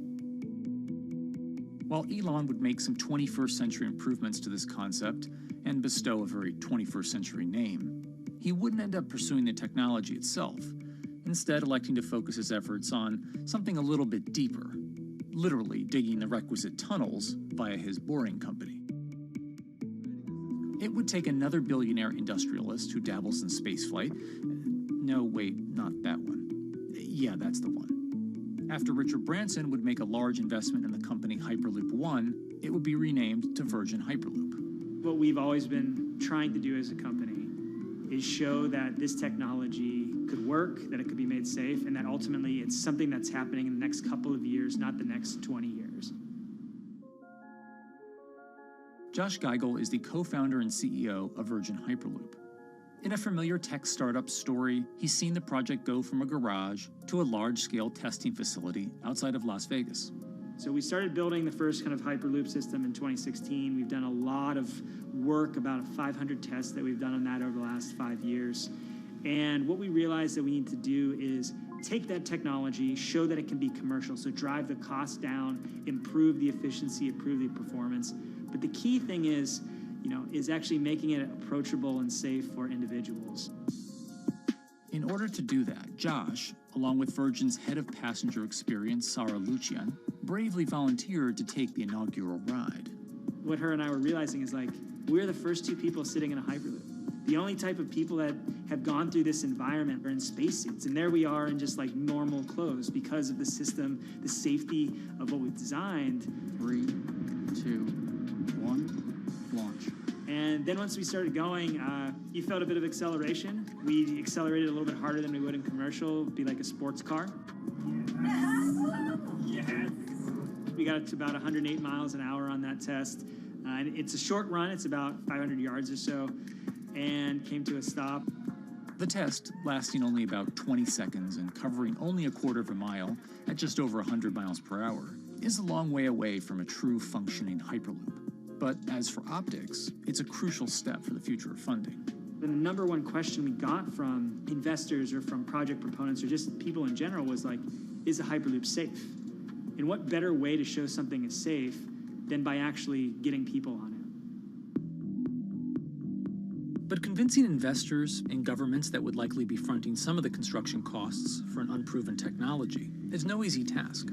While Elon would make some 21st century improvements to this concept and bestow a very 21st century name, he wouldn't end up pursuing the technology itself, instead electing to focus his efforts on something a little bit deeper, literally digging the requisite tunnels via his boring company. It would take another billionaire industrialist who dabbles in spaceflight. No, wait, not that one. Yeah, that's the one. After Richard Branson would make a large investment in the company Hyperloop One, it would be renamed to Virgin Hyperloop. What we've always been trying to do as a company is show that this technology could work, that it could be made safe, and that ultimately it's something that's happening in the next couple of years, not the next 20 years. Josh Geigel is the co-founder and CEO of Virgin Hyperloop. In a familiar tech startup story, he's seen the project go from a garage to a large-scale testing facility outside of Las Vegas. So we started building the first kind of Hyperloop system in 2016. We've done a lot of work, about 500 tests that we've done on that over the last 5 years. And what we realized that we need to do is take that technology, show that it can be commercial, so drive the cost down, improve the efficiency, improve the performance. But the key thing is actually making it approachable and safe for individuals. In order to do that, Josh, along with Virgin's head of passenger experience, Sarah Lucian, bravely volunteered to take the inaugural ride. What her and I were realizing is we're the first two people sitting in a Hyperloop. The only type of people that have gone through this environment are in spacesuits, and there we are in just normal clothes because of the system, the safety of what we've designed. 3, 2, 1, launch. And then once we started going, you felt a bit of acceleration. We accelerated a little bit harder than we would in commercial, be like a sports car. Yes. We got to about 108 miles an hour on that test. And it's a short run, it's about 500 yards or so, and came to a stop. The test, lasting only about 20 seconds and covering only a quarter of a mile at just over 100 miles per hour, is a long way away from a true functioning Hyperloop. But as for optics, it's a crucial step for the future of funding. The number one question we got from investors or from project proponents or just people in general was is a Hyperloop safe? And what better way to show something is safe than by actually getting people on it. But convincing investors and governments that would likely be fronting some of the construction costs for an unproven technology is no easy task.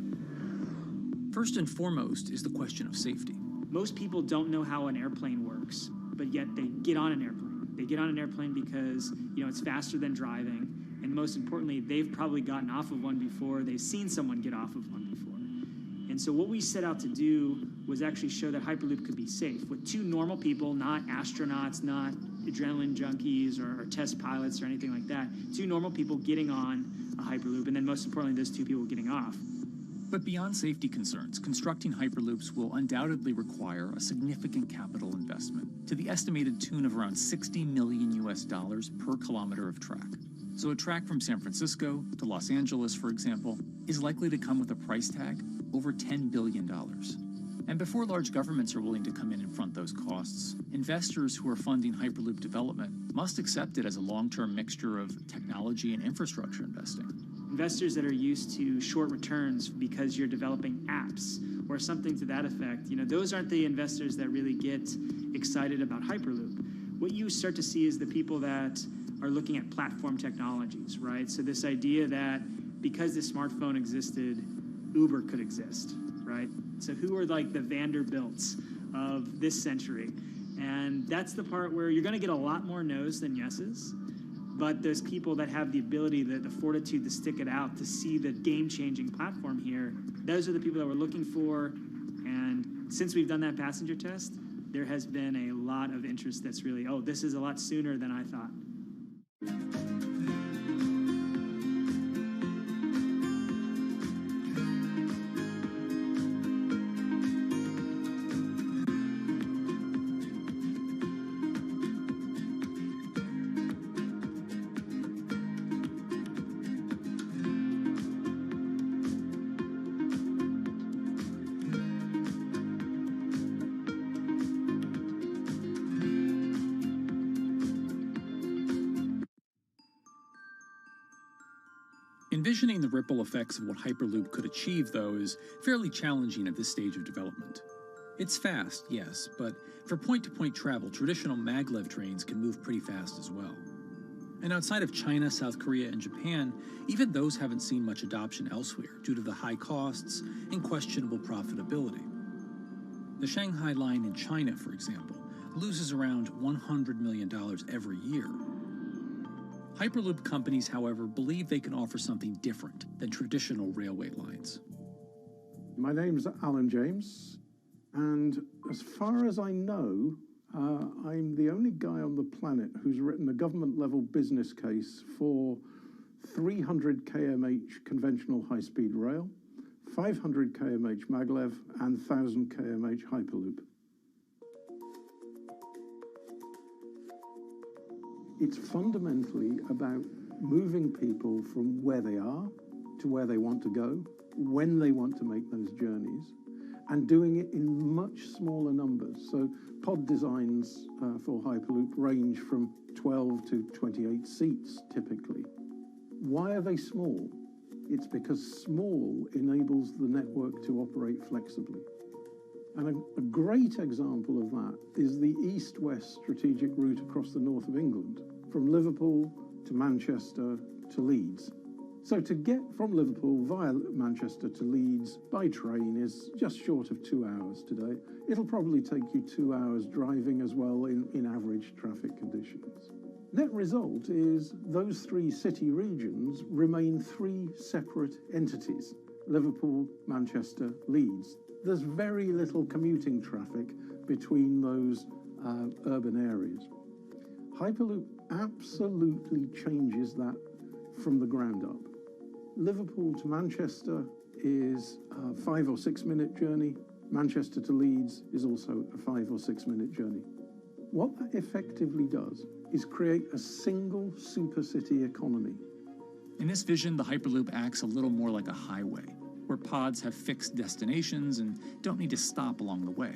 First and foremost is the question of safety. Most people don't know how an airplane works, but yet they get on an airplane. They get on an airplane because, it's faster than driving, and most importantly, they've probably gotten off of one before, they've seen someone get off of one before. And so what we set out to do was actually show that Hyperloop could be safe with two normal people, not astronauts, not adrenaline junkies or test pilots or anything like that. Two normal people getting on a Hyperloop, and then most importantly, those two people getting off. But beyond safety concerns, constructing Hyperloops will undoubtedly require a significant capital investment to the estimated tune of around $60 million per kilometer of track. So a track from San Francisco to Los Angeles, for example, is likely to come with a price tag over $10 billion. And before large governments are willing to come in and front those costs, investors who are funding Hyperloop development must accept it as a long-term mixture of technology and infrastructure investing. Investors that are used to short returns because you're developing apps or something to that effect, those aren't the investors that really get excited about Hyperloop. What you start to see is the people that are looking at platform technologies, right? So this idea that because the smartphone existed, Uber could exist, right? So who are like the Vanderbilts of this century? And that's the part where you're going to get a lot more no's than yeses. But those people that have the ability, the fortitude to stick it out, to see the game-changing platform here, those are the people that we're looking for. And since we've done that passenger test, there has been a lot of interest that's really, this is a lot sooner than I thought. Envisioning the ripple effects of what Hyperloop could achieve, though, is fairly challenging at this stage of development. It's fast, yes, but for point-to-point travel, traditional maglev trains can move pretty fast as well. And outside of China, South Korea, and Japan, even those haven't seen much adoption elsewhere due to the high costs and questionable profitability. The Shanghai line in China, for example, loses around $100 million every year. Hyperloop companies, however, believe they can offer something different than traditional railway lines. My name's Alan James, and as far as I know, I'm the only guy on the planet who's written a government-level business case for 300 kmh conventional high-speed rail, 500 kmh maglev, and 1,000 kmh Hyperloop. It's fundamentally about moving people from where they are to where they want to go, when they want to make those journeys, and doing it in much smaller numbers. So pod designs for Hyperloop range from 12 to 28 seats, typically. Why are they small? It's because small enables the network to operate flexibly. And a great example of that is the east-west strategic route across the north of England, from Liverpool to Manchester to Leeds. So to get from Liverpool via Manchester to Leeds by train is just short of 2 hours today. It'll probably take you 2 hours driving as well in average traffic conditions. Net result is those three city regions remain three separate entities: Liverpool, Manchester, Leeds. There's very little commuting traffic between those urban areas. Hyperloop absolutely changes that from the ground up. Liverpool to Manchester is a 5 or 6 minute journey. Manchester to Leeds is also a 5 or 6 minute journey. What that effectively does is create a single super city economy. In this vision, the Hyperloop acts a little more like a highway, where pods have fixed destinations and don't need to stop along the way.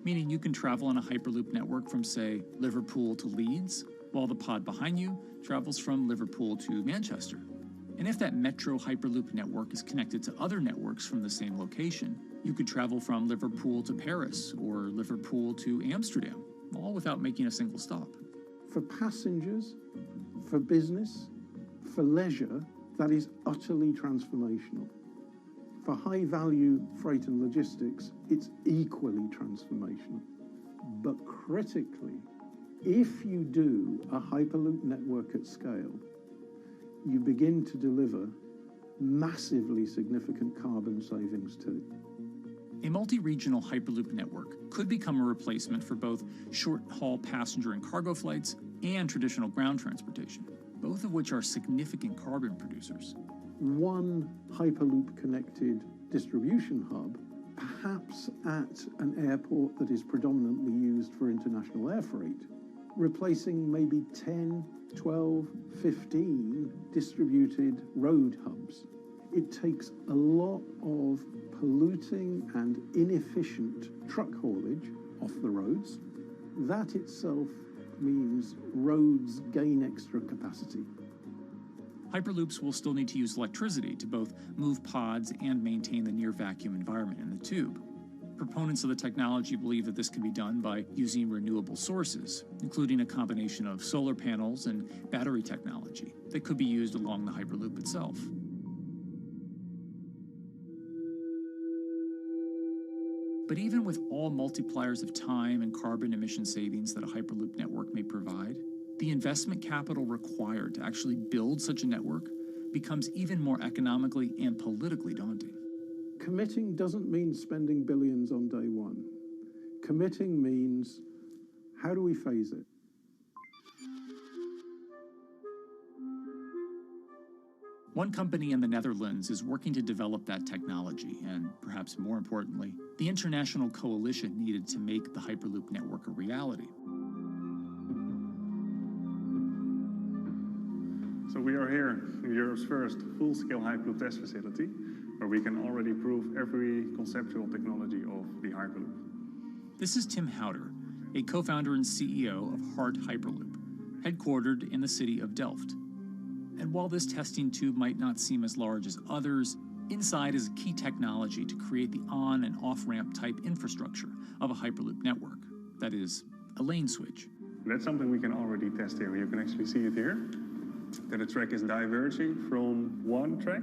Meaning you can travel on a Hyperloop network from, say, Liverpool to Leeds, while the pod behind you travels from Liverpool to Manchester. And if that metro Hyperloop network is connected to other networks from the same location, You could travel from Liverpool to Paris or Liverpool to Amsterdam, all without making a single stop. For passengers, for business, for leisure, that is utterly transformational. For high-value freight and logistics, it's equally transformational. But critically, if you do a Hyperloop network at scale, you begin to deliver massively significant carbon savings too. A multi-regional Hyperloop network could become a replacement for both short-haul passenger and cargo flights and traditional ground transportation, both of which are significant carbon producers. One Hyperloop-connected distribution hub, perhaps at an airport that is predominantly used for international air freight, replacing maybe 10, 12, 15 distributed road hubs. It takes a lot of polluting and inefficient truck haulage off the roads. That itself means roads gain extra capacity. Hyperloops will still need to use electricity to both move pods and maintain the near-vacuum environment in the tube. Proponents of the technology believe that this can be done by using renewable sources, including a combination of solar panels and battery technology that could be used along the Hyperloop itself. But even with all multipliers of time and carbon emission savings that a Hyperloop network may provide, the investment capital required to actually build such a network becomes even more economically and politically daunting. Committing doesn't mean spending billions on day one. Committing means, how do we phase it? One company in the Netherlands is working to develop that technology, and perhaps more importantly, the international coalition needed to make the Hyperloop network a reality. So we are here in Europe's first full-scale Hyperloop test facility, where we can already prove every conceptual technology of the Hyperloop. This is Tim Houter, a co-founder and CEO of Hart Hyperloop, headquartered in the city of Delft. And while this testing tube might not seem as large as others, inside is a key technology to create the on- and off-ramp type infrastructure of a Hyperloop network. That is, a lane switch. That's something we can already test here. You can actually see it here, that the track is diverging from one track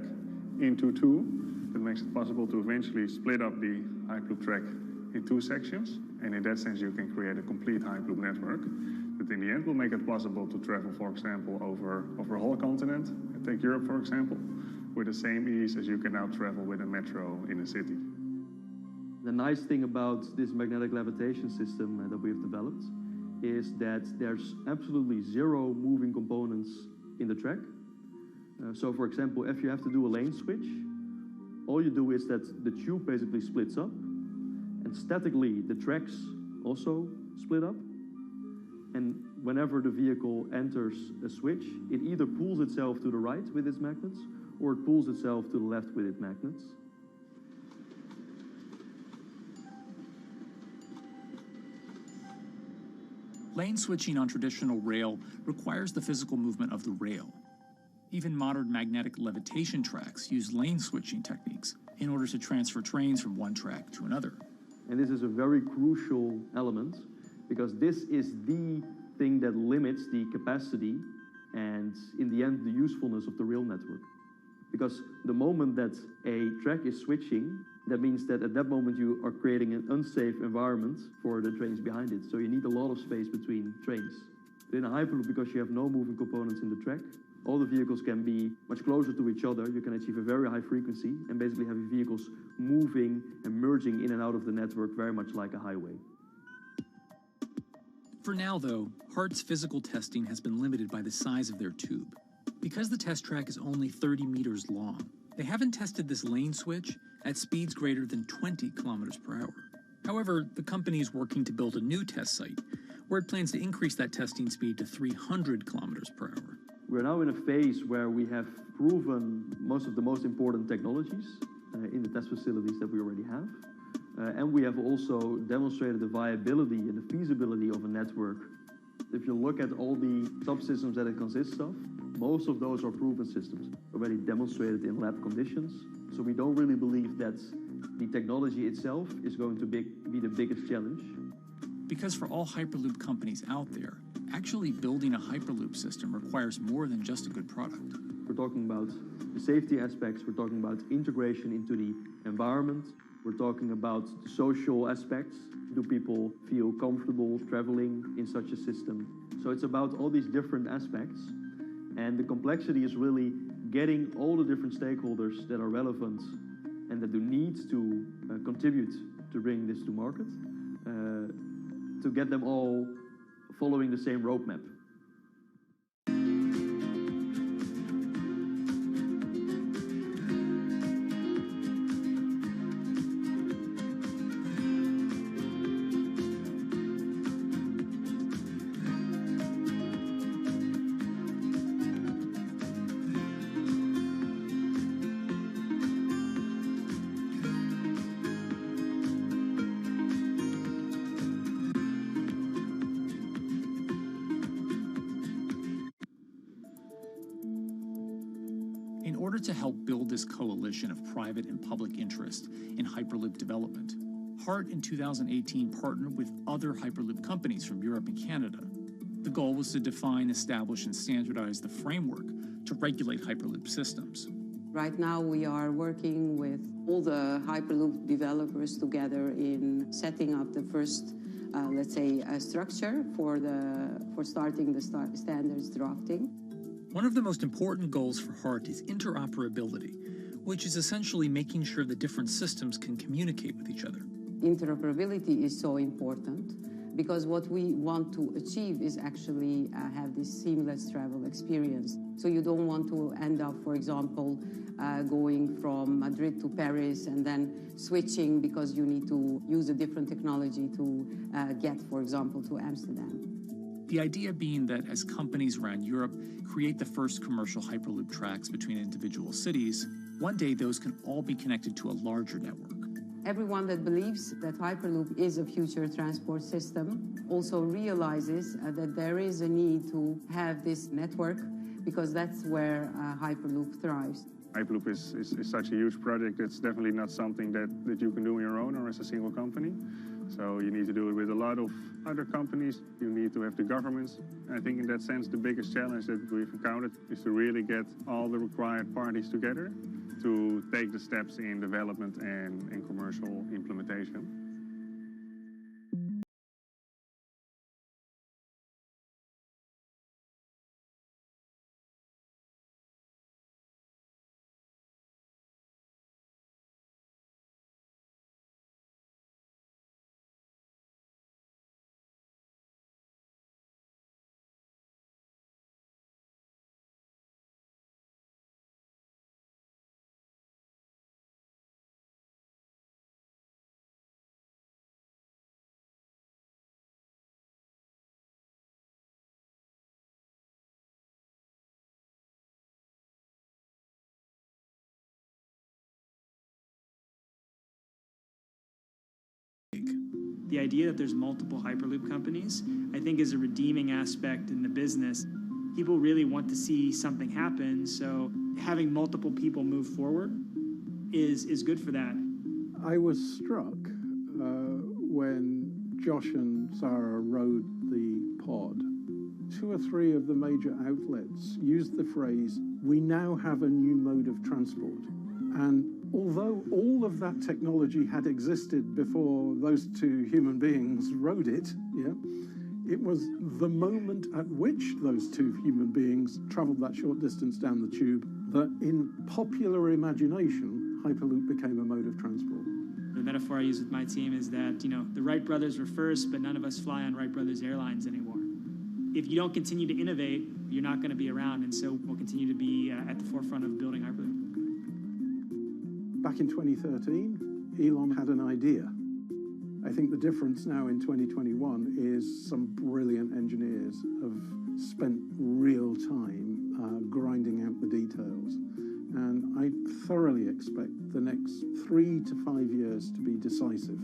into two. That makes it possible to eventually split up the Hyperloop track in two sections. And in that sense, you can create a complete Hyperloop network that in the end will make it possible to travel, for example, over a whole continent. Take Europe, for example, with the same ease as you can now travel with a metro in a city. The nice thing about this magnetic levitation system that we've developed is that there's absolutely zero moving components in the track. So for example, if you have to do a lane switch, all you do is that the tube basically splits up, and statically the tracks also split up. And whenever the vehicle enters a switch, it either pulls itself to the right with its magnets, or it pulls itself to the left with its magnets. Lane switching on traditional rail requires the physical movement of the rail. Even modern magnetic levitation tracks use lane switching techniques in order to transfer trains from one track to another. And this is a very crucial element, because this is the thing that limits the capacity and, in the end, the usefulness of the rail network. Because the moment that a track is switching, that means that at that moment you are creating an unsafe environment for the trains behind it. So you need a lot of space between trains. But in a Hyperloop, because you have no moving components in the track, all the vehicles can be much closer to each other. You can achieve a very high frequency and basically have vehicles moving and merging in and out of the network very much like a highway. For now, though, Hart's physical testing has been limited by the size of their tube. Because the test track is only 30 meters long, they haven't tested this lane switch at speeds greater than 20 kilometers per hour. However, the company is working to build a new test site where it plans to increase that testing speed to 300 kilometers per hour. We're now in a phase where we have proven most of the most important technologies in the test facilities that we already have. And we have also demonstrated the viability and the feasibility of a network. If you look at all the subsystems that it consists of, most of those are proven systems, already demonstrated in lab conditions. So we don't really believe that The technology itself is going to be the biggest challenge. Because for all Hyperloop companies out there, actually building a Hyperloop system requires more than just a good product. We're talking about the safety aspects, we're talking about integration into the environment, we're talking about the social aspects. Do people feel comfortable traveling in such a system? So it's about all these different aspects, and the complexity is really getting all the different stakeholders that are relevant and that do need to contribute to bring this to market, to get them all following the same roadmap. In order to help build this coalition of private and public interest in Hyperloop development, HART in 2018 partnered with other Hyperloop companies from Europe and Canada. The goal was to define, establish, and standardize the framework to regulate Hyperloop systems. Right now we are working with all the Hyperloop developers together in setting up the first, let's say, structure for starting the standards drafting. One of the most important goals for HART is interoperability, which is essentially making sure the different systems can communicate with each other. Interoperability is so important because what we want to achieve is actually have this seamless travel experience. So you don't want to end up, for example, going from Madrid to Paris and then switching because you need to use a different technology to get, for example, to Amsterdam. The idea being that as companies around Europe create the first commercial Hyperloop tracks between individual cities, one day those can all be connected to a larger network. Everyone that believes that Hyperloop is a future transport system also realizes that there is a need to have this network because that's where Hyperloop thrives. Hyperloop is such a huge project. It's definitely not something that you can do on your own or as a single company. So you need to do it with a lot of other companies. You need to have the governments. And I think in that sense, the biggest challenge that we've encountered is to really get all the required parties together to take the steps in development and in commercial implementation. The idea that there's multiple Hyperloop companies, I think, is a redeeming aspect in the business. People really want to see something happen, so having multiple people move forward is good for that. I was struck when Josh and Sarah rode the pod. 2 or 3 of the major outlets used the phrase, "We now have a new mode of transport." And although all of that technology had existed before those 2 human beings rode it, it was the moment at which those 2 human beings traveled that short distance down the tube that in popular imagination, Hyperloop became a mode of transport. The metaphor I use with my team is that, the Wright brothers were first, but none of us fly on Wright brothers airlines anymore. If you don't continue to innovate, you're not going to be around, and so we'll continue to be at the forefront of building Hyperloop. Back in 2013, Elon had an idea. I think the difference now in 2021 is some brilliant engineers have spent real time grinding out the details. And I thoroughly expect the next 3 to 5 years to be decisive.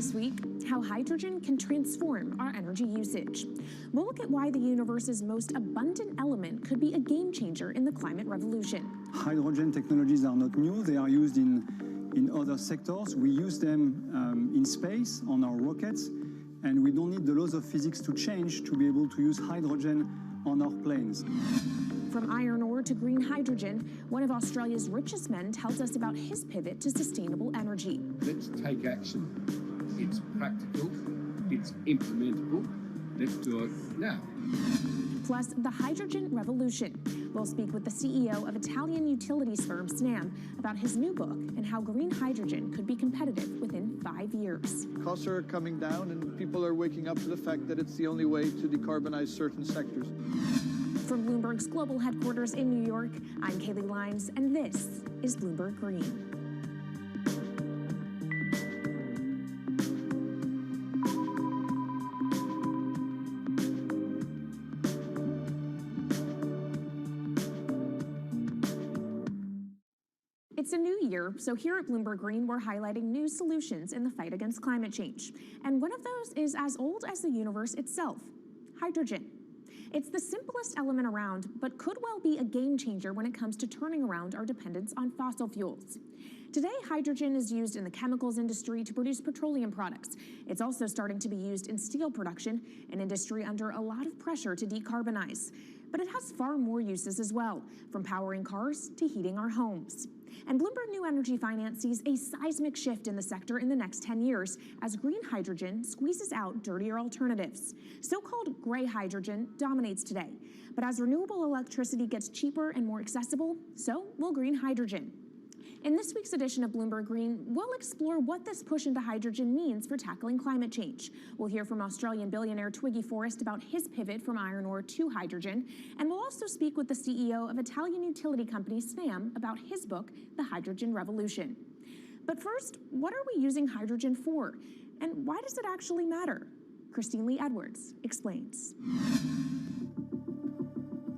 This week, how hydrogen can transform our energy usage. We'll look at why the universe's most abundant element could be a game changer in the climate revolution. Hydrogen technologies are not new. They are used in other sectors. We use them in space, on our rockets, and we don't need the laws of physics to change to be able to use hydrogen on our planes. From iron ore to green hydrogen, one of Australia's richest men tells us about his pivot to sustainable energy. Let's take action. It's practical, it's implementable. Let's do it now. Plus, the hydrogen revolution. We'll speak with the CEO of Italian utilities firm Snam about his new book and how green hydrogen could be competitive within 5 years. Costs are coming down and people are waking up to the fact that it's the only way to decarbonize certain sectors. From Bloomberg's global headquarters in New York, I'm Kaylee Lyons, and this is Bloomberg Green. It's a new year, so here at Bloomberg Green, we're highlighting new solutions in the fight against climate change. And one of those is as old as the universe itself, hydrogen. It's the simplest element around, but could well be a game changer when it comes to turning around our dependence on fossil fuels. Today, hydrogen is used in the chemicals industry to produce petroleum products. It's also starting to be used in steel production, an industry under a lot of pressure to decarbonize. But it has far more uses as well, from powering cars to heating our homes. And Bloomberg New Energy Finance sees a seismic shift in the sector in the next 10 years as green hydrogen squeezes out dirtier alternatives. So-called gray hydrogen dominates today. But as renewable electricity gets cheaper and more accessible, so will green hydrogen. In this week's edition of Bloomberg Green, we'll explore what this push into hydrogen means for tackling climate change. We'll hear from Australian billionaire Twiggy Forrest about his pivot from iron ore to hydrogen, and we'll also speak with the CEO of Italian utility company Snam about his book, The Hydrogen Revolution. But first, what are we using hydrogen for? And why does it actually matter? Christine Lee Edwards explains.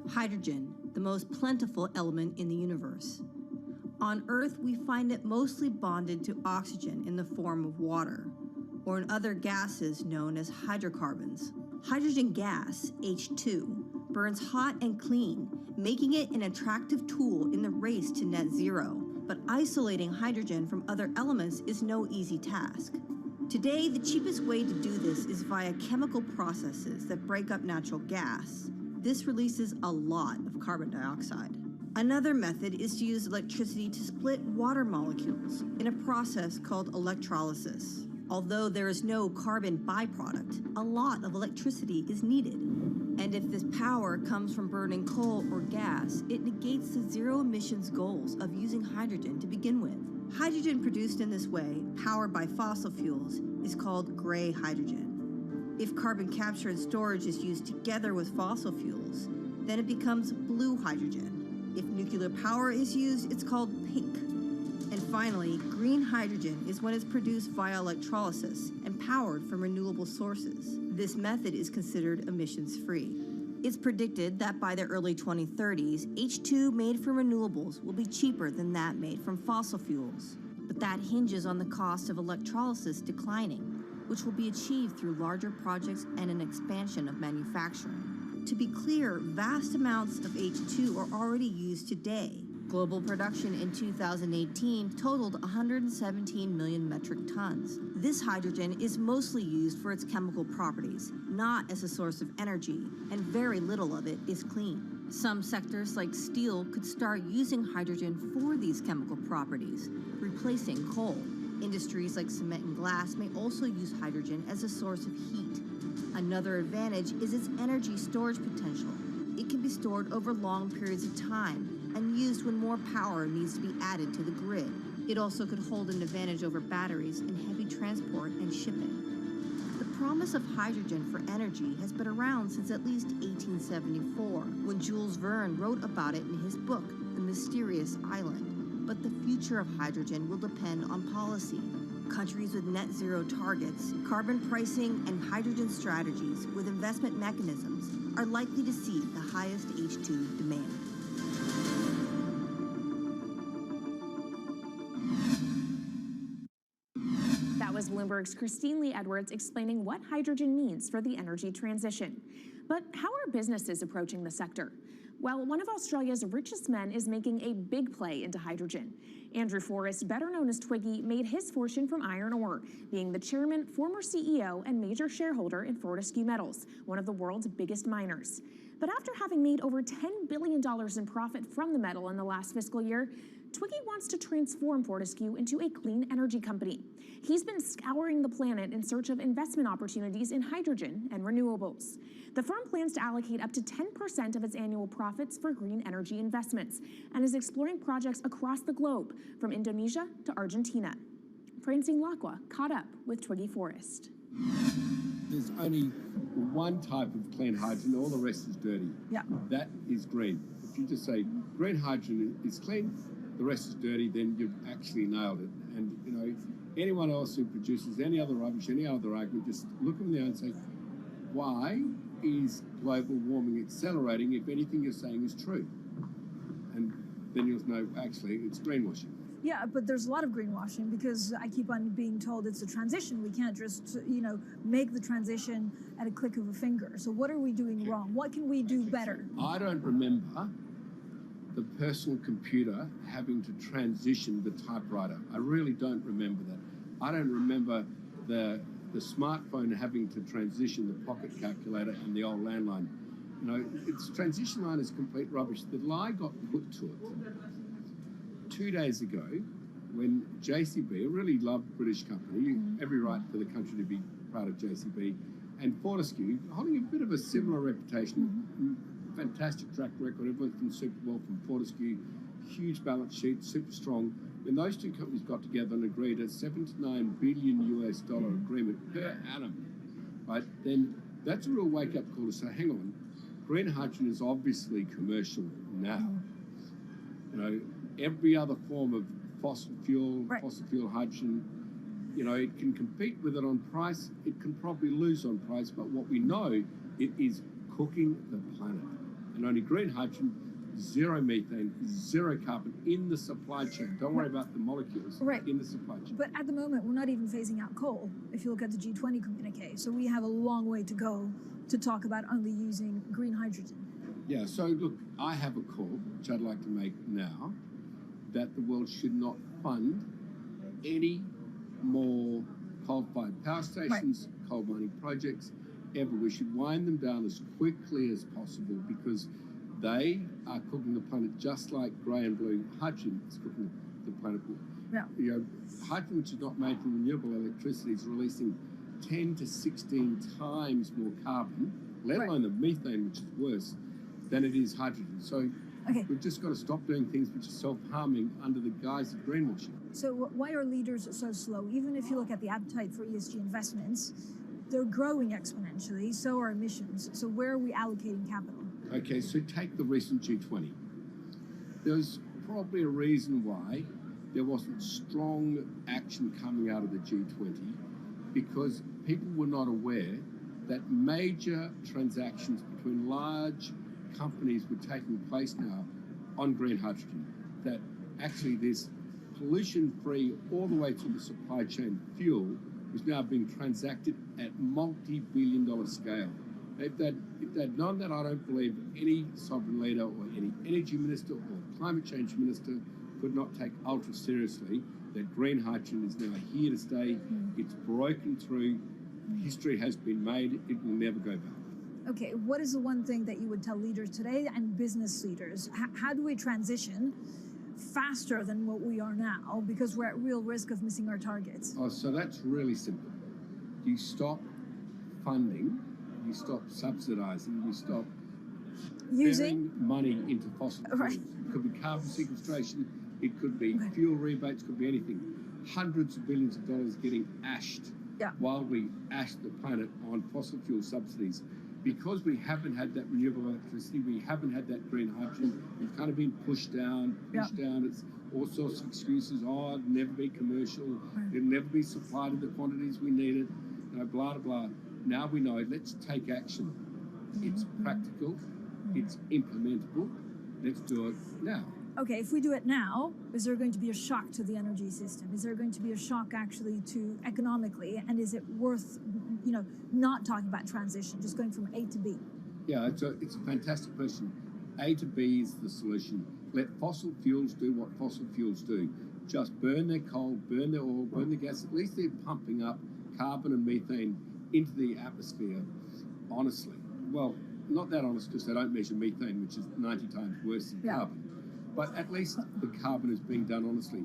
Hydrogen, the most plentiful element in the universe. On Earth, we find it mostly bonded to oxygen in the form of water, or in other gases known as hydrocarbons. Hydrogen gas, H2, burns hot and clean, making it an attractive tool in the race to net zero. But isolating hydrogen from other elements is no easy task. Today, the cheapest way to do this is via chemical processes that break up natural gas. This releases a lot of carbon dioxide. Another method is to use electricity to split water molecules in a process called electrolysis. Although there is no carbon byproduct, a lot of electricity is needed. And if this power comes from burning coal or gas, it negates the zero emissions goals of using hydrogen to begin with. Hydrogen produced in this way, powered by fossil fuels, is called gray hydrogen. If carbon capture and storage is used together with fossil fuels, then it becomes blue hydrogen. If nuclear power is used, it's called pink. And finally, green hydrogen is when it's produced via electrolysis and powered from renewable sources. This method is considered emissions-free. It's predicted that by the early 2030s, H2 made from renewables will be cheaper than that made from fossil fuels. But that hinges on the cost of electrolysis declining, which will be achieved through larger projects and an expansion of manufacturing. To be clear, vast amounts of H2 are already used today. Global production in 2018 totaled 117 million metric tons. This hydrogen is mostly used for its chemical properties, not as a source of energy, and very little of it is clean. Some sectors like steel could start using hydrogen for these chemical properties, replacing coal. Industries like cement and glass may also use hydrogen as a source of heat. Another advantage is its energy storage potential. It can be stored over long periods of time and used when more power needs to be added to the grid. It also could hold an advantage over batteries in heavy transport and shipping. The promise of hydrogen for energy has been around since at least 1874, when Jules Verne wrote about it in his book, The Mysterious Island. But the future of hydrogen will depend on policy. Countries with net zero targets, carbon pricing, and hydrogen strategies with investment mechanisms are likely to see the highest H2 demand. That was Bloomberg's Christine Lee Edwards explaining what hydrogen means for the energy transition. But how are businesses approaching the sector? Well, one of Australia's richest men is making a big play into hydrogen. Andrew Forrest, better known as Twiggy, made his fortune from iron ore, being the chairman, former CEO, and major shareholder in Fortescue Metals, one of the world's biggest miners. But after having made over $10 billion in profit from the metal in the last fiscal year, Twiggy wants to transform Fortescue into a clean energy company. He's been scouring the planet in search of investment opportunities in hydrogen and renewables. The firm plans to allocate up to 10% of its annual profits for green energy investments and is exploring projects across the globe, from Indonesia to Argentina. Francine Lacqua caught up with Twiggy Forrest. There's only one type of clean hydrogen, all the rest is dirty. Yeah. That is green. If you just say green hydrogen is clean, the rest is dirty, then you've actually nailed it. And, you know, anyone else who produces any other rubbish, any other argument, just look them there and say, why is global warming accelerating if anything you're saying is true? And then you'll know, actually, it's greenwashing. Yeah, but there's a lot of greenwashing because I keep on being told it's a transition. We can't just, make the transition at a click of a finger. So what are we doing wrong? What can we do better? I don't remember the personal computer having to transition the typewriter. I really don't remember that. I don't remember the smartphone having to transition the pocket calculator and the old landline. You know, its transition line is complete rubbish. The lie got put to it 2 days ago when JCB, a really loved British company, every right for the country to be proud of JCB, and Fortescue, holding a bit of a similar reputation, fantastic track record, everyone's done super well from Fortescue, huge balance sheet, super strong. When those two companies got together and agreed a $7 to $9 billion US agreement per annum, right, then that's a real wake-up call to say, hang on, green hydrogen is obviously commercial now. You know, every other form of fossil fuel hydrogen, you know, it can compete with it on price, it can probably lose on price, but what we know, it is cooking the planet. And only green hydrogen, zero methane, zero carbon in the supply chain. Don't worry about the molecules in the supply chain. But at the moment, we're not even phasing out coal, if you look at the G20 communique. So we have a long way to go to talk about only using green hydrogen. Yeah, so look, I have a call, which I'd like to make now, that the world should not fund any more coal-fired power stations, coal mining projects, ever. We should wind them down as quickly as possible because they are cooking the planet just like grey and blue hydrogen is cooking the planet. Yeah. You know, hydrogen, which is not made from renewable electricity, is releasing 10 to 16 times more carbon, let alone the methane, which is worse, than it is hydrogen. So we've just got to stop doing things which are self-harming under the guise of greenwashing. So why are leaders so slow? Even if you look at the appetite for ESG investments, they're growing exponentially, so are emissions. So where are we allocating capital? Okay, so take the recent G20. There's probably a reason why there wasn't strong action coming out of the G20 because people were not aware that major transactions between large companies were taking place now on green hydrogen, that actually this pollution-free all the way through the supply chain fuel was now being transacted at multi-billion-dollar scale. If they'd known that, I don't believe any sovereign leader or any energy minister or climate change minister could not take ultra seriously that green hydrogen is now here to stay. It's broken through. History has been made. It will never go back. Okay, what is the one thing that you would tell leaders today and business leaders? How do we transition faster than what we are now because we're at real risk of missing our targets? Oh, so that's really simple. You stop funding, you stop subsidizing, you stop using money into fossil fuels. It could be carbon sequestration, it could be fuel rebates, could be anything. Hundreds of billions of dollars getting ashed while we ash the planet on fossil fuel subsidies. Because we haven't had that renewable electricity, we haven't had that green hydrogen, we've kind of been pushed down. It's all sorts of excuses. Oh, it'll never be commercial. It'll never be supplied in the quantities we need it. You know, blah, blah, blah. Now we know, let's take action. It's practical. It's implementable. Let's do it now. okay, if we do it now, is there going to be a shock to the energy system? Is there going to be a shock actually to economically? And is it worth, not talking about transition, just going from A to B? Yeah, it's a fantastic question. A to B is the solution. Let fossil fuels do what fossil fuels do. Just burn their coal, burn their oil, burn their gas. At least they're pumping up carbon and methane into the atmosphere, honestly. Well, not that honest, because they don't measure methane, which is 90 times worse than carbon. But at least the carbon is being done honestly.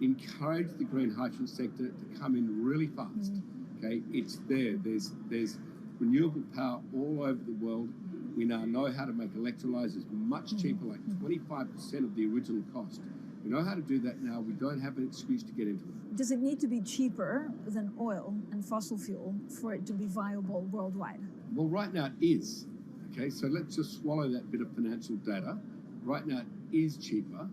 Encourage the green hydrogen sector to come in really fast. Okay, it's there. There's renewable power all over the world. We now know how to make electrolyzers much cheaper, like 25% of the original cost. We know how to do that now. We don't have an excuse to get into it. Does it need to be cheaper than oil and fossil fuel for it to be viable worldwide? Well, right now it is. Okay, so let's just swallow that bit of financial data. Right now it is cheaper,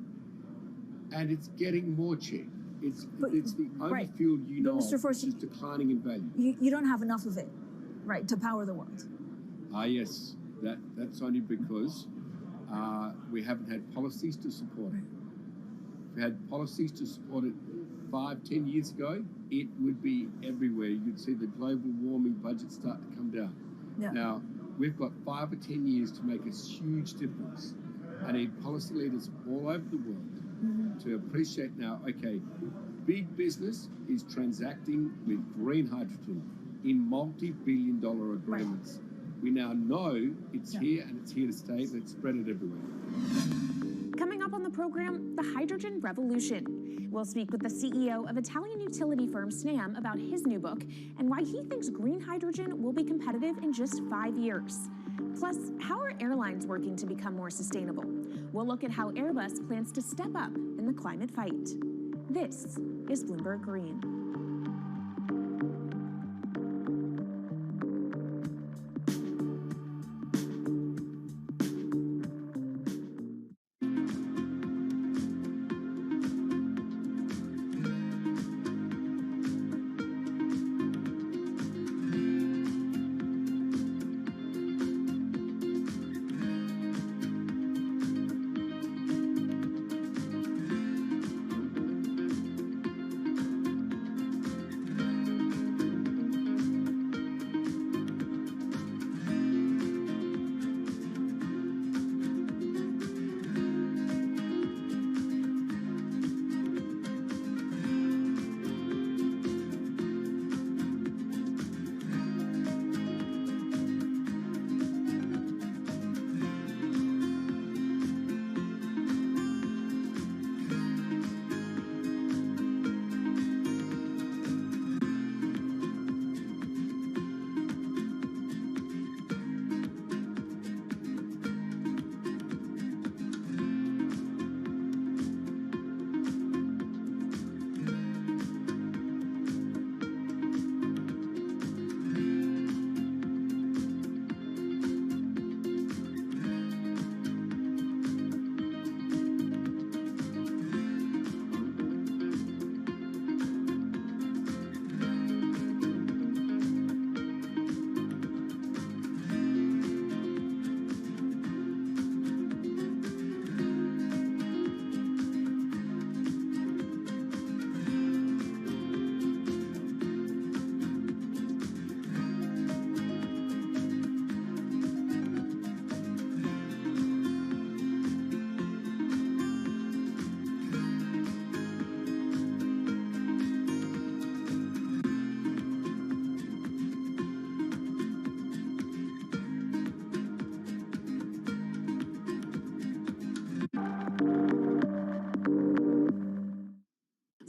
and it's getting more cheap. It's the only fuel which is declining in value. You don't have enough of it, right, to power the world. Yes. That's only because we haven't had policies to support it. If we had policies to support it 5-10 years ago, it would be everywhere. You'd see the global warming budget start to come down. Yeah. Now, we've got 5 or 10 years to make a huge difference. I need policy leaders all over the world to appreciate now, okay, big business is transacting with green hydrogen in multi-billion-dollar agreements. Right. We now know it's here and it's here to stay. Let's spread it everywhere. Coming up on the program, the hydrogen revolution. We'll speak with the CEO of Italian utility firm Snam about his new book and why he thinks green hydrogen will be competitive in just 5 years. Plus, how are airlines working to become more sustainable? We'll look at how Airbus plans to step up in the climate fight. This is Bloomberg Green.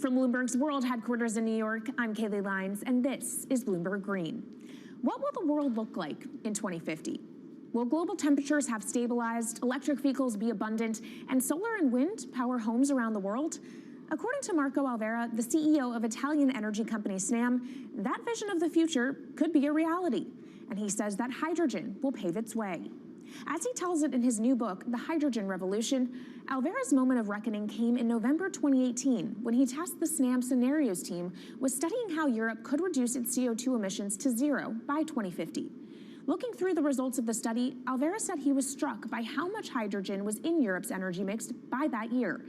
From Bloomberg's world headquarters in New York, I'm Kaylee Lines, and this is Bloomberg Green. What will the world look like in 2050? Will global temperatures have stabilized, electric vehicles be abundant, and solar and wind power homes around the world? According to Marco Alvera, the CEO of Italian energy company Snam, that vision of the future could be a reality. And he says that hydrogen will pave its way. As he tells it in his new book, The Hydrogen Revolution, Alvera's moment of reckoning came in November 2018 when he tasked the Snam Scenarios team with studying how Europe could reduce its CO2 emissions to zero by 2050. Looking through the results of the study, Alvera said he was struck by how much hydrogen was in Europe's energy mix by that year.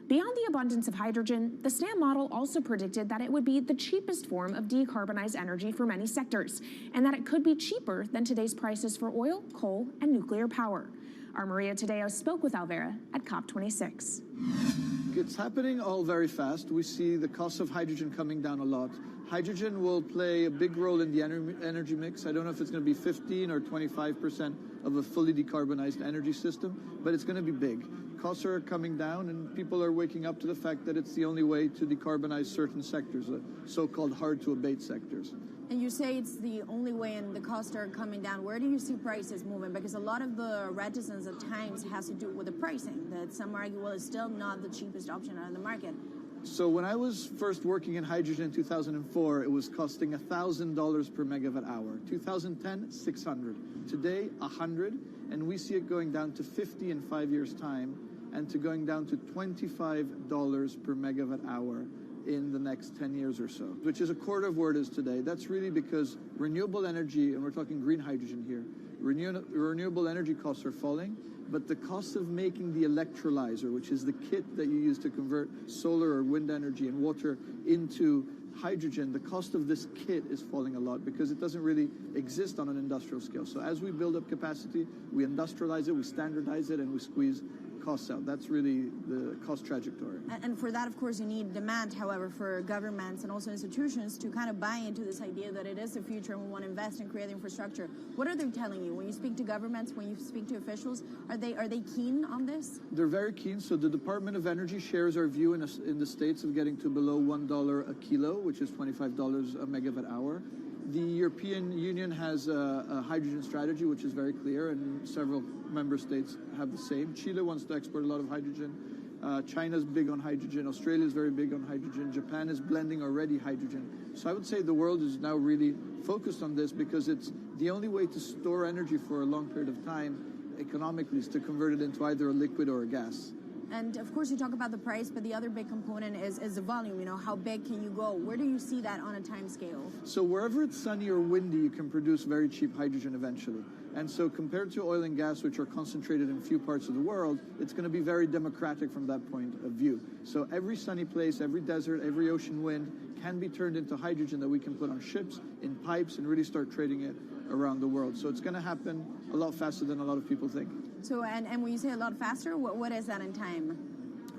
Beyond the abundance of hydrogen, the SNAM model also predicted that it would be the cheapest form of decarbonized energy for many sectors, and that it could be cheaper than today's prices for oil, coal, and nuclear power. Our Maria Tadeo spoke with Alvera at COP26. It's happening all very fast. We see the cost of hydrogen coming down a lot. Hydrogen will play a big role in the energy mix. I don't know if it's going to be 15 or 25% of a fully decarbonized energy system, but it's going to be big. Costs are coming down, and people are waking up to the fact that it's the only way to decarbonize certain sectors, the so-called hard-to-abate sectors. And you say it's the only way and the costs are coming down. Where do you see prices moving? Because a lot of the reticence at times has to do with the pricing, that some argue, well, it's still not the cheapest option on the market. So when I was first working in hydrogen in 2004, it was costing $1,000 per megawatt hour. 2010, $600. Today, $100, and we see it going down to $50 in 5 years' time, and to going down to $25 per megawatt hour in the next 10 years or so, which is a quarter of where it is today. That's really because renewable energy, and we're talking green hydrogen here, renewable energy costs are falling, but the cost of making the electrolyzer, which is the kit that you use to convert solar or wind energy and water into hydrogen, the cost of this kit is falling a lot because it doesn't really exist on an industrial scale. So as we build up capacity, we industrialize it, we standardize it, and we squeeze costs out. That's really the cost trajectory. And for that, of course, you need demand, however, for governments and also institutions to kind of buy into this idea that it is the future and we want to invest and create infrastructure. What are they telling you? When you speak to governments, when you speak to officials, are they keen on this? They're very keen. So the Department of Energy shares our view in the States of getting to below $1 a kilo, which is $25 a megawatt hour. The European Union has a hydrogen strategy, which is very clear, and several member states have the same. Chile wants to export a lot of hydrogen. China's big on hydrogen. Australia is very big on hydrogen. Japan is blending already hydrogen. So I would say the world is now really focused on this because it's the only way to store energy for a long period of time economically is to convert it into either a liquid or a gas. And of course, you talk about the price, but the other big component is the volume. You know, how big can you go? Where do you see that on a time scale? So wherever it's sunny or windy, you can produce very cheap hydrogen eventually. And so compared to oil and gas, which are concentrated in few parts of the world, it's going to be very democratic from that point of view. So every sunny place, every desert, every ocean wind can be turned into hydrogen that we can put on ships, in pipes, and really start trading it around the world. So it's going to happen a lot faster than a lot of people think. So, and when you say a lot faster, what is that in time?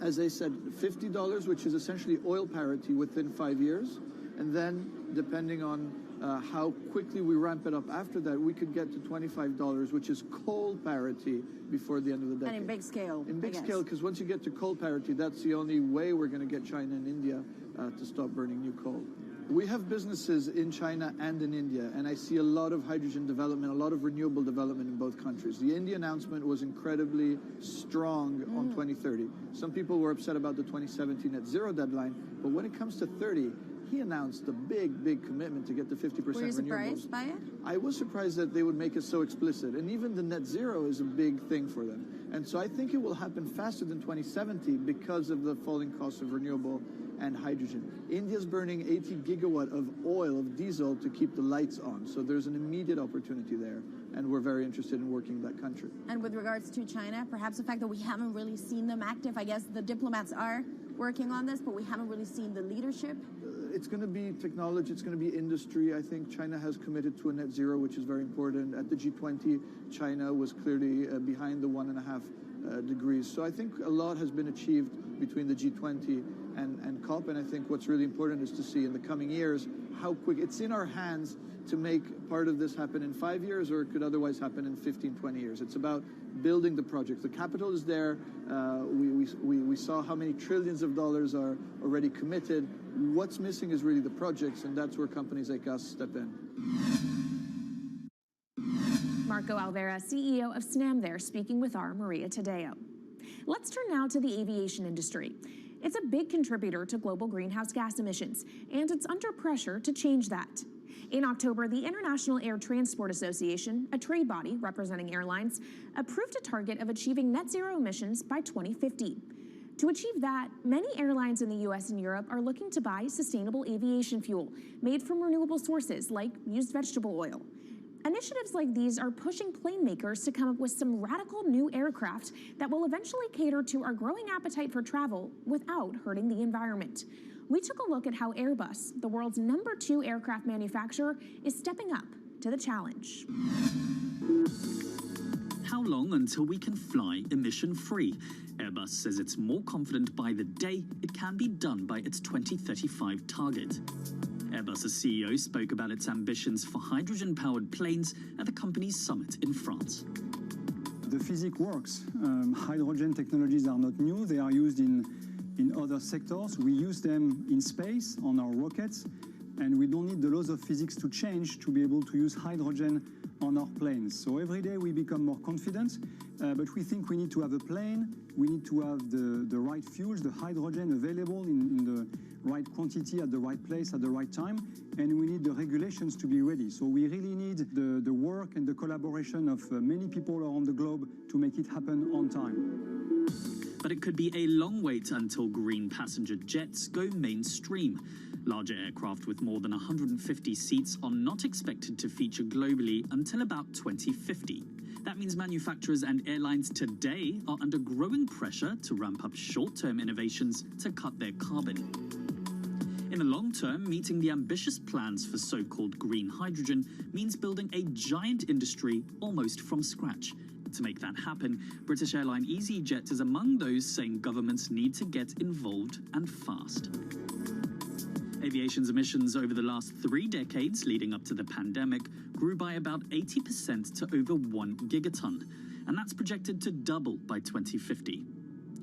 As I said, $50, which is essentially oil parity within 5 years. And then, depending on how quickly we ramp it up after that, we could get to $25, which is coal parity before the end of the decade. And in big scale. In big scale, because once you get to coal parity, that's the only way we're going to get China and India to stop burning new coal. We have businesses in China and in India, and I see a lot of hydrogen development, a lot of renewable development in both countries. The India announcement was incredibly strong on 2030. Some people were upset about the 2017 net zero deadline, but when it comes to 30, he announced a big commitment to get to 50% renewables. Were you surprised by it? I was surprised that they would make it so explicit, and even the net zero is a big thing for them. And so I think it will happen faster than 2070 because of the falling cost of renewable and hydrogen. India's burning 80 gigawatt of oil, of diesel, to keep the lights on. So there's an immediate opportunity there, and we're very interested in working with that country. And with regards to China, perhaps the fact that we haven't really seen them active, I guess the diplomats are working on this, but we haven't really seen the leadership. It's going to be technology, it's going to be industry. I think China has committed to a net zero, which is very important. At the G20, China was clearly behind the 1.5 degrees. So I think a lot has been achieved between the G20 and COP, and I think what's really important is to see in the coming years how quick. It's in our hands to make part of this happen in 5 years, or it could otherwise happen in 15, 20 years. It's about building the project. The capital is there. We saw how many trillions of dollars are already committed. What's missing is really the projects, and that's where companies like us step in. Marco Alvera, CEO of SNAM there, speaking with our Maria Tadeo. Let's turn now to the aviation industry. It's a big contributor to global greenhouse gas emissions, and it's under pressure to change that. In October, the International Air Transport Association, a trade body representing airlines, approved a target of achieving net zero emissions by 2050. To achieve that, many airlines in the US and Europe are looking to buy sustainable aviation fuel made from renewable sources like used vegetable oil. Initiatives like these are pushing plane makers to come up with some radical new aircraft that will eventually cater to our growing appetite for travel without hurting the environment. We took a look at how Airbus, the world's #2 aircraft manufacturer, is stepping up to the challenge. How long until we can fly emission-free? Airbus says it's more confident by the day it can be done by its 2035 target. Airbus's CEO spoke about its ambitions for hydrogen-powered planes at the company's summit in France. The physics works. Hydrogen technologies are not new. They are used in other sectors. We use them in space on our rockets, and we don't need the laws of physics to change to be able to use hydrogen on our planes. So every day we become more confident, but we think we need to have a plane, we need to have the right fuels, the hydrogen available in the right quantity at the right place at the right time, and we need the regulations to be ready. So we really need the work and the collaboration of many people around the globe to make it happen on time. But it could be a long wait until green passenger jets go mainstream. Larger aircraft with more than 150 seats are not expected to feature globally until about 2050. That means manufacturers and airlines today are under growing pressure to ramp up short-term innovations to cut their carbon. In the long term, meeting the ambitious plans for so-called green hydrogen means building a giant industry almost from scratch. To make that happen, British airline EasyJet is among those saying governments need to get involved and fast. Aviation's emissions over the last 3 decades leading up to the pandemic grew by about 80% to over 1 gigaton, and that's projected to double by 2050.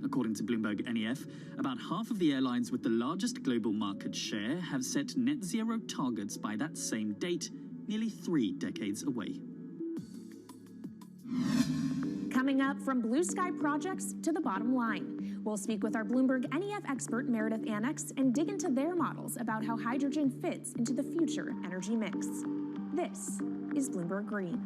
According to Bloomberg NEF, about half of the airlines with the largest global market share have set net zero targets by that same date, nearly 3 decades away. Coming up, from blue sky projects to the bottom line. We'll speak with our Bloomberg NEF expert Meredith Annex and dig into their models about how hydrogen fits into the future energy mix. This is Bloomberg Green.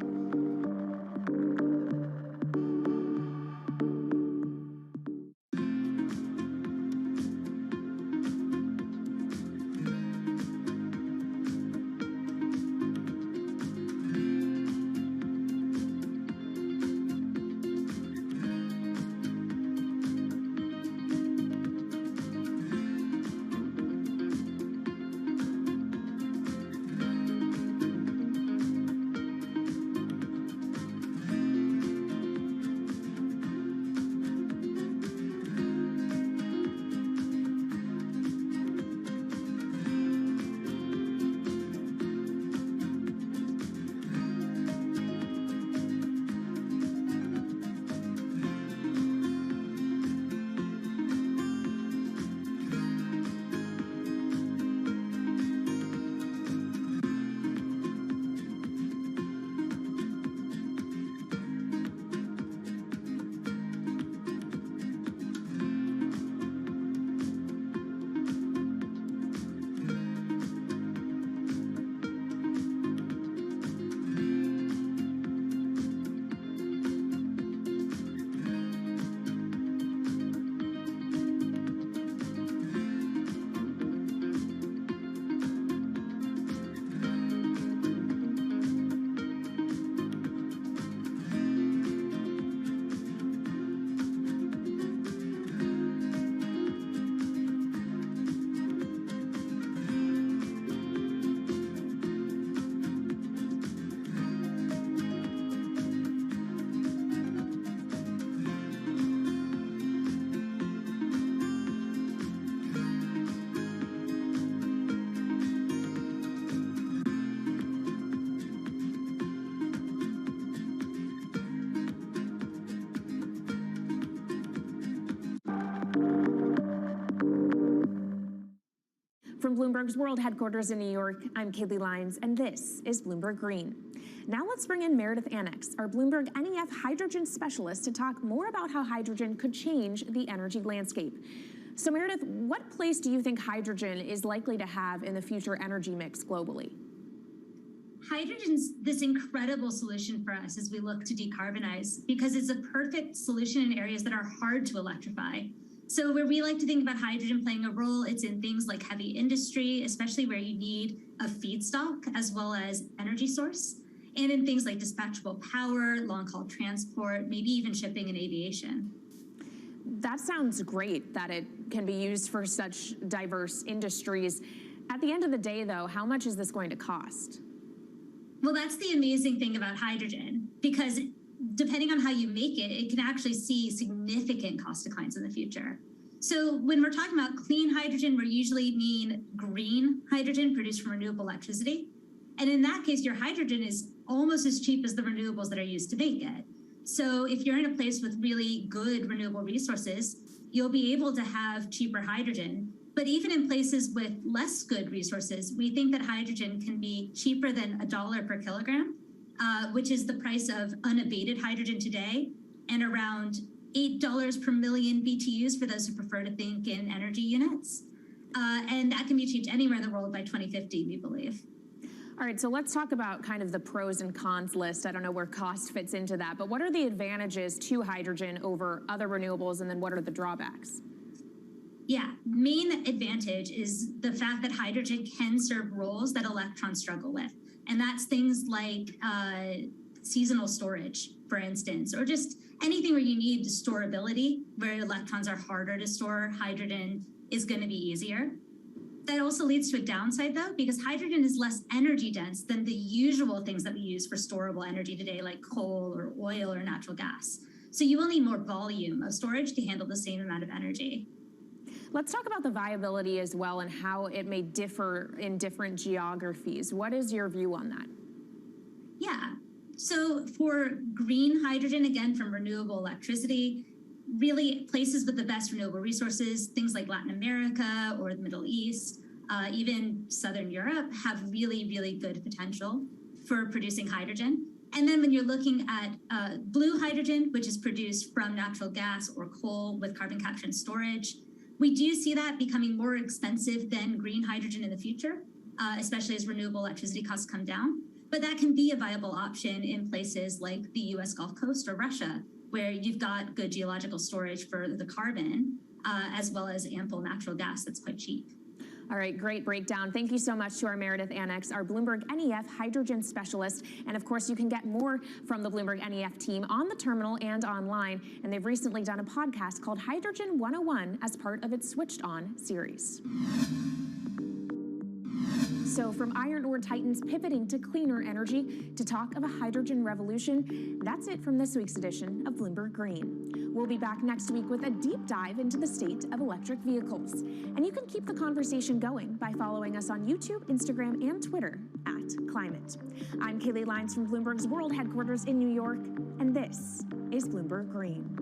From Bloomberg's world headquarters in New York, I'm Kaylee Lyons, and this is Bloomberg Green. Now let's bring in Meredith Annex, our Bloomberg NEF hydrogen specialist, to talk more about how hydrogen could change the energy landscape. So Meredith, what place do you think hydrogen is likely to have in the future energy mix globally? Hydrogen's this incredible solution for us as we look to decarbonize because it's a perfect solution in areas that are hard to electrify. So where we like to think about hydrogen playing a role, it's in things like heavy industry, especially where you need a feedstock as well as energy source. and in things like dispatchable power, long-haul transport, maybe even shipping and aviation. That sounds great that it can be used for such diverse industries. At the end of the day, though, how much is this going to cost? Well, that's the amazing thing about hydrogen, because depending on how you make it, it can actually see significant cost declines in the future. So when we're talking about clean hydrogen, we usually mean green hydrogen produced from renewable electricity. And in that case, your hydrogen is almost as cheap as the renewables that are used to make it. So if you're in a place with really good renewable resources, you'll be able to have cheaper hydrogen. But even in places with less good resources, we think that hydrogen can be cheaper than $1 per kilogram, which is the price of unabated hydrogen today, and around $8 per million BTUs for those who prefer to think in energy units. And that can be achieved anywhere in the world by 2050, we believe. All right, so let's talk about kind of the pros and cons list. I don't know where cost fits into that, but what are the advantages to hydrogen over other renewables, and then what are the drawbacks? Yeah, main advantage is the fact that hydrogen can serve roles that electrons struggle with. And that's things like seasonal storage, for instance, or just anything where you need storability, where electrons are harder to store, hydrogen is going to be easier. That also leads to a downside, though, because hydrogen is less energy dense than the usual things that we use for storable energy today, like coal or oil or natural gas. So you will need more volume of storage to handle the same amount of energy. Let's talk about the viability as well and how it may differ in different geographies. What is your view on that? Yeah, so for green hydrogen, again, from renewable electricity, really places with the best renewable resources, things like Latin America or the Middle East, even Southern Europe, have really, really good potential for producing hydrogen. And then when you're looking at blue hydrogen, which is produced from natural gas or coal with carbon capture and storage, we do see that becoming more expensive than green hydrogen in the future, especially as renewable electricity costs come down. But that can be a viable option in places like the US Gulf Coast or Russia, where you've got good geological storage for the carbon, as well as ample natural gas that's quite cheap. All right, great breakdown. Thank you so much to our Meredith Annex, our Bloomberg NEF hydrogen specialist. And of course, you can get more from the Bloomberg NEF team on the terminal and online. And they've recently done a podcast called Hydrogen 101 as part of its Switched On series. So from iron ore titans pivoting to cleaner energy to talk of a hydrogen revolution, that's it from this week's edition of Bloomberg Green. We'll be back next week with a deep dive into the state of electric vehicles. And you can keep the conversation going by following us on YouTube, Instagram, and Twitter @Climate. I'm Kaylee Lyons from Bloomberg's World Headquarters in New York, and this is Bloomberg Green.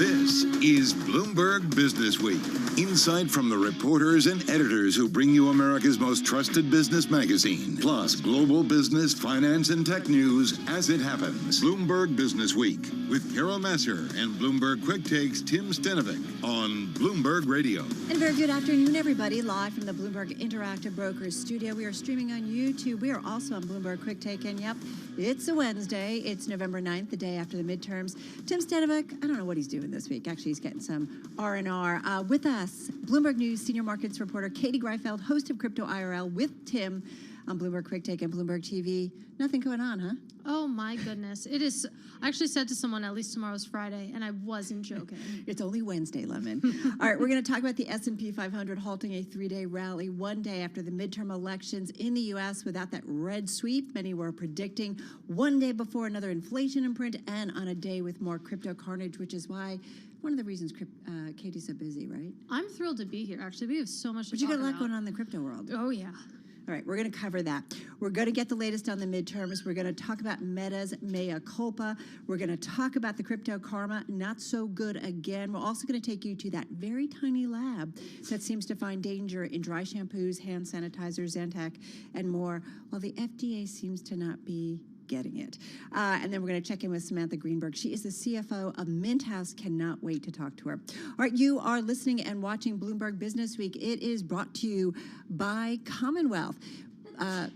This is Bloomberg Business Week. Insight from the reporters and editors who bring you America's most trusted business magazine. Plus, global business, finance, and tech news as it happens. Bloomberg Business Week with Carol Masser and Bloomberg Quick Takes Tim Stenovic on Bloomberg Radio. And very good afternoon, everybody. Live from the Bloomberg Interactive Brokers studio. We are streaming on YouTube. We are also on Bloomberg Quick Take. And yep, it's a Wednesday. It's November 9th, the day after the midterms. Tim Stenovic, I don't know what he's doing this week. Actually, he's getting some R&R. With us, Bloomberg News senior markets reporter Katie Greifeld, host of Crypto IRL with Tim on Bloomberg Quick Take and Bloomberg TV. Nothing going on, huh? Oh, my goodness. It is. I actually said to someone, at least tomorrow's Friday, and I wasn't joking. It's only Wednesday, Lemon. All right, we're going to talk about the S&P 500 halting a three-day rally one day after the midterm elections in the U.S. without that red sweep many were predicting, one day before another inflation imprint, and on a day with more crypto carnage, which is why one of the reasons Katie's so busy, right? I'm thrilled to be here, actually. We have so much to talk about. But you got a lot about. going on in the crypto world. Oh, yeah. All right, we're going to cover that. We're going to get the latest on the midterms. We're going to talk about Meta's mea culpa. We're going to talk about the crypto karma, not so good again. We're also going to take you to that very tiny lab that seems to find danger in dry shampoos, hand sanitizers, Zantac, and more, while the FDA seems to not be getting it. And then we're going to check in with Samantha Greenberg. She is the CFO of Mint House. Cannot wait to talk to her. All right, you are listening and watching Bloomberg Business Week. It is brought to you by Commonwealth.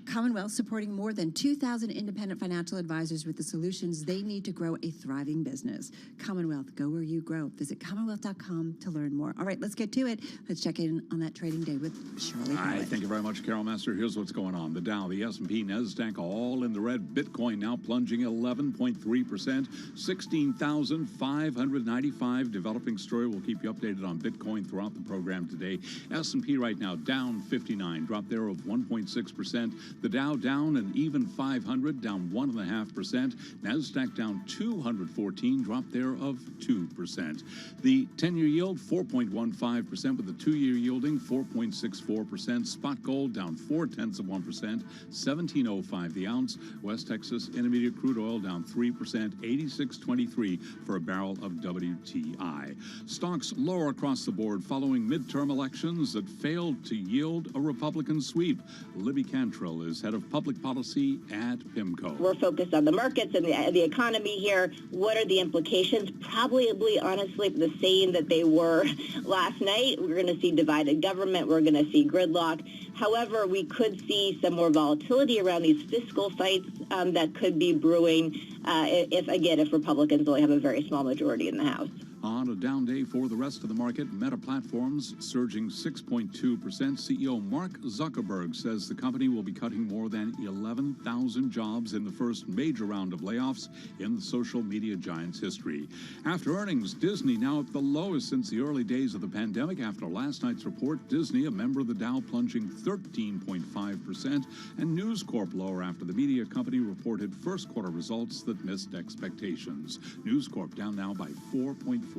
Commonwealth supporting more than 2,000 independent financial advisors with the solutions they need to grow a thriving business. Commonwealth, go where you grow. Visit commonwealth.com to learn more. All right, let's get to it. Let's check in on that trading day with Charlie Howard. Thank you very much, Carol Master. Here's what's going on. The Dow, the S&P, NASDAQ, all in the red. Bitcoin now plunging 11.3%, 16,595. Developing story. We'll keep you updated on Bitcoin throughout the program today. S&P right now down 59, drop there of 1.6%. The Dow down an even 500, down 1.5%. NASDAQ down 214, drop there of 2%. The 10-year yield 4.15%, with the 2-year yielding 4.64%. Spot gold down 0.4%, 17.05 the ounce. West Texas Intermediate crude oil down 3%, 86.23 for a barrel of WTI. Stocks lower across the board following midterm elections that failed to yield a Republican sweep. Libby Cantrell is head of public policy at PIMCO. We're focused on the markets and the economy here. What are the implications? Probably, honestly, the same that they were last night. We're going to see divided government. We're going to see gridlock. However, we could see some more volatility around these fiscal fights that could be brewing if Republicans only have a very small majority in the House. On a down day for the rest of the market, Meta Platforms surging 6.2%. CEO Mark Zuckerberg says the company will be cutting more than 11,000 jobs in the first major round of layoffs in the social media giant's history. After earnings, Disney now at the lowest since the early days of the pandemic. After last night's report, Disney, a member of the Dow, plunging 13.5%, and News Corp lower after the media company reported first quarter results that missed expectations. News Corp down now by 4.4%.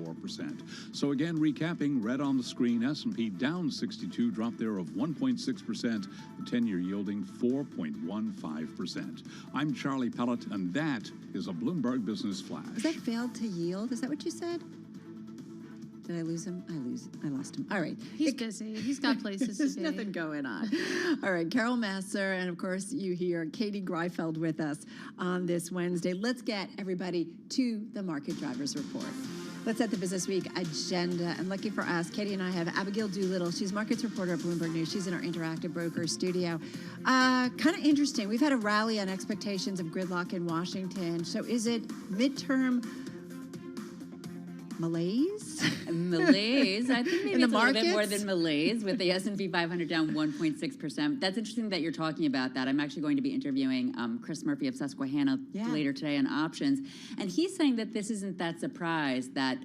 So again, recapping, red on the screen, S&P down 62, drop there of 1.6%, the 10-year yielding 4.15%. I'm Charlie Pellet, and that is a Bloomberg Business Flash. Has that failed to yield? Is that what you said? Did I lose him? I lost him. All right. He's busy. He's got places to be. There's nothing going on. All right. Carol Masser, and of course you hear Katie Greifeld with us on this Wednesday. Let's get everybody to the Market Drivers Report. Let's set the Business Week agenda. And lucky for us, Katie and I have Abigail Doolittle. She's markets reporter at Bloomberg News. She's in our Interactive Brokers studio. Kind of interesting. We've had a rally on expectations of gridlock in Washington. So is it midterm malaise? Malaise. I think maybe it's a little bit more markets? than malaise, with the S&P 500 down 1.6%. That's interesting that you're talking about that. I'm actually going to be interviewing Chris Murphy of Susquehanna later today on options, and he's saying that this isn't that surprise that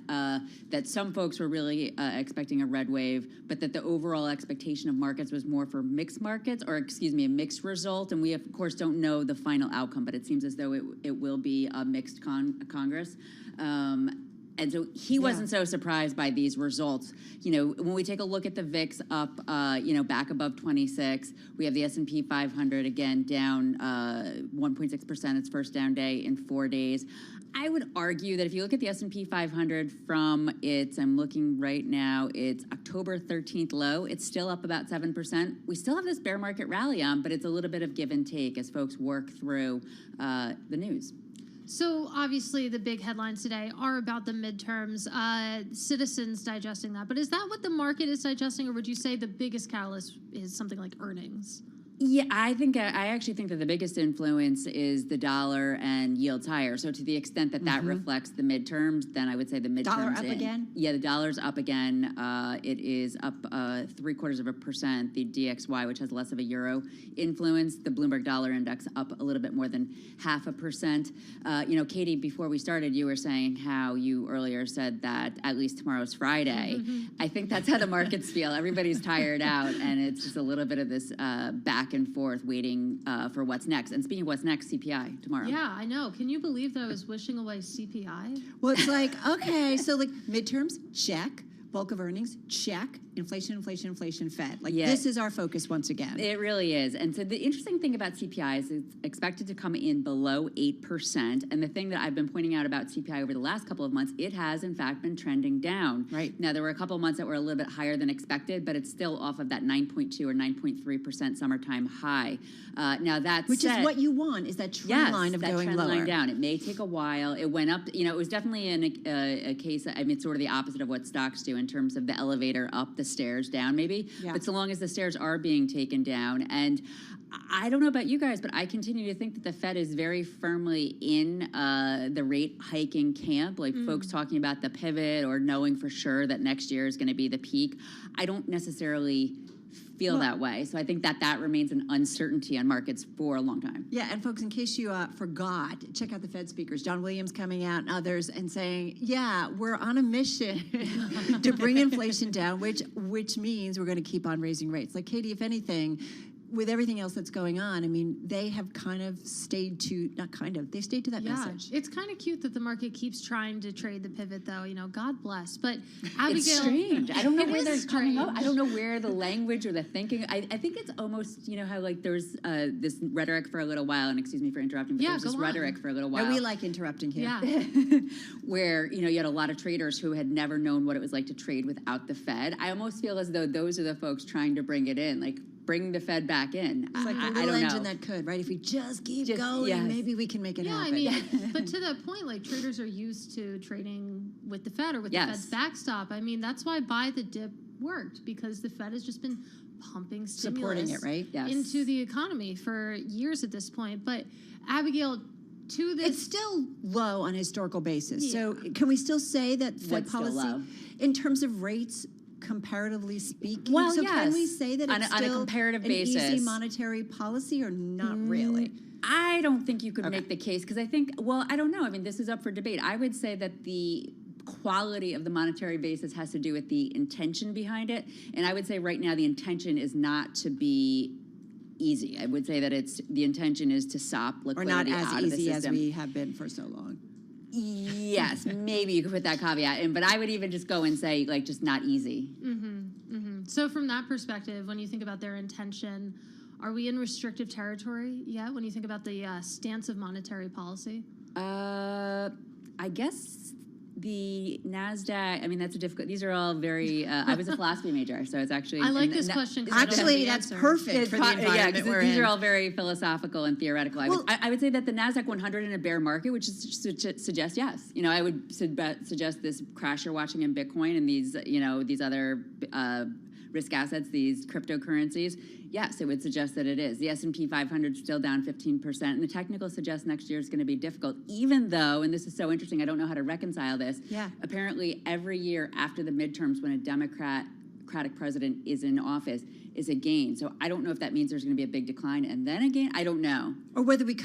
that some folks were really expecting a red wave, but that the overall expectation of markets was more for mixed markets, or excuse me, a mixed result. And we of course don't know the final outcome, but it seems as though it will be a mixed Congress. And so he wasn't so surprised by these results. You know, when we take a look at the VIX up, back above 26, we have the S&P 500 again down 1.6%, its first down day in 4 days. I would argue that if you look at the S&P 500 from its, I'm looking right now, it's October 13th low, it's still up about 7%. We still have this bear market rally on, but it's a little bit of give and take as folks work through the news. So obviously the big headlines today are about the midterms, citizens digesting that. But is that what the market is digesting, or would you say the biggest catalyst is something like earnings? Yeah, I actually think that the biggest influence is the dollar and yields higher. So to the extent that that reflects the midterms, then I would say the midterms. Dollar up again? Yeah, the dollar's up again. It is up 0.75%. The DXY, which has less of a euro influence, the Bloomberg Dollar Index up a little bit more than 0.5%. Katie, before we started, you were saying how you earlier said that at least tomorrow's Friday. I think that's how the markets feel. Everybody's tired out, and it's just a little bit of this back and forth waiting for what's next. And speaking of what's next, CPI tomorrow. Yeah, I know. Can you believe that I was wishing away CPI? Well, it's like, okay, so like midterms, check. Bulk of earnings, check. Inflation, Fed. This is our focus once again. It really is. And so the interesting thing about CPI is it's expected to come in below 8%. And the thing that I've been pointing out about CPI over the last couple of months, it has, in fact, been trending down. Right. Now, there were a couple of months that were a little bit higher than expected, but it's still off of that 9.2 or 9.3% summertime high. Now, that Which said, is what you want, is that trend line of that going trend lower. line down. It may take a while. It went up. It was definitely in a case, it's sort of the opposite of what stocks do in terms of the elevator up, the stairs down, maybe. Yeah. But so long as the stairs are being taken down, and I don't know about you guys, but I continue to think that the Fed is very firmly in the rate hiking camp, like folks talking about the pivot or knowing for sure that next year is going to be the peak. I don't necessarily feel that way. So I think that remains an uncertainty on markets for a long time. Yeah, and folks, in case you forgot, check out the Fed speakers. John Williams coming out and others and saying, yeah, we're on a mission to bring inflation down, which means we're going to keep on raising rates. Like, Katie, if anything, with everything else that's going on, I mean, they have kind of stayed to, they stayed to that message. It's kind of cute that the market keeps trying to trade the pivot, though. God bless. But Abigail, it's strange. I don't know where they're coming up. strange. I don't know where the language or the thinking. I think it's almost, how like there's this rhetoric for a little while, and excuse me for interrupting, but there's this rhetoric for a little while. And we like interrupting here. Yeah. Where, you had a lot of traders who had never known what it was like to trade without the Fed. I almost feel as though those are the folks trying to bring it in, like bring the Fed back in. It's like a little engine that could, right? If we just keep going, maybe we can make it happen. Yeah, I mean, but to that point, like traders are used to trading with the Fed or with the Fed's backstop. I mean, that's why buy the dip worked, because the Fed has just been pumping stimulus supporting it, right? Yes. into the economy for years at this point. But Abigail, to this, it's still low on a historical basis. So can we still say that Fed policy, in terms of rates, comparatively speaking? Well, so yes. Can we say that it's on still a comparative an basis. easy monetary policy, or not really? I don't think you could make the case, because I think, I don't know. I mean, this is up for debate. I would say that the quality of the monetary basis has to do with the intention behind it. And I would say right now the intention is not to be easy. I would say that the intention is to sop liquidity or not out as of the easy as system. we have been for so long. Yes, maybe you could put that caveat in, but I would even just go and say, like, just not easy. So from that perspective, when you think about their intention, are we in restrictive territory yet when you think about the stance of monetary policy? I guess the NASDAQ, I mean, that's a difficult, these are all very, I was a philosophy major, so it's actually. I like this question. Actually, that's perfect for the environment we're in. These are all very philosophical and theoretical. I would say that the NASDAQ 100 in a bear market, which suggests yes. I would suggest this crash you're watching in Bitcoin and these other risk assets, these cryptocurrencies. Yes, it would suggest that it is. The S&P 500 is still down 15%, and the technical suggests next year is going to be difficult, even though, and this is so interesting, I don't know how to reconcile this, apparently every year after the midterms when a Democratic president is in office is a gain. So I don't know if that means there's going to be a big decline and then a gain. I don't know. Or whether we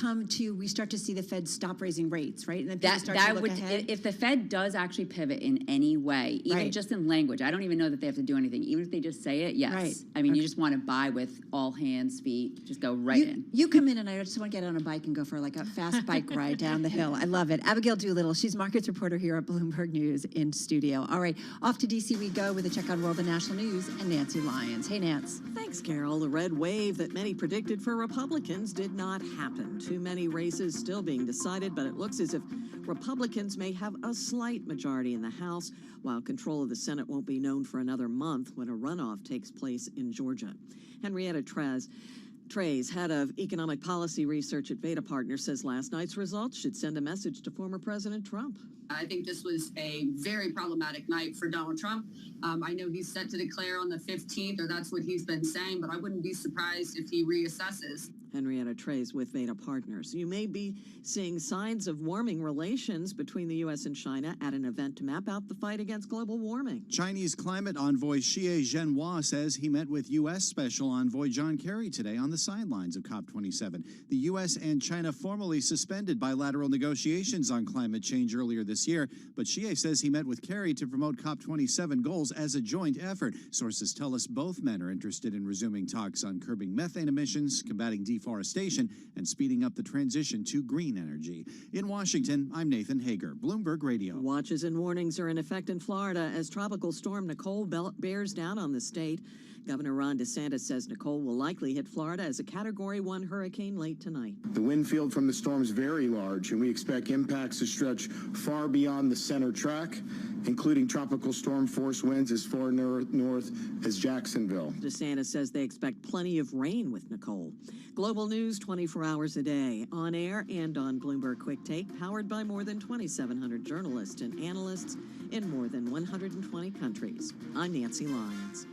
start to see the Fed stop raising rates, right? And then people start to look ahead. If the Fed does actually pivot in any way, even just in language, I don't even know that they have to do anything. Even if they just say it, yes. Right. I mean, you just want to buy with all hands, feet, just go right in. You come in and I just want to get on a bike and go for like a fast bike ride down the hill. I love it. Abigail Doolittle, she's markets reporter here at Bloomberg News in studio. All right, off to D.C. we go with a check on world and national National News and Nancy Lyons. Hey, Nance. Thanks, Carol. The red wave that many predicted for Republicans did not happen. Too many races still being decided, but it looks as if Republicans may have a slight majority in the House, while control of the Senate won't be known for another month when a runoff takes place in Georgia. Henrietta Trey's head of economic policy research at Beta Partners says last night's results should send a message to former President Trump. I think this was a very problematic night for Donald Trump. I know he's set to declare on the 15th, or that's what he's been saying, but I wouldn't be surprised if he reassesses. Henrietta Trey's with Beta Partners. You may be seeing signs of warming relations between the U.S. and China at an event to map out the fight against global warming. Chinese climate envoy Xie Zhenhua says he met with U.S. Special Envoy John Kerry today on the sidelines of COP27. The U.S. and China formally suspended bilateral negotiations on climate change earlier this year, but Xie says he met with Kerry to promote COP27 goals as a joint effort. Sources tell us both men are interested in resuming talks on curbing methane emissions, combating deforestation, and speeding up the transition to green energy. In Washington, I'm Nathan Hager, Bloomberg Radio. Watches and warnings are in effect in Florida as Tropical Storm Nicole bears down on the state. Governor Ron DeSantis says Nicole will likely hit Florida as a Category 1 hurricane late tonight. The wind field from the storm is very large, and we expect impacts to stretch far beyond the center track, including tropical storm force winds as far north as Jacksonville. DeSantis says they expect plenty of rain with Nicole. Global news 24 hours a day, on air and on Bloomberg Quick Take, powered by more than 2,700 journalists and analysts in more than 120 countries. I'm Nancy Lyons.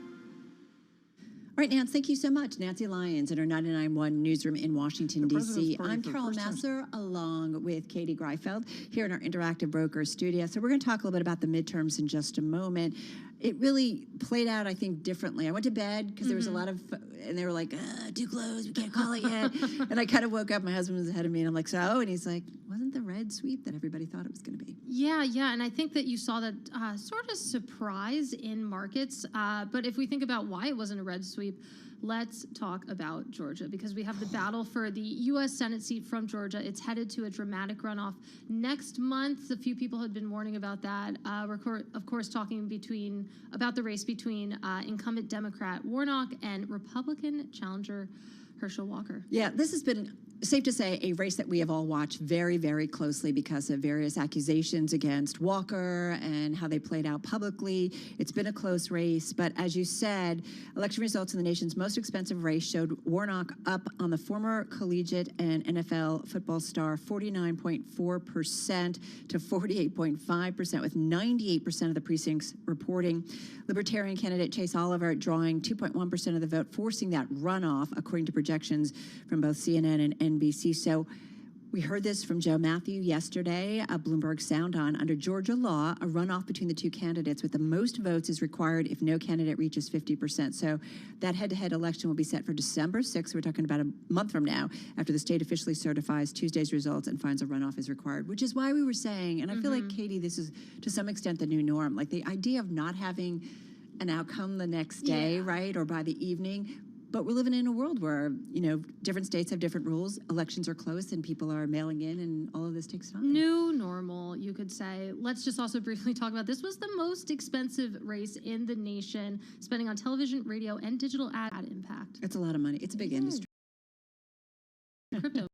All right, Nance, thank you so much. Nancy Lyons in our 99.1 newsroom in Washington, D.C. I'm Carol Massar, along with Katie Greifeld, here in our Interactive Brokers studio. So we're going to talk a little bit about the midterms in just a moment. It really played out, I think, differently. I went to bed because there was a lot of, and they were like, too close, we can't call it yet. And I kind of woke up, my husband was ahead of me, and I'm like, so? And he's like, wasn't the red sweep that everybody thought it was going to be? Yeah, and I think that you saw that sort of surprise in markets. But if we think about why it wasn't a red sweep, let's talk about Georgia, because we have the battle for the U.S. Senate seat from Georgia. It's headed to a dramatic runoff next month. A few people had been warning about that. We're, of course, talking about the race between incumbent Democrat Warnock and Republican challenger Herschel Walker. Yeah, this has been, safe to say, a race that we have all watched very, very closely because of various accusations against Walker and how they played out publicly. It's been a close race, but as you said, election results in the nation's most expensive race showed Warnock up on the former collegiate and NFL football star 49.4% to 48.5%, with 98% of the precincts reporting. Libertarian candidate Chase Oliver drawing 2.1% of the vote, forcing that runoff, according to projections from both CNN and NBC. So we heard this from Joe Matthew yesterday, a Bloomberg Sound On. Under Georgia law, a runoff between the two candidates with the most votes is required if no candidate reaches 50%. So that head-to-head election will be set for December 6th. We're talking about a month from now, after the state officially certifies Tuesday's results and finds a runoff is required, which is why we were saying, and I feel like, Katie, this is to some extent the new norm, like the idea of not having an outcome the next day, right, or by the evening. But we're living in a world where, different states have different rules. Elections are close and people are mailing in, and all of this takes time. New normal, you could say. Let's just also briefly talk about this was the most expensive race in the nation, spending on television, radio, and digital ad impact. It's a lot of money. It's a big industry. Crypto